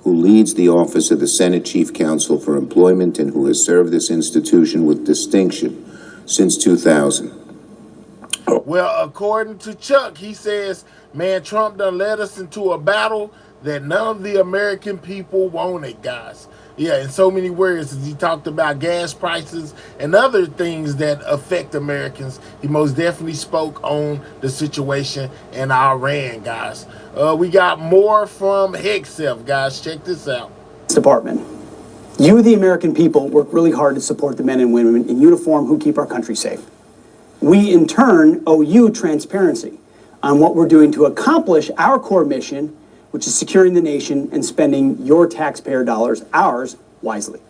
who leads the Office of the Senate Chief Counsel for Employment and who has served this institution with distinction since 2000. Well, according to Chuck, he says, man, Trump done led us into a battle that none of the American people wanted, guys. Yeah, in so many words, as he talked about gas prices and other things that affect Americans, he most definitely spoke on the situation in Iran, guys. We got more from Hegseth, guys. Check this out. Department. You, the American people, work really hard to support the men and women in uniform who keep our country safe. We, in turn, owe you transparency on what we're doing to accomplish our core mission, which is securing the nation and spending your taxpayer dollars, ours, wisely.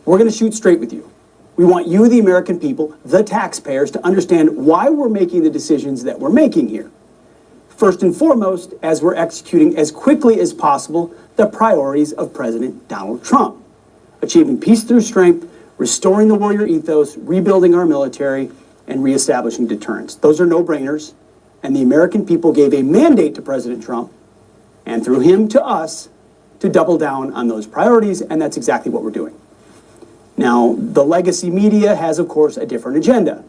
We're going to shoot straight with you. We want you, the American people, the taxpayers, to understand why we're making the decisions that we're making here. First and foremost, as we're executing as quickly as possible the priorities of President Donald Trump. Achieving peace through strength, restoring the warrior ethos, rebuilding our military, and reestablishing deterrence. Those are no-brainers, and the American people gave a mandate to President Trump, and through him to us, to double down on those priorities, and that's exactly what we're doing. Now, the legacy media has, of course, a different agenda.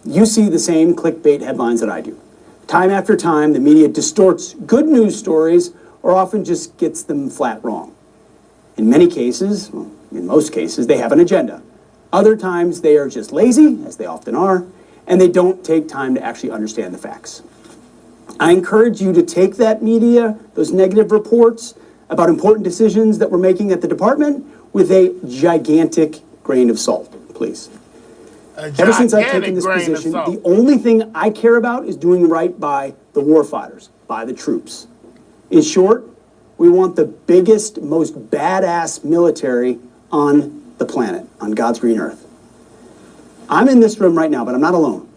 You see the same clickbait headlines that I do. Time after time, the media distorts good news stories or often just gets them flat wrong. In many cases, well, in most cases, they have an agenda. Other times, they are just lazy, as they often are, and they don't take time to actually understand the facts. I encourage you to take that media, those negative reports about important decisions that we're making at the department with a gigantic grain of salt, please. Ever since I've taken this position, the only thing I care about is doing right by the warfighters, by the troops. In short, we want the biggest, most badass military on the planet, on God's green earth. I'm in this room right now, but I'm not alone.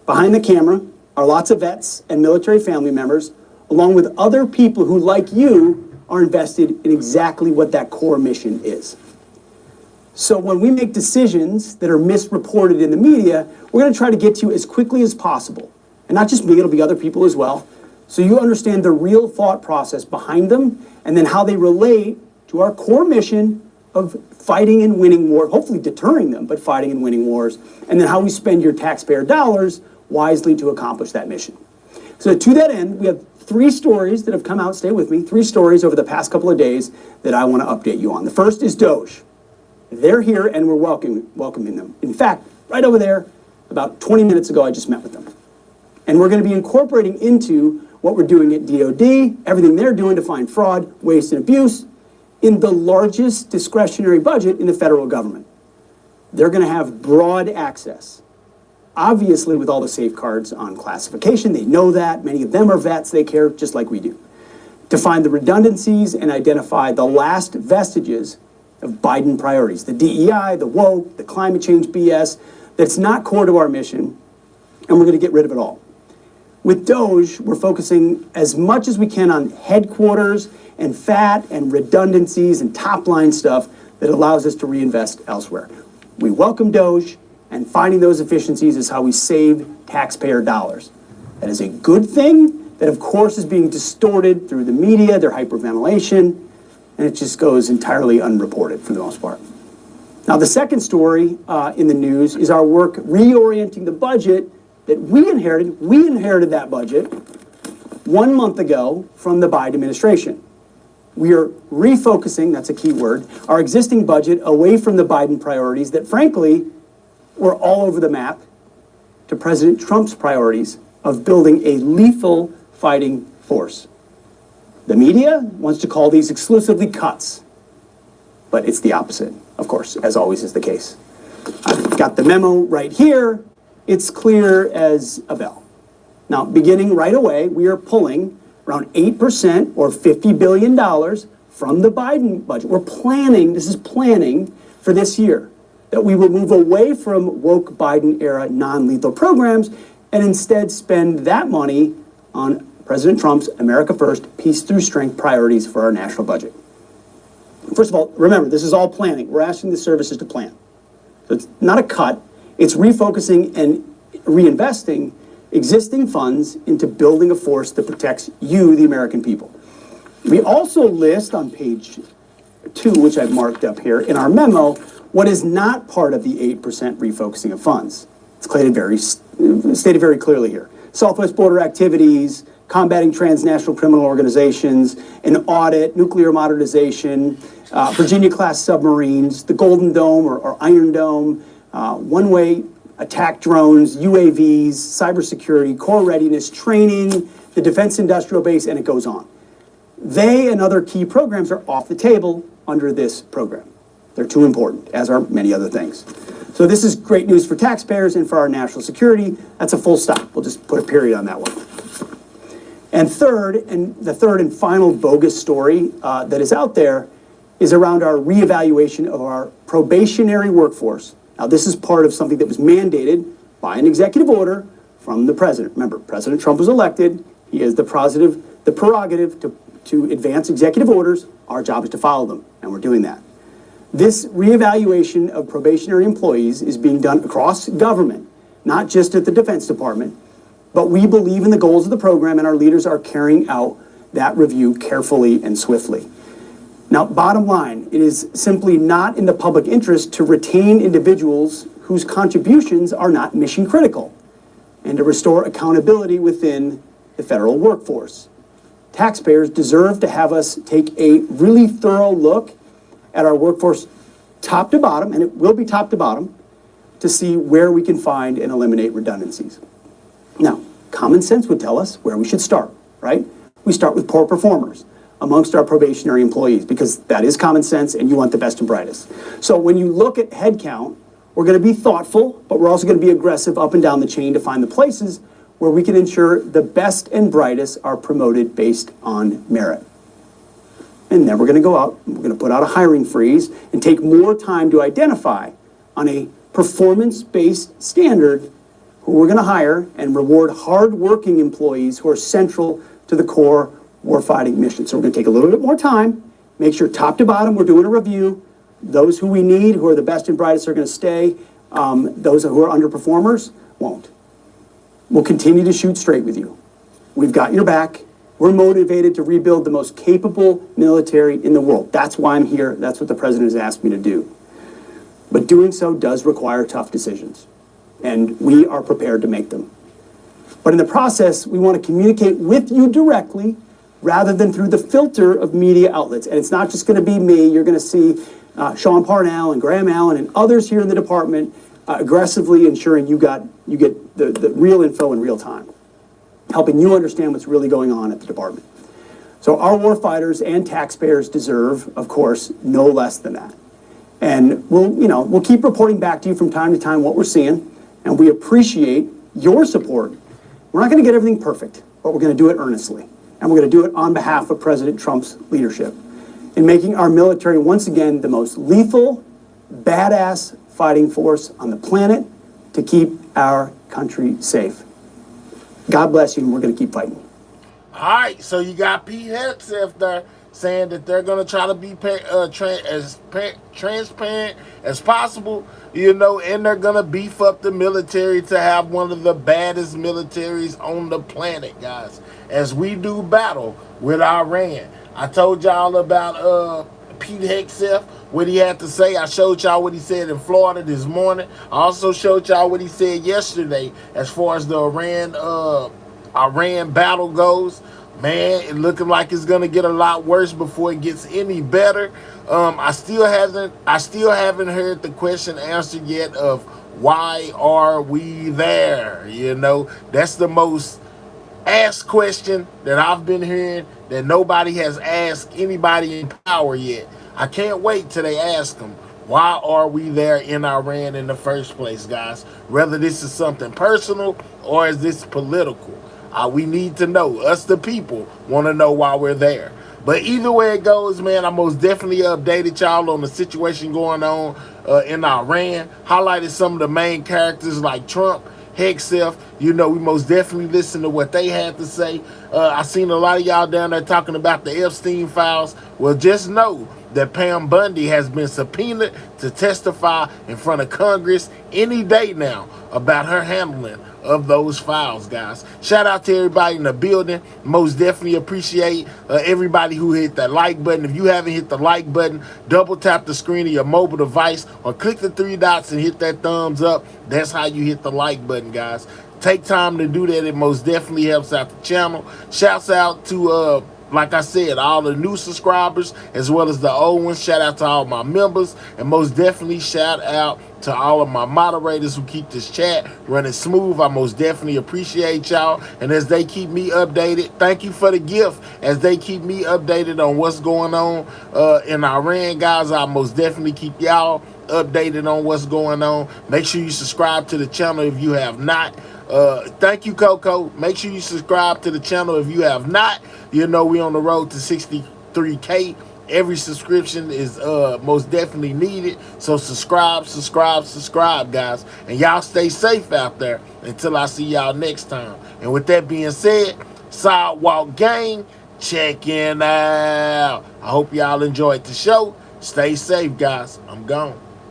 Behind the camera are lots of vets and military family members, along with other people who, like you, are invested in exactly what that core mission is. So when we make decisions that are misreported in the media, we're going to try to get to you as quickly as possible. And not just me, it'll be other people as well. So you understand the real thought process behind them and then how they relate to our core mission of fighting and winning war, hopefully deterring them, but fighting and winning wars, and then how we spend your taxpayer dollars wisely to accomplish that mission. So to that end, we have 3 stories that have come out, stay with me, 3 stories over the past couple of days that I want to update you on. The first is Doge. They're here and we're welcoming them. In fact, right over there, about 20 minutes ago, I just met with them. And we're going to be incorporating into what we're doing at DOD, everything they're doing to find fraud, waste, and abuse in the largest discretionary budget in the federal government. They're going to have broad access. Obviously, with all the safeguards on classification, they know that. Many of them are vets. They care just like we do. To find the redundancies and identify the last vestiges of Biden priorities, the DEI, the woke, the climate change BS, that's not core to our mission, and we're going to get rid of it all. With Doge, we're focusing as much as we can on headquarters and fat and redundancies and top-line stuff that allows us to reinvest elsewhere. We welcome Doge, and finding those efficiencies is how we save taxpayer dollars. That is a good thing that, of course, is being distorted through the media, their hyperventilation, and it just goes entirely unreported for the most part. Now, the second story in the news is our work reorienting the budget that we inherited. We inherited that budget 1 month ago from the Biden administration. We are refocusing, that's a key word, our existing budget away from the Biden priorities that, frankly, were all over the map to President Trump's priorities of building a lethal fighting force. The media wants to call these exclusively cuts, but it's the opposite, of course, as always is the case. I've got the memo right here. It's clear as a bell. Now, beginning right away, we are pulling around 8% or $50 billion from the Biden budget. We're planning, this is planning for this year, that we will move away from woke Biden-era non-lethal programs and instead spend that money on President Trump's America First, Peace Through Strength priorities for our national budget. First of all, remember, this is all planning. We're asking the services to plan. So it's not a cut. It's refocusing and reinvesting existing funds into building a force that protects you, the American people. We also list on page 2, which I've marked up here in our memo, what is not part of the 8% refocusing of funds. It's stated very clearly here. Southwest border activities, combating transnational criminal organizations, an audit, nuclear modernization, Virginia-class submarines, the Golden Dome or Iron Dome, one-way attack drones, UAVs, cybersecurity, core readiness, training, the defense industrial base, and it goes on. They and other key programs are off the table under this program. They're too important, as are many other things. So this is great news for taxpayers and for our national security. That's a full stop. We'll just put a period on that one. And the third and final bogus story that is out there is around our reevaluation of our probationary workforce. Now, this is part of something that was mandated by an executive order from the president. Remember, President Trump was elected. He has the prerogative to advance executive orders. Our job is to follow them, and we're doing that. This reevaluation of probationary employees is being done across government, not just at the Defense Department, but we believe in the goals of the program, and our leaders are carrying out that review carefully and swiftly. Now, bottom line, it is simply not in the public interest to retain individuals whose contributions are not mission critical, and to restore accountability within the federal workforce. Taxpayers deserve to have us take a really thorough look at our workforce top to bottom, and it will be top to bottom, to see where we can find and eliminate redundancies. Now, common sense would tell us where we should start, right? We start with poor performers amongst our probationary employees, because that is common sense and you want the best and brightest. So when you look at headcount, we're going to be thoughtful, but we're also going to be aggressive up and down the chain to find the places where we can ensure the best and brightest are promoted based on merit. And then we're going to go out, we're going to put out a hiring freeze and take more time to identify on a performance-based standard who we're going to hire and reward hard-working employees who are central to the core warfighting mission. So we're going to take a little bit more time, make sure top to bottom we're doing a review. Those who we need, who are the best and brightest, are going to stay. Those who are underperformers won't. We'll continue to shoot straight with you. We've got your back. We're motivated to rebuild the most capable military in the world. That's why I'm here. That's what the president has asked me to do. But doing so does require tough decisions, and we are prepared to make them. But in the process, we want to communicate with you directly rather than through the filter of media outlets. And it's not just going to be me. You're going to see Sean Parnell and Graham Allen and others here in the department aggressively ensuring you get the real info in real time, helping you understand what's really going on at the department. So our warfighters and taxpayers deserve, of course, no less than that. And we'll keep reporting back to you from time to time what we're seeing, and we appreciate your support. We're not going to get everything perfect, but we're going to do it earnestly. And we're going to do it on behalf of President Trump's leadership in making our military once again the most lethal, badass fighting force on the planet to keep our country safe. God bless you, and we're going to keep fighting. All right, so you got Pete Hegseth there saying that they're going to try to be as transparent as possible, and they're going to beef up the military to have one of the baddest militaries on the planet, guys, as we do battle with Iran. I told y'all about Pete Hegseth, what he had to say. I showed y'all what he said in Florida this morning. I also showed y'all what he said yesterday as far as the Iran battle goes. Man, it looking like it's gonna get a lot worse before it gets any better. I still haven't heard the question answered yet of why are we there? That's the most asked question that I've been hearing that nobody has asked anybody in power yet. I can't wait till they ask them, why are we there in Iran in the first place, guys? Whether this is something personal or is this political. We need to know. Us, the people, want to know why we're there. But either way it goes, man, I most definitely updated y'all on the situation going on in Iran. Highlighted some of the main characters like Trump, Hegseth. We most definitely listened to what they had to say. I seen a lot of y'all down there talking about the Epstein files. Well, just know that Pam Bundy has been subpoenaed to testify in front of Congress any day now about her handling of those files, guys. Shout out to everybody in the building. Most definitely appreciate everybody who hit that like button. If you haven't hit the like button, double tap the screen of your mobile device or click the 3 dots and hit that thumbs up. That's how you hit the like button, guys. Take time to do that. It most definitely helps out the channel. Shouts out to like I said, all the new subscribers as well as the old ones. Shout out to all my members, and most definitely shout out to all of my moderators who keep this chat running smooth. I most definitely appreciate y'all, and as they keep me updated, thank you for the gift. As they keep me updated on what's going on in Iran, guys, I most definitely keep y'all updated on what's going on. Make sure you subscribe to the channel if you have not. Thank you, Coco. Make sure you subscribe to the channel if you have not. We on the road to 63K. Every subscription is most definitely needed. So subscribe, guys. And y'all stay safe out there until I see y'all next time. And with that being said, Sidewalk Gang, checking out. I hope y'all enjoyed the show. Stay safe, guys. I'm gone.